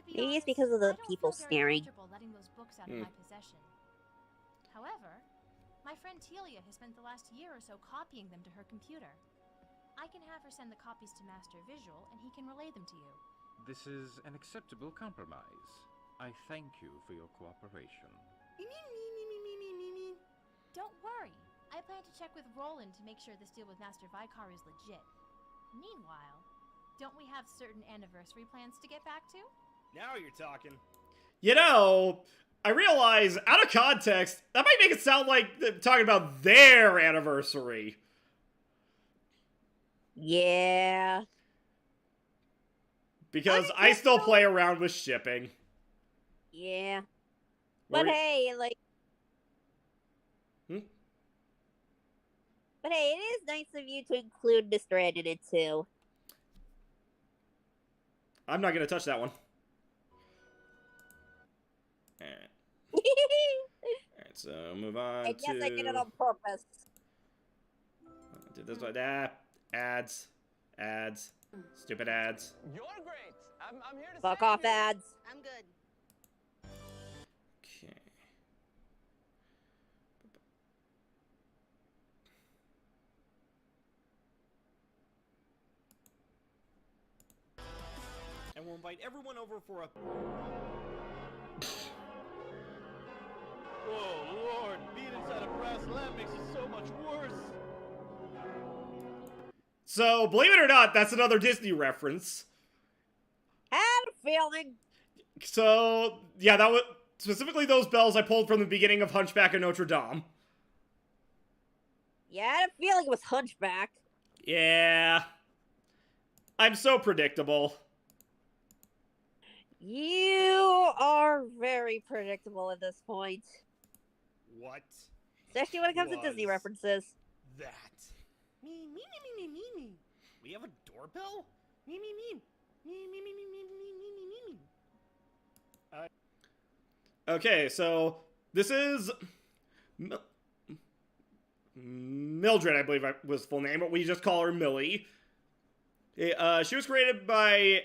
Maybe it's because of the people staring. Letting those books out of my possession. However, my friend Telia has spent the last year or so copying them to her computer. I can have her send the copies to Master Visual, and he can relay them to you. This is an acceptable compromise. I thank you for your cooperation. Don't worry. I plan to check with Roland to make sure this deal with Master Vikar is legit. Meanwhile, don't we have certain anniversary plans to get back to? Now you're talking. You know, I realize, out of context, that might make it sound like they're talking about their anniversary. Yeah. Because I still play around with shipping. Yeah. But hey, like... But hey, it is nice of you to include Mr. Ed in it, too. I'm not gonna touch that one. Alright. Alright, so move on And yes, I did it on purpose. Did this one. Ads. Ads. Stupid ads. You're great. I'm here to Fuck off, ads. I'm good. Okay. And we'll invite everyone over for a... Oh, Lord. Being inside a brass lamp makes it so much worse. So, believe it or not, that's another Disney reference. Had a feeling. So, yeah, that was... Specifically those bells I pulled from the beginning of Hunchback of Notre Dame. Yeah, I had a feeling it was Hunchback. Yeah. I'm so predictable. You are very predictable at this point. What? Especially when it comes to Disney references. That. Me. We have a doorbell? Me. Okay, so this is Mildred, I believe was full name, but we just call her Millie. She was created by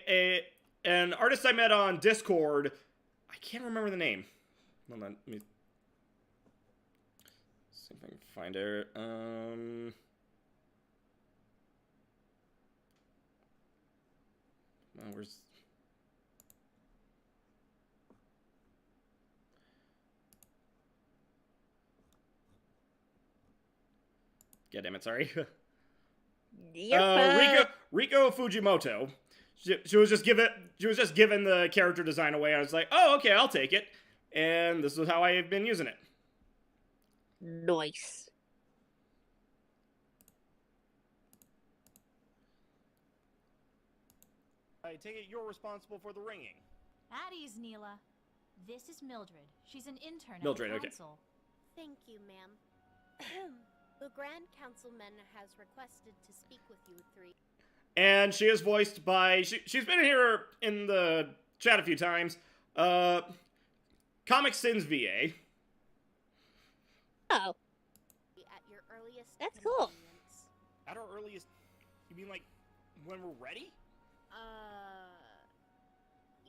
an artist I met on Discord. I can't remember the name. Hold on, let me see if I can find her. Where's... God damn it, sorry. You're fine. Riko Fujimoto. She was just given the character design away. I was like, oh, okay, I'll take it. And this is how I have been using it. Nice. I take it you're responsible for the ringing. At ease, Neela. This is Mildred. She's an intern Mildred, at the okay. council. Thank you, ma'am. The Grand Councilman has requested to speak with you three. And she is voiced by... She's been here in the chat a few times. Comic Sins VA. Oh. At your earliest That's cool. convenience. At our earliest... You mean like when we're ready?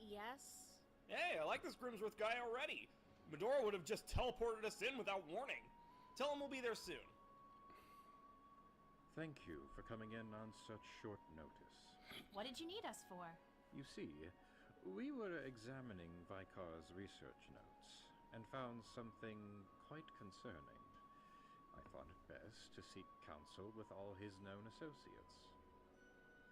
Yes? Hey, I like this Grimsworth guy already. Medora would have just teleported us in without warning. Tell him we'll be there soon. Thank you for coming in on such short notice. What did you need us for? You see, we were examining Vikar's research notes and found something quite concerning. I thought it best to seek counsel with all his known associates.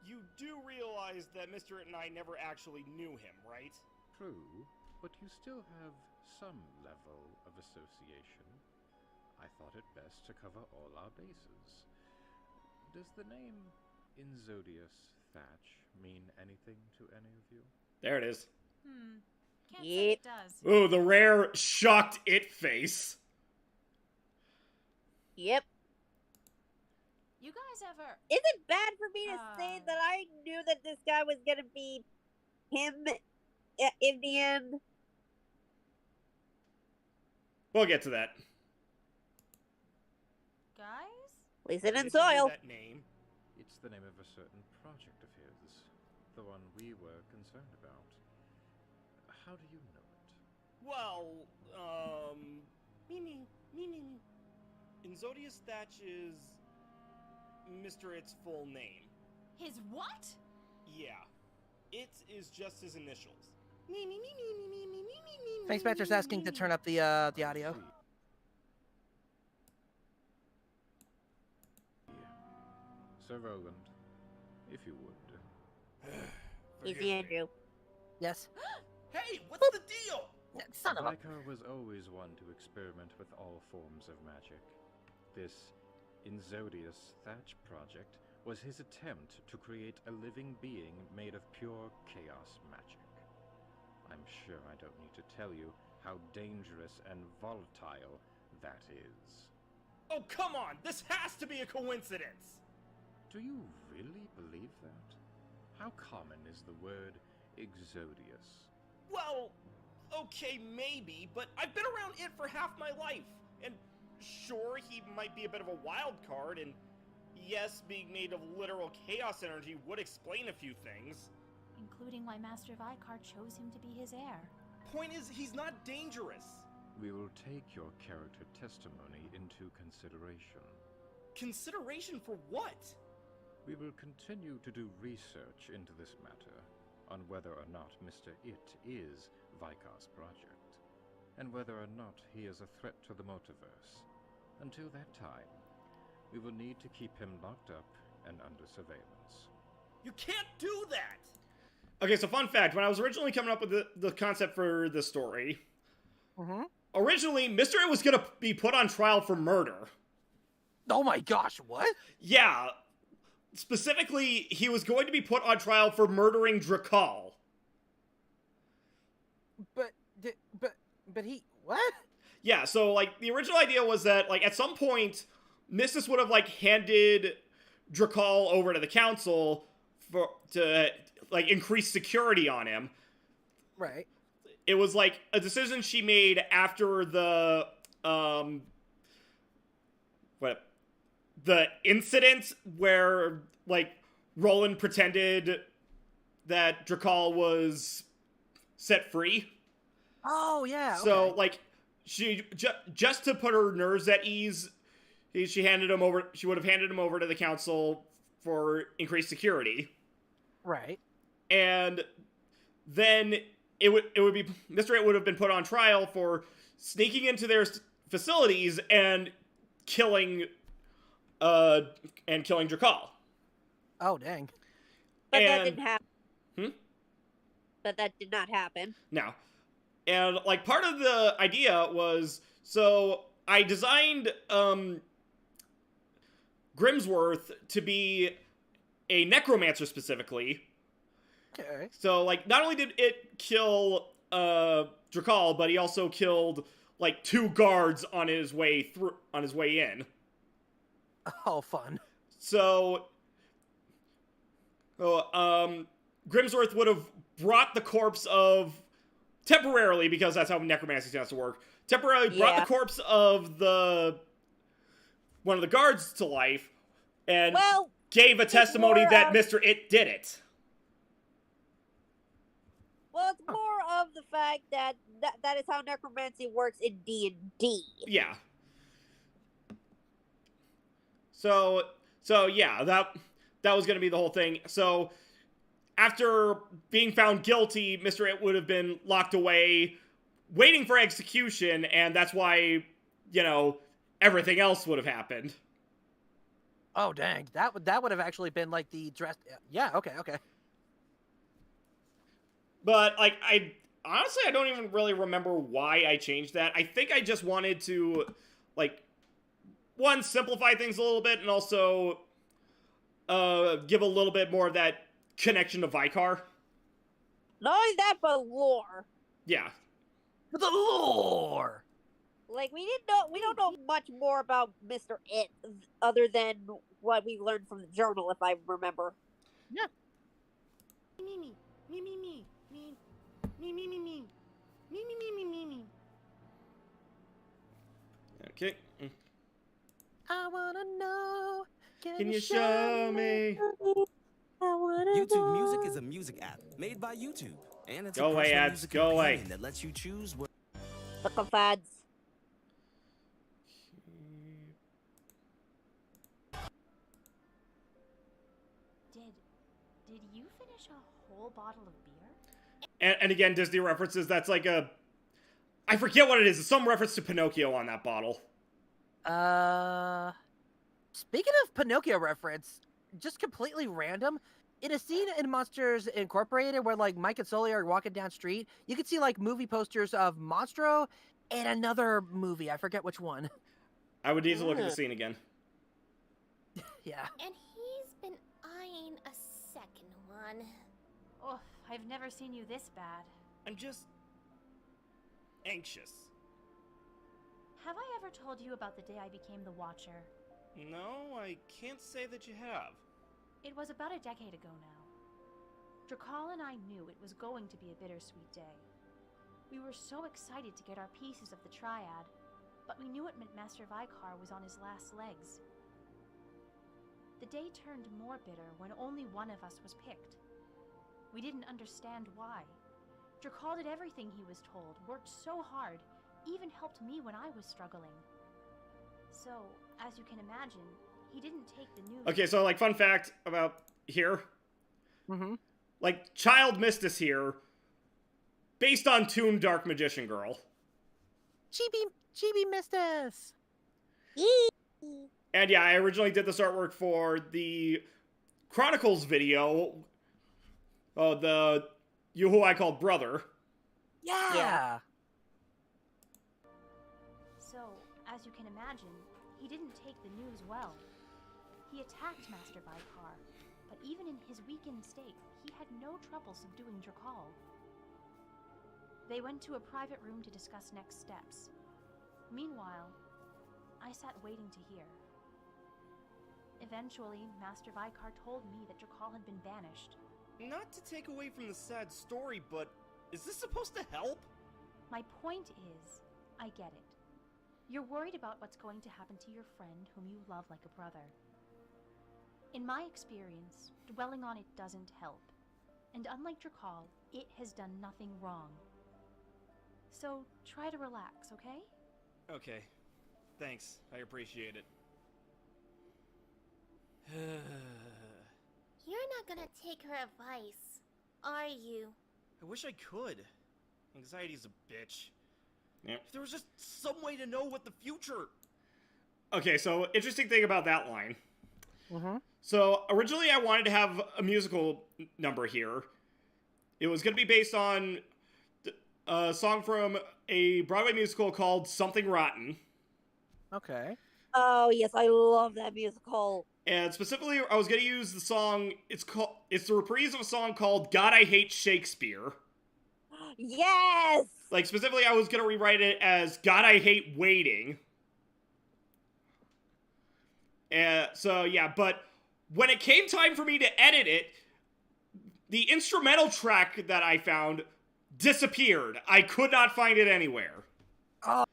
You do realize that Mr. It and I never actually knew him, right? True, but you still have some level of association. I thought it best to cover all our bases. Does the name Inzodius Thatch mean anything to any of you? There it is. Can't say it does. Ooh, the rare shocked it face. Yep. You guys ever... Is it bad for me to say that I knew that this guy was gonna be him in the end? We'll get to that. Guys? Listen and Did you hear soil. that name? It's the name of a certain project of his, the one we were concerned about. How do you know it? Well, me. Inzodius Thatch is Mr. It's full name. His what? Yeah. It is just his initials. Thanks, Spencer's asking to turn up the audio. Sir Roland, if you would. Easy, Andrew. Yes. Hey, what's the deal? Son of a... Vikar was always one to experiment with all forms of magic. This Inzodius Thatch project was his attempt to create a living being made of pure chaos magic. I'm sure I don't need to tell you how dangerous and volatile that is. Oh, come on! This has to be a coincidence! Do you really believe that? How common is the word Exodius? Well, okay, maybe, but I've been around it for half my life. And sure, he might be a bit of a wild card, and yes, being made of literal chaos energy would explain a few things. Including why Master Vikar chose him to be his heir. Point is, he's not dangerous. We will take your character testimony into consideration. Consideration for what? We will continue to do research into this matter, on whether or not Mr. It is Vikar's project, and whether or not he is a threat to the multiverse. Until that time, we will need to keep him locked up and under surveillance. You can't do that! Okay, so fun fact, when I was originally coming up with the concept for the story, originally, Mr. It was going to be put on trial for murder. Oh my gosh, what? Yeah. Specifically, he was going to be put on trial for murdering Drakal. But he... What? Yeah, so, like, the original idea was that, like, at some point, Mistus would have, like, handed Drakal over to the council to increase security on him. Right. It was, like, a decision she made after the incident where, like, Roland pretended that Drakal was set free. Oh, yeah. So, okay. like, she just to put her nerves at ease, she handed him over. She would have handed him over to the council for increased security. Right. And then it would be Mr. It would have been put on trial for sneaking into their facilities and killing Drakal. Oh, dang. But that didn't happen. But that did not happen. No. And, like, part of the idea was, so I designed, Grimsworth to be a necromancer specifically. Okay. So, like, not only did it kill, Drakal, but he also killed, like, 2 guards on his way in. Oh, fun. So, Grimsworth would have brought the corpse of, temporarily, because that's how necromancy tends to work, brought the corpse of one of the guards to life, and gave a testimony that Mr. It did it. Well, it's more of the fact that that is how necromancy works in D&D. Yeah. So yeah, that was going to be the whole thing. So, after being found guilty, Mr. It would have been locked away, waiting for execution, and that's why, everything else would have happened. Oh, dang. That would have actually been, like, the dress... Yeah, okay. But, like, honestly, I don't even really remember why I changed that. I think I just wanted to, like, one, simplify things a little bit, and also give a little bit more of that connection to Vicar. Not only that, but lore. Yeah. The lore! Like, we don't know much more about Mr. It, other than what we learned from the journal, if I remember. Yeah. Me. Okay. I wanna know. Can you show me? YouTube Music is a music app made by YouTube, and it's Go a away, personal ads. music Go away. companion that lets you choose what. Look up ads. Did you finish a whole bottle of beer? And again, Disney references, that's like I forget what it is. It's some reference to Pinocchio on that bottle. Speaking of Pinocchio reference, just completely random, in a scene in Monsters Incorporated where, like, Mike and Sully are walking down street, you can see, like, movie posters of Monstro and another movie. I forget which one. I would need to look at the scene again. Yeah. And he's been eyeing a second one. Oh, I've never seen you this bad. I'm just anxious. Have I ever told you about the day I became the Watcher? No, I can't say that you have. It was about a decade ago now. Drakal and I knew it was going to be a bittersweet day. We were so excited to get our pieces of the triad, but we knew it meant Master Vicar was on his last legs. The day turned more bitter when only one of us was picked. We didn't understand why. Drakal did everything he was told, worked so hard, even helped me when I was struggling. So, as you can imagine, he didn't take the news. Okay, so, like, fun fact about here. Mm-hmm. Like, Child Mistus here, based on Toon Dark Magician Girl. Chibi Mistus! And yeah, I originally did this artwork for the Chronicles video. Oh, the You Who I Called Brother. Yeah! So, as you can imagine, he didn't take the news well. He attacked Master Vicar, but even in his weakened state, he had no trouble subduing Drakal. They went to a private room to discuss next steps. Meanwhile, I sat waiting to hear. Eventually, Master Vicar told me that Drakal had been banished. Not to take away from the sad story, but is this supposed to help? My point is, I get it. You're worried about what's going to happen to your friend whom you love like a brother. In my experience, dwelling on it doesn't help. And unlike Drakal, it has done nothing wrong. So try to relax, okay? Okay. Thanks. I appreciate it. You're not gonna take her advice, are you? I wish I could. Anxiety's a bitch. Yeah. If there was just some way to know what the future... Okay, so interesting thing about that line. Mm-hmm. So originally I wanted to have a musical number here, It was going to be based on a song from a Broadway musical called Something Rotten. Okay. Oh yes, I love that musical. And specifically, I was going to use the song. It's the reprise of a song called "God I Hate Shakespeare." Yes. Like specifically, I was going to rewrite it as "God I Hate Waiting." So yeah, but when it came time for me to edit it, the instrumental track that I found disappeared. I could not find it anywhere. Oh,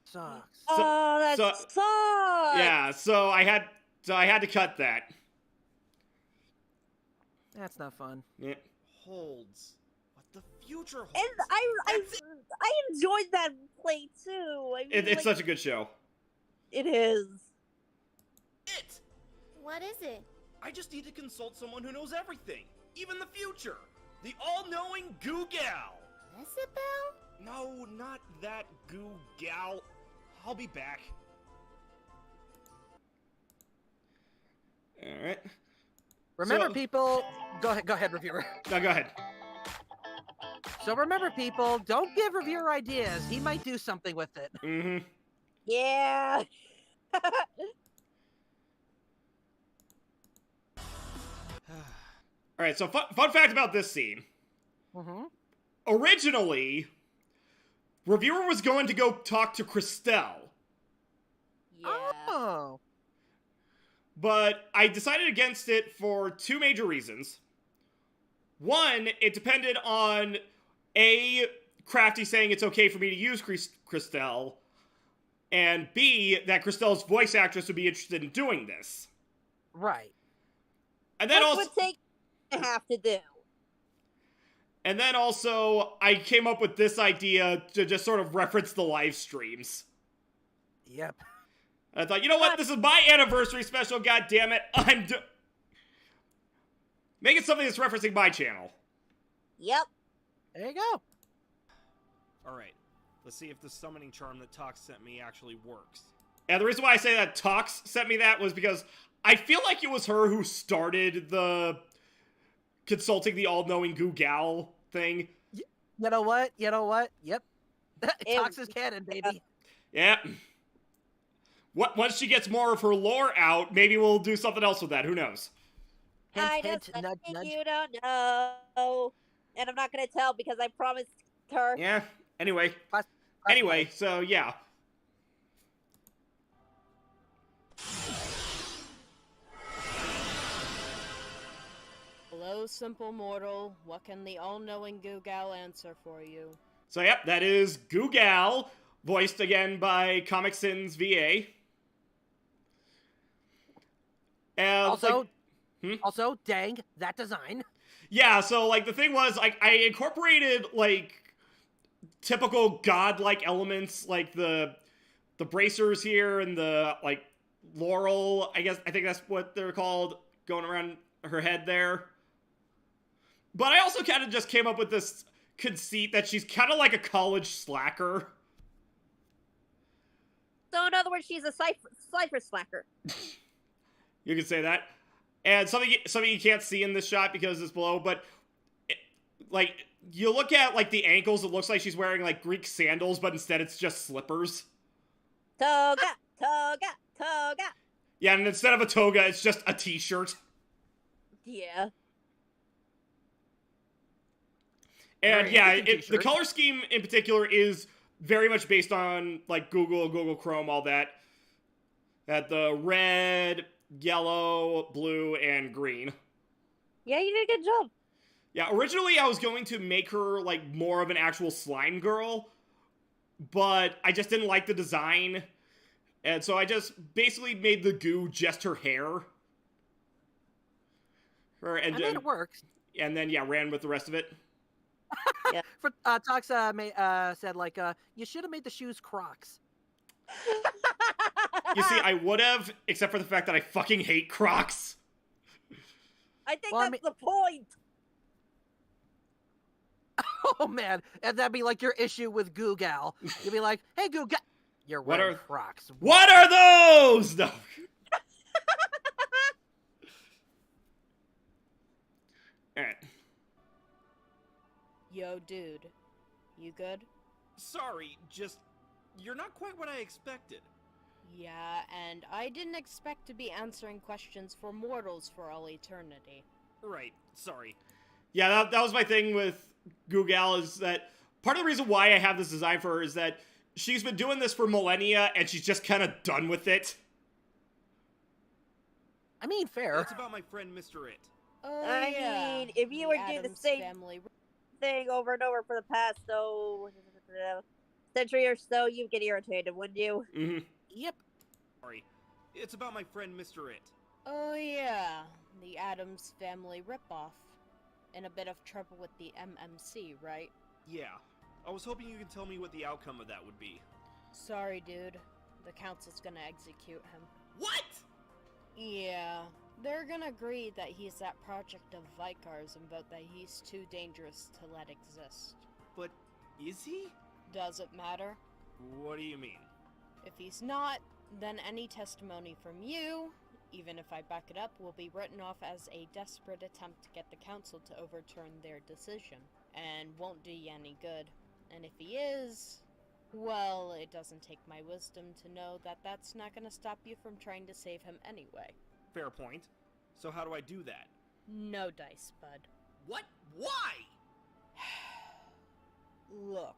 sucks. That sucks. Yeah, so I had to cut that. That's not fun. Yeah. Holds. What the future holds. And I enjoyed that play too. I mean, It's such a good show. It is. What is it? I just need to consult someone who knows everything, even the future. The all-knowing Goo Gal. Isabel? No, not that Goo Gal. I'll be back. All right. Remember, people. Go ahead, reviewer. No, go ahead. So remember, people, don't give reviewer ideas. He might do something with it. Mm-hmm. Yeah. All right, so fun fact about this scene. Mm-hmm. Originally, reviewer was going to go talk to Christelle. Yeah. Oh. But I decided against it for two major reasons. One, it depended on A, Crafty saying it's okay for me to use Christelle, and B, that Christelle's voice actress would be interested in doing this. Right. And then also would take have to do. And then also, I came up with this idea to just sort of reference the live streams. Yep. I thought, you know what? This is my anniversary special, goddammit. Make it something that's referencing my channel. Yep. There you go. Alright, let's see if the summoning charm that Tox sent me actually works. And the reason why I say that Tox sent me that was because I feel like it was her who started the consulting the all-knowing Goo Gal thing. You know what? Yep. Tox is canon, baby. Yeah. Once she gets more of her lore out, maybe we'll do something else with that. Who knows? I know something you don't know. And I'm not going to tell because I promised her. Yeah. Anyway. So yeah. Hello, simple mortal. What can the all-knowing Goo Gal answer for you? So yep, that is Goo Gal, voiced again by Comic Sins VA. Also, dang, that design. Yeah, so, like, the thing was, like, I incorporated, like, typical godlike elements, like the bracers here and the, like, laurel, I think that's what they're called, going around her head there. But I also kind of just came up with this conceit that she's kind of like a college slacker. So, in other words, she's a cipher slacker. You can say that. And something you can't see in this shot because it's below, but like you look at like the ankles, it looks like she's wearing like Greek sandals, but instead it's just slippers. Toga. Yeah, and instead of a toga, it's just a t-shirt. Yeah. And yeah, the color scheme in particular is very much based on like Google Chrome, all that. At the red, yellow, blue, and green. Yeah, you did a good job. Yeah, originally I was going to make her, like, more of an actual slime girl, but I just didn't like the design, and so I just basically made the goo just her hair. And then it works. And then, yeah, ran with the rest of it. Yeah. Tox said, like, you should have made the shoes Crocs. You see, I would have, except for the fact that I fucking hate Crocs. I think that's the point. Oh, man. And that'd be like your issue with Goo Gal. You'd be like, hey, Goo Gal. You're wearing Crocs. What are those? No. Alright. Yo, dude. You good? Sorry, just... You're not quite what I expected. Yeah, and I didn't expect to be answering questions for mortals for all eternity. Right, sorry. Yeah, that was my thing with Google, is that part of the reason why I have this design for her is that she's been doing this for millennia, and she's just kind of done with it. I mean, fair. It's about my friend Mr. It. I mean, if you were doing the same thing over and over for the past, century or so, you'd get irritated, wouldn't you? Mm-hmm. Yep. Sorry. It's about my friend Mr. It. Oh yeah, the Addams Family ripoff. In a bit of trouble with the MMC, right? Yeah. I was hoping you could tell me what the outcome of that would be. Sorry, dude. The council's gonna execute him. What?! Yeah. They're gonna agree that he's that project of Vikar's and vote that he's too dangerous to let exist. But is he? Doesn't matter. What do you mean? If he's not, then any testimony from you, even if I back it up, will be written off as a desperate attempt to get the council to overturn their decision, and won't do you any good. And if he is, well, it doesn't take my wisdom to know that that's not gonna stop you from trying to save him anyway. Fair point. So how do I do that? No dice, bud. What? Why? Look,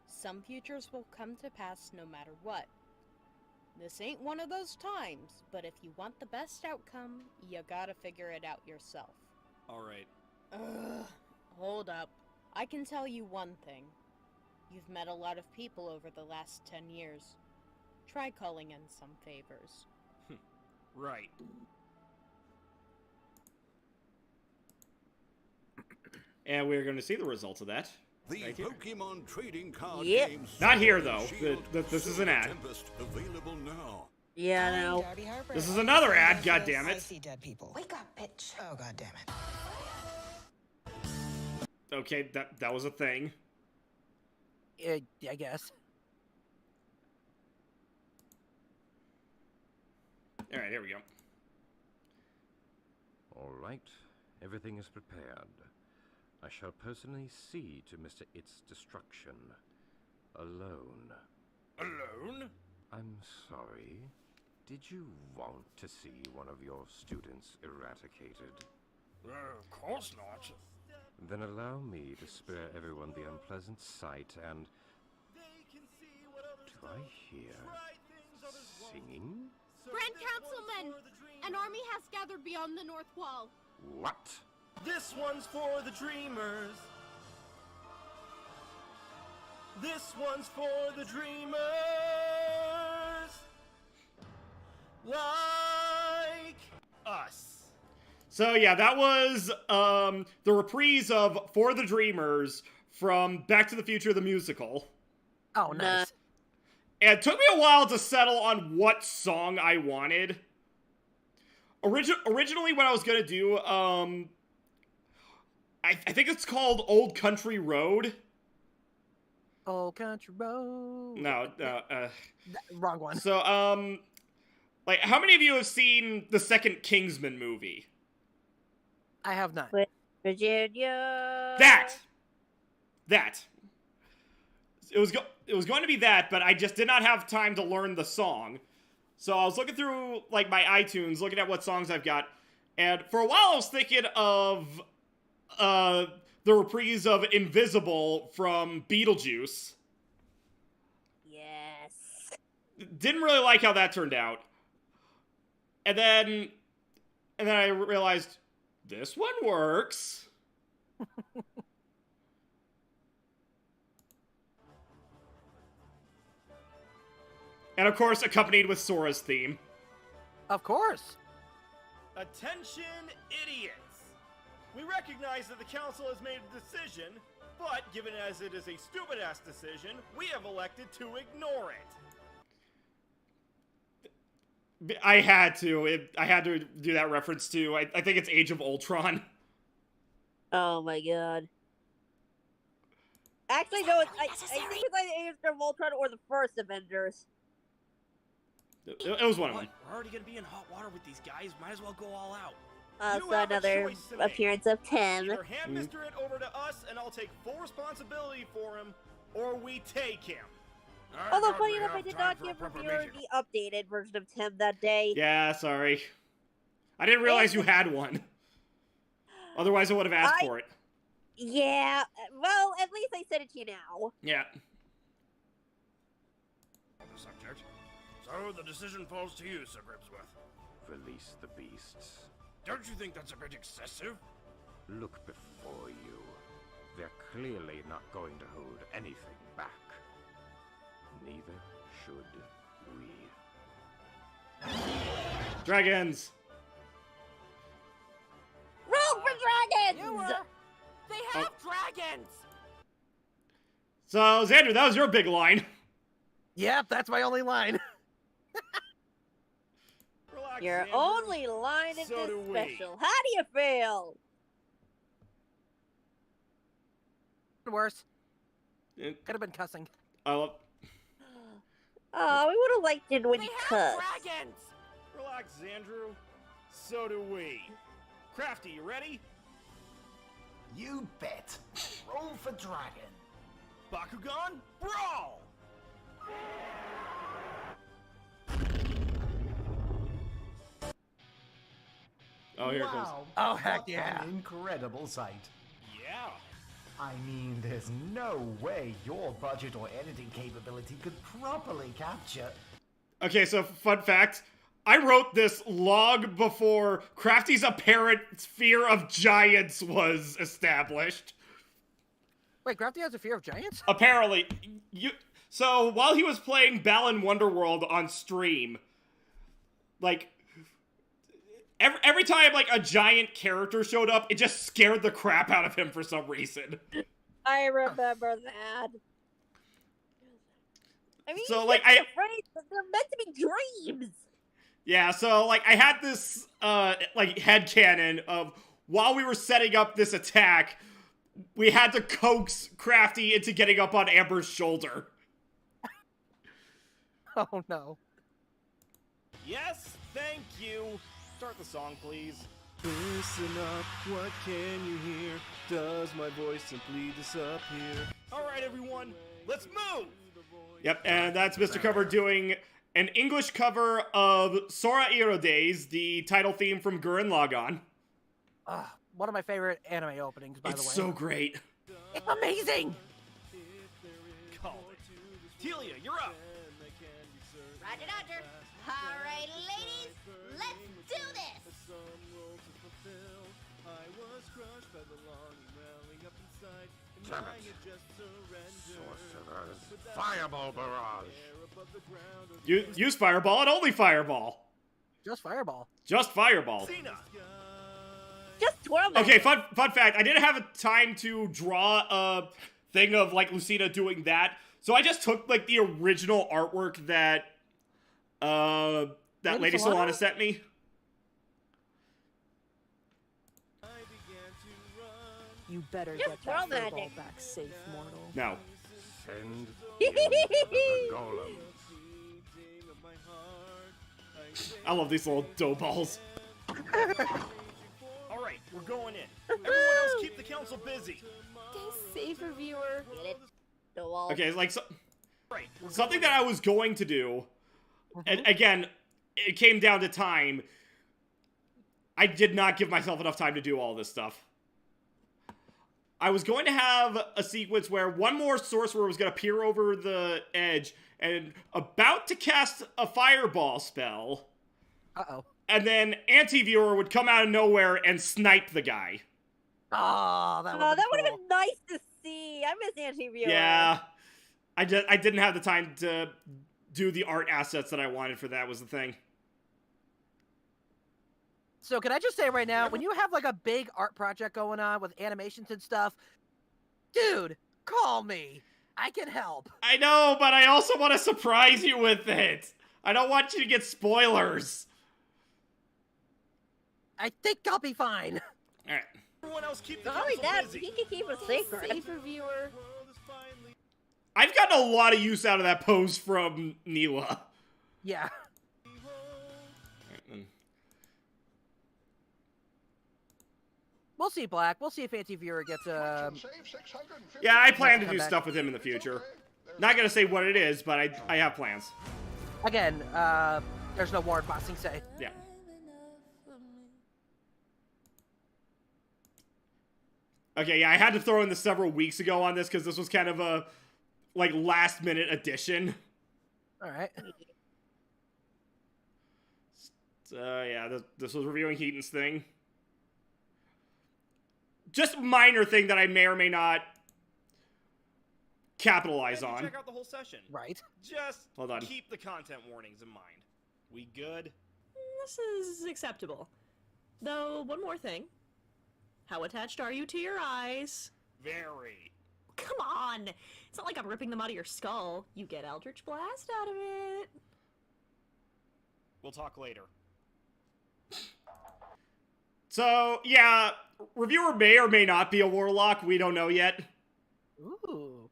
some futures will come to pass no matter what. This ain't one of those times, but if you want the best outcome, you gotta figure it out yourself. Alright. Ugh, hold up. I can tell you one thing. You've met a lot of people over the last 10 years. Try calling in some favors. Right. And we're going to see the results of that. The right here. Pokemon trading card Yep. game. Not here, though. Shield This is an ad. Tempest available now. Yeah, no. This is another ad, goddammit. I see dead people. Wake up, bitch. Oh, goddammit. Okay, that was a thing. I guess. Alright, here we go. All right, everything is prepared. I shall personally see to Mr. It's destruction. Alone. Alone? I'm sorry. Did you want to see one of your students eradicated? Of course not. Then allow me to spare everyone the unpleasant sight and... Do I hear... singing? Grand Councilman! An army has gathered beyond the North Wall. What? This one's for the dreamers. This one's for the dreamers. Like us. So yeah, that was the reprise of For the Dreamers from Back to the Future the musical. Oh, nice. And it took me a while to settle on what song I wanted. Originally, what I was gonna do, I think it's called Old Country Road. Old Country Road. No, wrong one. So, like, how many of you have seen the second Kingsman movie? I have not. Virginia. That. It was going to be that, but I just did not have time to learn the song. So I was looking through, like, my iTunes, looking at what songs I've got, and for a while I was thinking of the reprise of Invisible from Beetlejuice. Yes. Didn't really like how that turned out. And then I realized, this one works. And of course, accompanied with Sora's theme. Of course. Attention, idiots! We recognize that the council has made a decision, but given as it is a stupid-ass decision, we have elected to ignore it. I had to do that reference to, I think it's Age of Ultron. Oh my god. Actually, no, I think it's like Age of Ultron or the first Avengers. It was one of them. We're already gonna be in hot water with these guys. Might as well go all out. You So have a another choice to make. appearance of Tim. Either hand Mr. It over to us and I'll take full responsibility for him, or we take him. Although funny enough, I did not give reviewer the updated version of Tim that day. Yeah, sorry. I didn't realize you had one. Otherwise, I would have asked for it. Yeah, well, at least I said it to you now. Yeah. The subject. So the decision falls to you, Sir Grimsworth. Release the beasts. Don't you think that's a bit excessive? Look before you. They're clearly not going to hold anything back. Neither should we. Dragons! Roll for dragons! They have dragons! So, Xander, that was your big line. Yep, that's my only line. Your only line in So this do we. special. How do you feel? Worse. Could have been cussing. Oh, Oh, we would have liked it when you cussed. Dragons! Relax, Xandrew. So do we. Crafty, you ready? You bet. Roll for dragon. Bakugan, brawl! Oh, here it comes. Wow. Oh, heck What yeah. An incredible sight. Yeah. I mean, there's no way your budget or editing capability could properly capture. Okay, so fun fact. I wrote this long before Crafty's apparent fear of giants was established. Wait, Crafty has a fear of giants? Apparently. So, while he was playing Balan Wonderworld on stream, like, every time, like, a giant character showed up, it just scared the crap out of him for some reason. I remember that. I mean, So, so, like, like, afraid, but they're meant to be dreams. Yeah, so, like, I had this, like, headcanon of, while we were setting up this attack, we had to coax Crafty into getting up on Amber's shoulder. Oh, no. Yes, thank you. Start the song, please. Listen up, what can you hear? Does my voice simply disappear? Alright, everyone, let's move! Yep, and that's Mr. Cover doing an English cover of Sora Iro Days, the title theme from Gurren Lagann. One of my favorite anime openings, by the way. It's so great. It's amazing! Called it. Telia, you're up! Roger, Dodger. All right, ladies, let's do this. Damn it. Sorcerers. Fireball barrage. Use Fireball and only Fireball. Just Fireball. Just Fireball. Just twirl them. Okay, fun fact. I didn't have a time to draw a thing of, like, Lucina doing that. So I just took, like, the original artwork that, Lady Solana sent me. You better Just get twirl that that ball dick. back safe, mortal. No. Send in the golems. I love these little dough balls. Alright, we're going in. Everyone else keep the council busy. Stay safe, reviewer. Get it? The wall. Okay, like, something that I was going to do, and again, it came down to time. I did not give myself enough time to do all this stuff. I was going to have a sequence where one more sorcerer was going to peer over the edge and about to cast a fireball spell. Uh-oh. And then Anti-Viewer would come out of nowhere and snipe the guy. Oh, that would have been nice to see. I miss Anti-Viewer. Yeah. I didn't have the time to do the art assets that I wanted for that was the thing. So can I just say right now, when you have like a big art project going on with animations and stuff, dude, call me. I can help. I know, but I also want to surprise you with it. I don't want you to get spoilers. I think I'll be fine. Alright. Everyone else keep the Not only council that, busy. he can keep a secret. Safe, reviewer. I've gotten a lot of use out of that pose from Neela. Yeah. We'll see, Black. We'll see if Anti-Viewer gets Yeah, I plan to come do back. stuff with him in the future. Not gonna say what it is, but I have plans. Again, there's no warrant bossing say. Yeah. Okay, yeah, I had to throw in the several weeks ago on this because this was kind of a, like, last-minute addition. All right. So, yeah, this was reviewing Heaton's thing. Just a minor thing that I may or may not capitalize on. Check out the whole session. Right. Just Hold on. keep the content warnings in mind. We good? This is acceptable. Though, one more thing. How attached are you to your eyes? Very. Come on! It's not like I'm ripping them out of your skull. You get Eldritch Blast out of it. We'll talk later. So, yeah, reviewer may or may not be a warlock. We don't know yet. Ooh.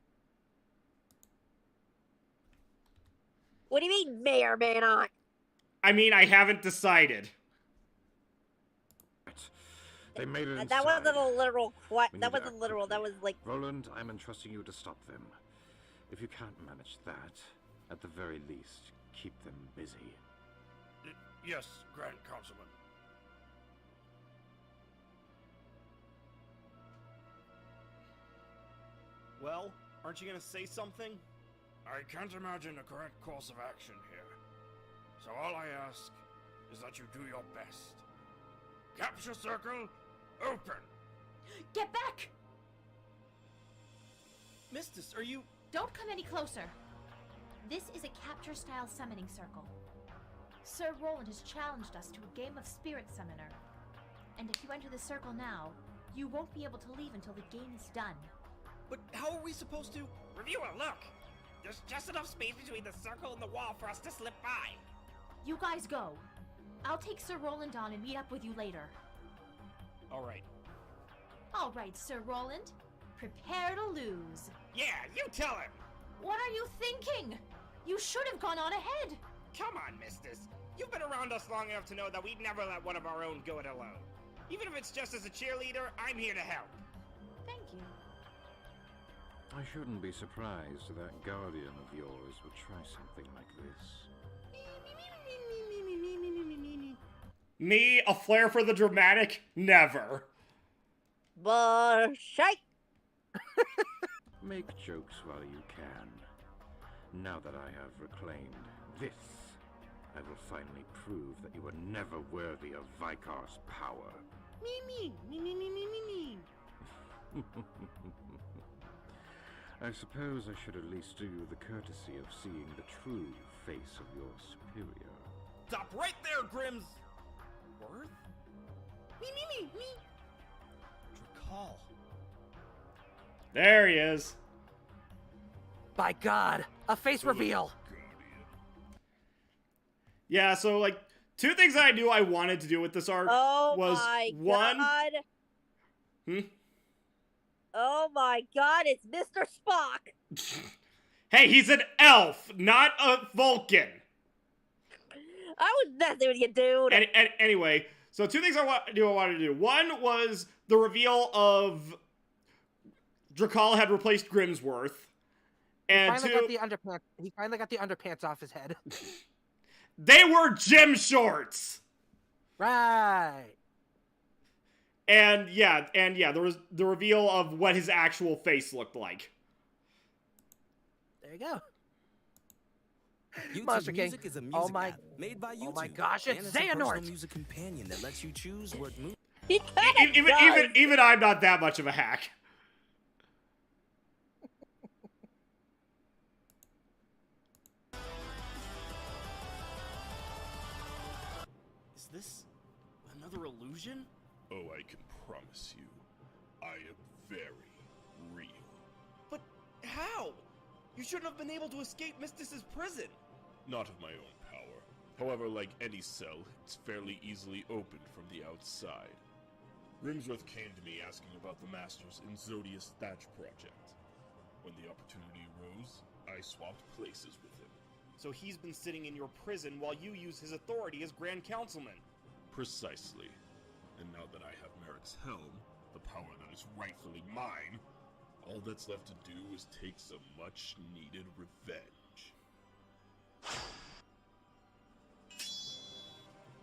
What do you mean, may or may not? I mean, I haven't decided. They made it That wasn't inside. a literal We that need to wasn't act literal. That was like. Roland, I'm entrusting you to stop them. If you can't manage that, at the very least, keep them busy. Yes, Grand Councilman. Well, aren't you gonna say something? I can't imagine a correct course of action here. So all I ask is that you do your best. Capture circle, open! Get back! Mistus, are you... Don't come any closer. This is a capture-style summoning circle. Sir Roland has challenged us to a game of Spirit Summoner. And if you enter the circle now, you won't be able to leave until the game is done. But how are we supposed to... Reviewer, look! There's just enough space between the circle and the wall for us to slip by. You guys go. I'll take Sir Roland on and meet up with you later. Alright. Alright, Sir Roland. Prepare to lose. Yeah, you tell him! What are you thinking? You should have gone on ahead. Come on, Mistus. You've been around us long enough to know that we'd never let one of our own go it alone. Even if it's just as a cheerleader, I'm here to help. Thank you. I shouldn't be surprised that guardian of yours would try something like this. Me, a flair for the dramatic? Never. Shake. Make jokes while you can. Now that I have reclaimed this, I will finally prove that you were never worthy of Vikar's power. I suppose I should at least do you the courtesy of seeing the true face of your superior. Stop right there, Grimm's... Worth? Me. Drakal. There he is. By God, a face reveal. Yeah, so, like, two things that I knew I wanted to do with this arc was, my one... God. Oh my God, it's Mr. Spock. Hey, he's an elf, not a Vulcan. I was messing with you, dude. And anyway, so two things I wanted to do. One was the reveal of Drakal had replaced Grimsworth. And He finally got the underpants off his head. They were gym shorts. Right. And yeah, there was the reveal of what his actual face looked like. There you go. YouTube Monster Music King. is a music Oh my- app made by YouTube. oh my gosh, and it's it's a personal Xehanort. music companion that lets you choose what movie. Even I'm not that much of a hack. Is this another illusion? Oh, I can promise you, I am very real. But how? You shouldn't have been able to escape Mistus's prison. Not of my own power. However, like any cell, it's fairly easily opened from the outside. Grimsworth came to me asking about the Masters in Zodia's Thatch project. When the opportunity arose, I swapped places with him. So he's been sitting in your prison while you use his authority as Grand Councilman. Precisely. And now that I have Merrick's helm, the power that is rightfully mine, all that's left to do is take some much-needed revenge.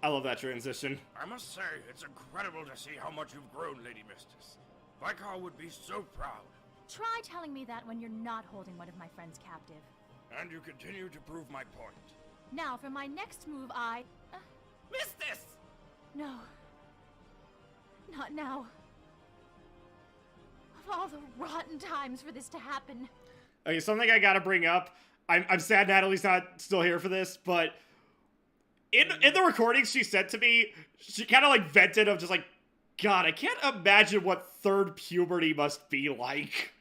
I love that transition. I must say, it's incredible to see how much you've grown, Lady Mistress. Vikar would be so proud. Try telling me that when you're not holding one of my friends captive. And you continue to prove my point. Now, for my next move, Mistress! No. Not now. Of all the rotten times for this to happen. Okay, something I gotta bring up. I'm sad Natalie's not still here for this, but in the recordings she sent to me, she kind of like vented of just like, God, I can't imagine what third puberty must be like.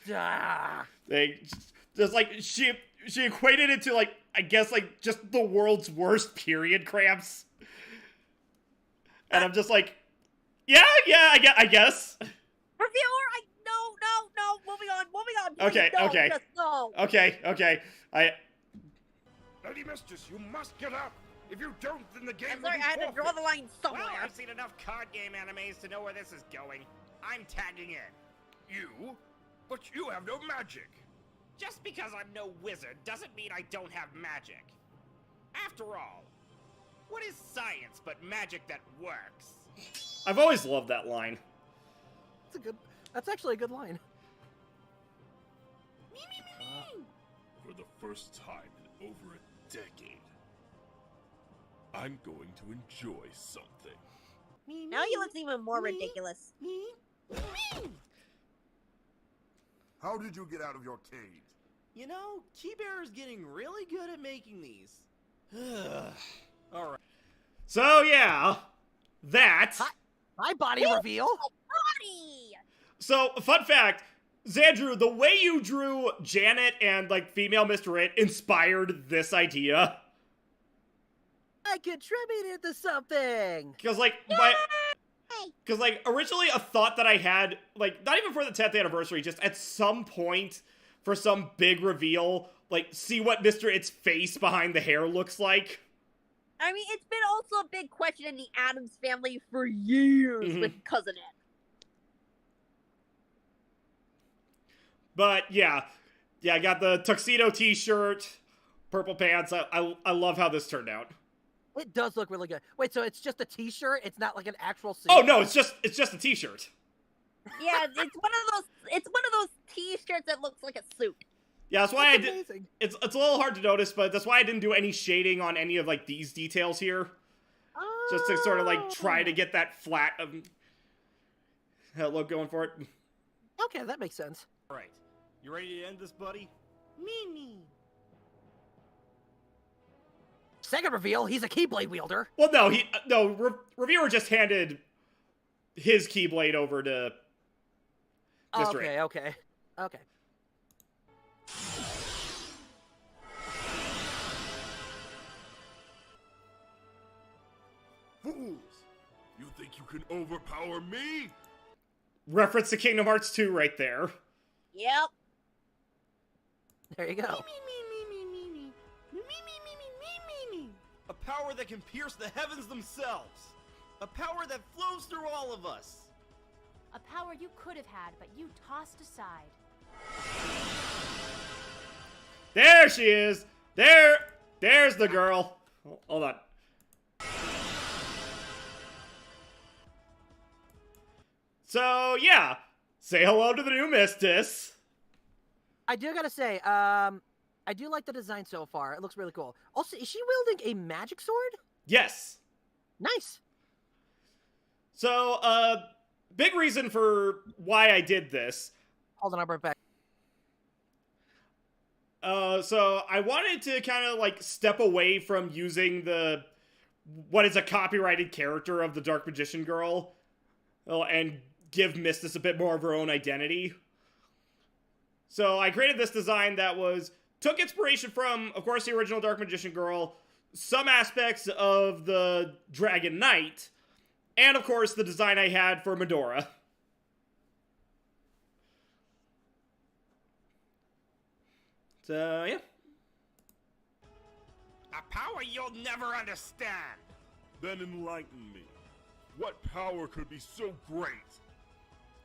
Just like she equated it to like, I guess like just the world's worst period cramps. And I'm just like, yeah, I guess. Reviewer, no, moving on. Please, Okay, no, okay. Just no. Okay. Lady Mistress, you must get up! If you don't, then the game I'm sorry, will be I had to forfeit. draw the line somewhere. Well, I've seen enough card game animes to know where this is going. I'm tagging in. You? But you have no magic. Just because I'm no wizard doesn't mean I don't have magic. After all, what is science but magic that works? I've always loved that line. That's actually a good line. For the first time in over a decade, I'm going to enjoy something. Now he looks even more ridiculous. How did you get out of your cage? You know, Keybearer's getting really good at making these. Alright. So yeah, that. My body reveal. Body! So, fun fact, Xandru, the way you drew Janet and, like, female Mr. It inspired this idea. I contributed to something! Because, like, originally a thought that I had, like, not even for the 10th anniversary, just at some point, for some big reveal, like, see what Mr. It's face behind the hair looks like. I mean, it's been also a big question in the Addams family for years with Cousin Ed. But yeah, I got the tuxedo t-shirt, purple pants. I love how this turned out. It does look really good. Wait, so it's just a t-shirt? It's not like an actual suit? Oh no, it's just a t-shirt. Yeah, it's one of those t-shirts that looks like a suit. Yeah, that's why it's a little hard to notice, but that's why I didn't do any shading on any of like these details here. Just to sort of like try to get that flat look going for it. Okay, that makes sense. Alright, you ready to end this, buddy? Me. Second reveal, he's a Keyblade wielder. Well, no, Reviewer just handed his Keyblade over to Mr. A. Okay. Fools! You think you can overpower me? Reference to Kingdom Hearts 2 right there. Yep. There you go. A power that can pierce the heavens themselves. A power that flows through all of us. A power you could have had, but you tossed aside. There she is. There's the girl. Hold on. So yeah, say hello to the new Mistress. I do gotta say, I do like the design so far. It looks really cool. Also, is she wielding a magic sword? Yes. Nice. So, big reason for why I did this. Hold on, I'll be right back. So I wanted to kind of like step away from using what is a copyrighted character of the Dark Magician Girl, and give Mistress a bit more of her own identity. So I created this design that took inspiration from, of course, the original Dark Magician Girl, some aspects of the Dragon Knight, and of course the design I had for Medora. So, yeah. A power you'll never understand. Then enlighten me. What power could be so great?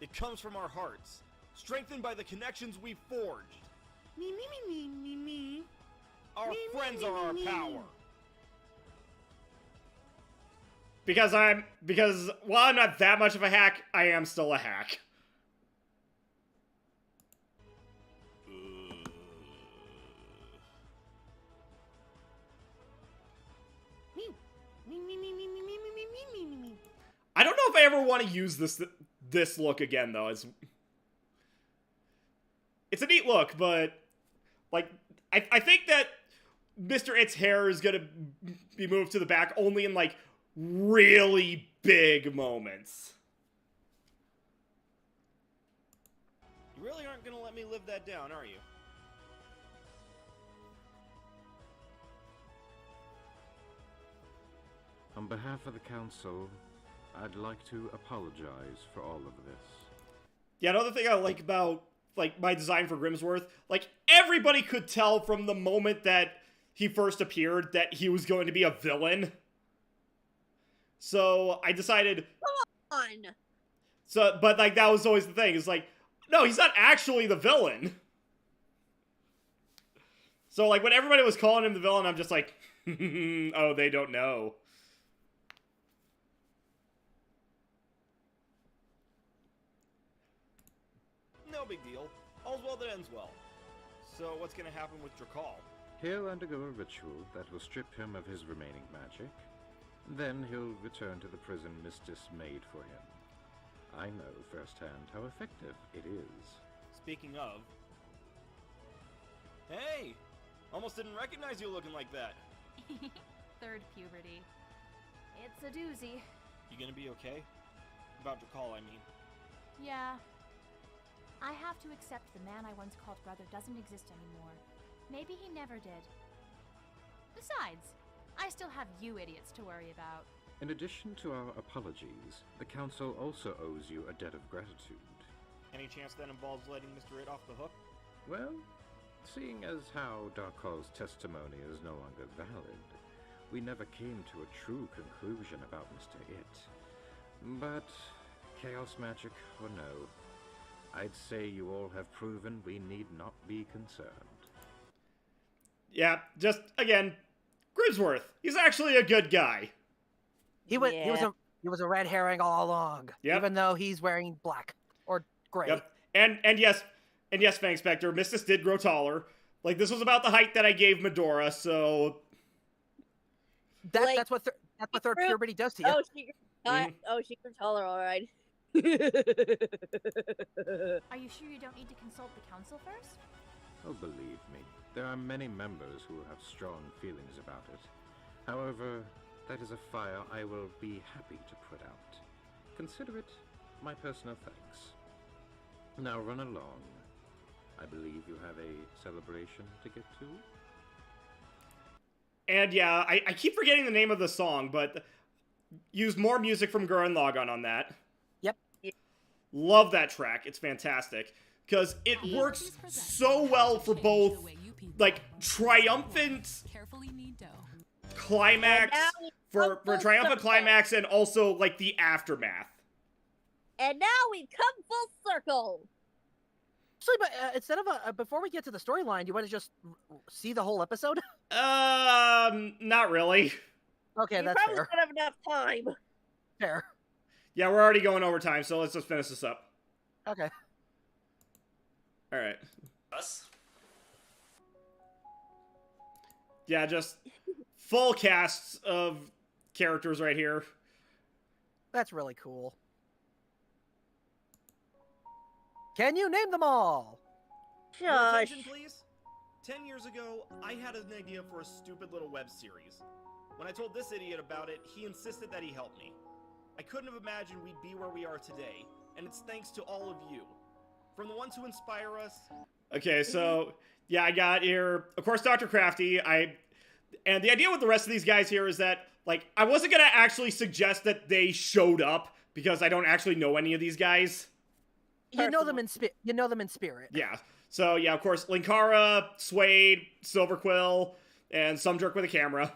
It comes from our hearts, strengthened by the connections we've forged. Me, me, me, me, me, me. Our Me, me, friends me, are our me, me. power. Because while I'm not that much of a hack, I am still a hack. Me, me, me, me, me, me, me, me, me, me, me, me. I don't know if I ever want to use this look again, though. It's a neat look, but like I think that Mr. It's hair is gonna be moved to the back only in like really big moments. You really aren't gonna let me live that down, are you? On behalf of the council, I'd like to apologize for all of this. Yeah, another thing I like about like my design for Grimsworth, like everybody could tell from the moment that he first appeared that he was going to be a villain. So I decided. Come on. So, but like that was always the thing. It's like, no, he's not actually the villain. So like when everybody was calling him the villain, I'm just like, oh, they don't know. No big deal. All's well that ends well. So what's gonna happen with Drakal? He'll undergo a ritual that will strip him of his remaining magic. Then he'll return to the prison Mistress made for him. I know firsthand how effective it is. Speaking of... Hey! Almost didn't recognize you looking like that. Third puberty. It's a doozy. You gonna be okay? About Drakal, I mean. Yeah. I have to accept the man I once called brother doesn't exist anymore. Maybe he never did. Besides, I still have you idiots to worry about. In addition to our apologies, the council also owes you a debt of gratitude. Any chance that involves letting Mr. It off the hook? Well, seeing as how Darkal's testimony is no longer valid, we never came to a true conclusion about Mr. It. But, chaos magic or no, I'd say you all have proven we need not be concerned. Yeah, just, again, Grimsworth. He's actually a good guy. He was a red herring all along. Yep. Even though he's wearing black or gray. Yep. And yes, Fang Spectre, Mistis did grow taller. Like, this was about the height that I gave Medora, so... That's what third puberty does to you. She grew taller, alright. Are you sure you don't need to consult the council first? Oh, believe me, there are many members who have strong feelings about it. However, that is a fire I will be happy to put out. Consider it my personal thanks. Now run along. I believe you have a celebration to get to. And yeah, I keep forgetting the name of the song, but use more music from Gurren Lagann on that. Yep. Love that track. It's fantastic. Because it works so well for both, like, triumphant climax, for triumphant climax, and also, like, the aftermath. And now we've come full circle. Actually, but instead of before we get to the storyline, you want to just see the whole episode? Not really. Okay, You that's probably fair. don't have enough time. Fair. Yeah, we're already going over time, so let's just finish this up. Okay. Alright. Yeah, just full casts of characters right here. That's really cool. Can you name them all? Your attention, please? 10 years ago, I had an idea for a stupid little web series. When I told this idiot about it, he insisted that he help me. I couldn't have imagined we'd be where we are today, and it's thanks to all of you. From the ones who inspire us... Okay, so, yeah, I got here, of course, Dr. Crafty, and the idea with the rest of these guys here is that, like, I wasn't gonna actually suggest that they showed up, because I don't actually know any of these guys. You know them in spirit. Yeah. So, yeah, of course, Linkara, Suede, Silverquill, and some jerk with a camera.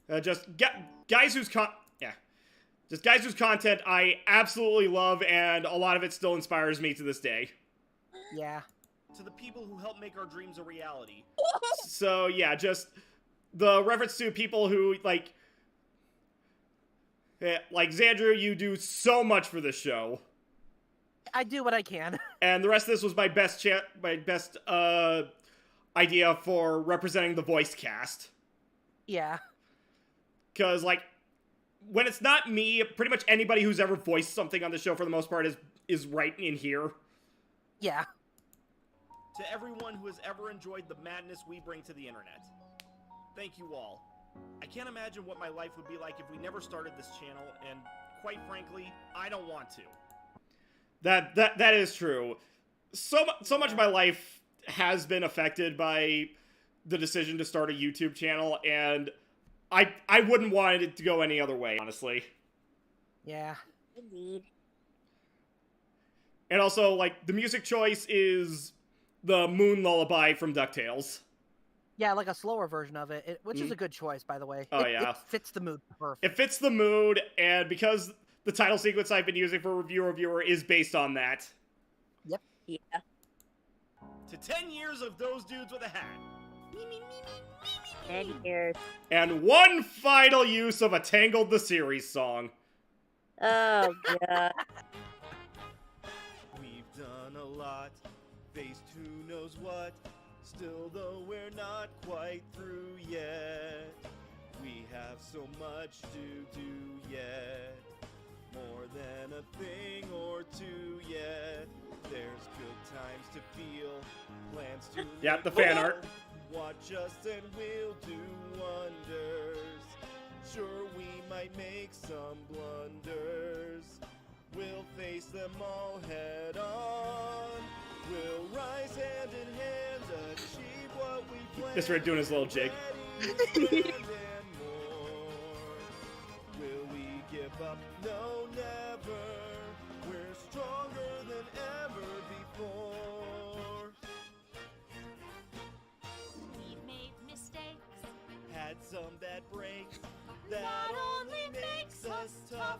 Guys whose content I absolutely love, and a lot of it still inspires me to this day. Yeah. To the people who help make our dreams a reality. So yeah, just the reference to people who like Xandru, you do so much for this show. I do what I can. And the rest of this was my best idea for representing the voice cast. Yeah. Because, like, when it's not me, pretty much anybody who's ever voiced something on the show, for the most part, is right in here. Yeah. To everyone who has ever enjoyed the madness we bring to the internet, thank you all. I can't imagine what my life would be like if we never started this channel, and quite frankly, I don't want to. That is true. So much of my life has been affected by the decision to start a YouTube channel, and I wouldn't want it to go any other way, honestly. Yeah. Indeed. And also, like, the music choice is the Moon Lullaby from DuckTales. Yeah, like a slower version of it, which is a good choice, by the way. Oh, It fits the mood perfect. It fits the mood, and because the title sequence I've been using for Reviewer is based on that. Yep. Yeah. To 10 years of those dudes with a hat. 10 years. And one final use of a Tangled the Series song. Oh, God. We've done a lot, faced who knows what. Still, though, we're not quite through yet. We have so much to do yet. More than a thing or two yet. There's good times to feel, plans to Yep, the fan art. Watch us and we'll do wonders. Sure, we might make some blunders. We'll face them all head on. We'll rise hand in hand, achieve what we plan. Just Red doing his little jig. Will we give up? No, never. We're stronger than ever before. We've made mistakes. Had some bad breaks. That only makes us tougher.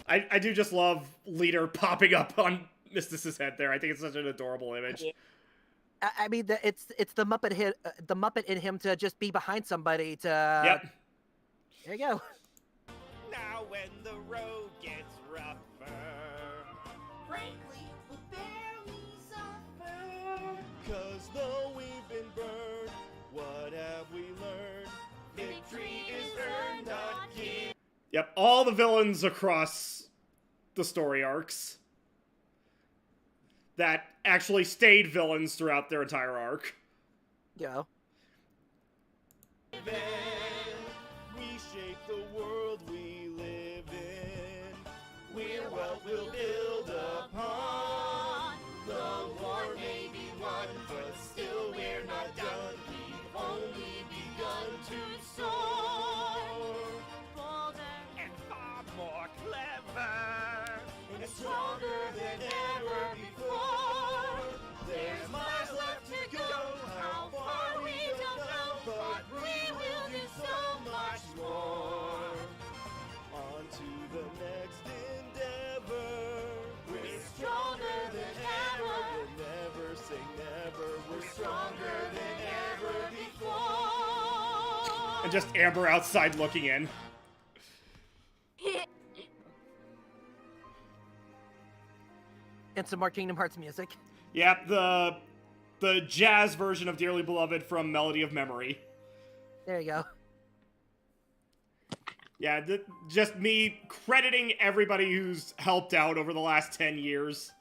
I do just love Leader popping up on Mystic's head there. I think it's such an adorable image. I mean, it's the Muppet in him to just be behind somebody to. Yep. There you go. Now when the road gets rougher, Frankly, we'll barely suffer. 'Cause though we've been burned, what have we learned? Victory is earned, not given. Yep, all the villains across the story arcs that actually stayed villains throughout their entire arc. Yeah. We shape the world we live in. We're what we'll build upon. The war may be won, but still we're not done. We've only begun to soar. Bolder and far more clever, and stronger than ever before. There's miles left to go. How far we don't know, but we will do so much more. On to the next endeavor. We're stronger than ever. We'll never say never. We're stronger than ever before. And just Amber outside looking in. And some more Kingdom Hearts music. Yep, the jazz version of Dearly Beloved from Melody of Memory. There you go. Yeah, just me crediting everybody who's helped out over the last 10 years.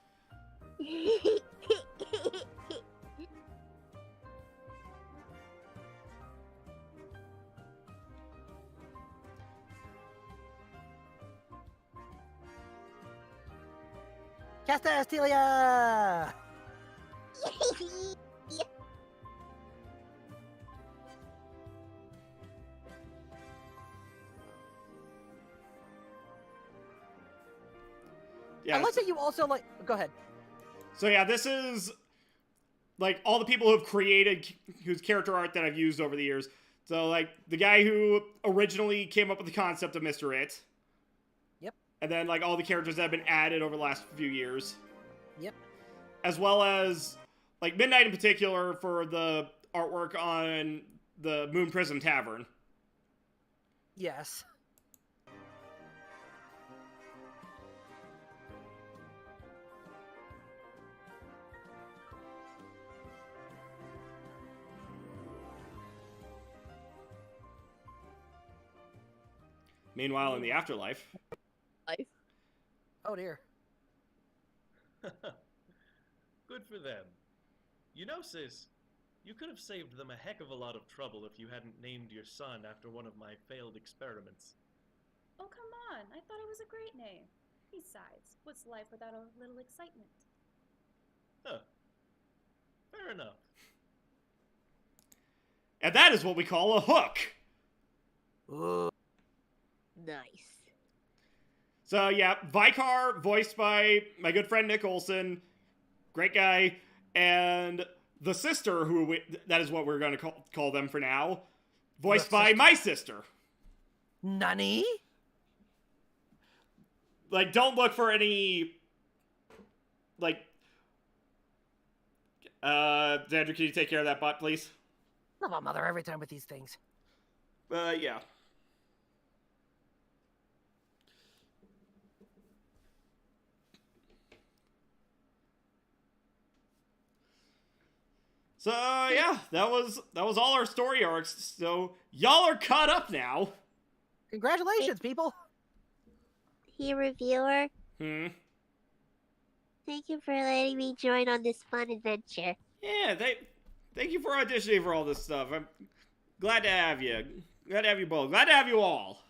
Casta Estilia! Yeah. I like that you also like. Go ahead. So yeah, this is like all the people who've created whose character art that I've used over the years. So, like, the guy who originally came up with the concept of Mr. It. Yep. And then, like, all the characters that have been added over the last few years. Yep. As well as, like, Midnight in particular for the artwork on the Moon Prism Tavern. Yes. Meanwhile, in the afterlife. Oh dear. Good for them. You know, sis, you could have saved them a heck of a lot of trouble if you hadn't named your son after one of my failed experiments. Oh, come on. I thought it was a great name. Besides, what's life without a little excitement? Huh. Fair enough. And that is what we call a hook. Ooh. Nice. So, yeah, Vicar, voiced by my good friend Nick Olson. Great guy. And the sister, that is what we're going to call them for now, voiced by my sister. Nani? Like, don't look for any, like, Xander, can you take care of that butt, please? Love a mother every time with these things. Yeah. So, yeah, that was all our story arcs. So, y'all are caught up now. Congratulations, people. Hey, reviewer. Thank you for letting me join on this fun adventure. Yeah, thank you for auditioning for all this stuff. I'm glad to have you. Glad to have you both. Glad to have you all.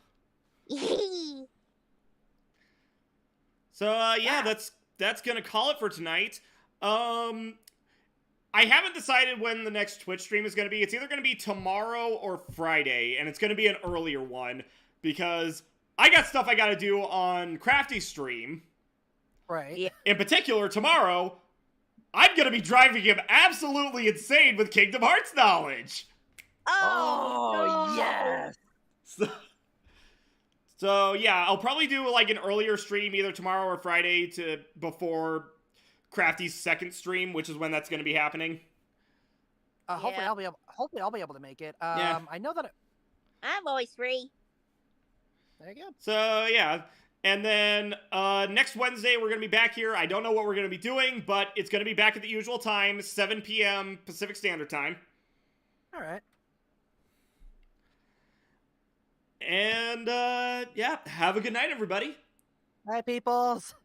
So, yeah, that's gonna call it for tonight. I haven't decided when the next Twitch stream is going to be. It's either going to be tomorrow or Friday, and it's going to be an earlier one, because I got stuff I got to do on Crafty's stream. Right. Yeah. In particular, tomorrow, I'm going to be driving him absolutely insane with Kingdom Hearts knowledge. Oh, yes! So, yeah, I'll probably do, like, an earlier stream either tomorrow or Friday before Crafty's second stream, which is when that's going to be happening. Hopefully I'll be able to make it. Yeah. I know that I'm always free. There you go. So, yeah. And then next Wednesday, we're going to be back here. I don't know what we're going to be doing, but it's going to be back at the usual time, 7 p.m. Pacific Standard Time. All right. And, yeah, have a good night, everybody. Bye, peoples.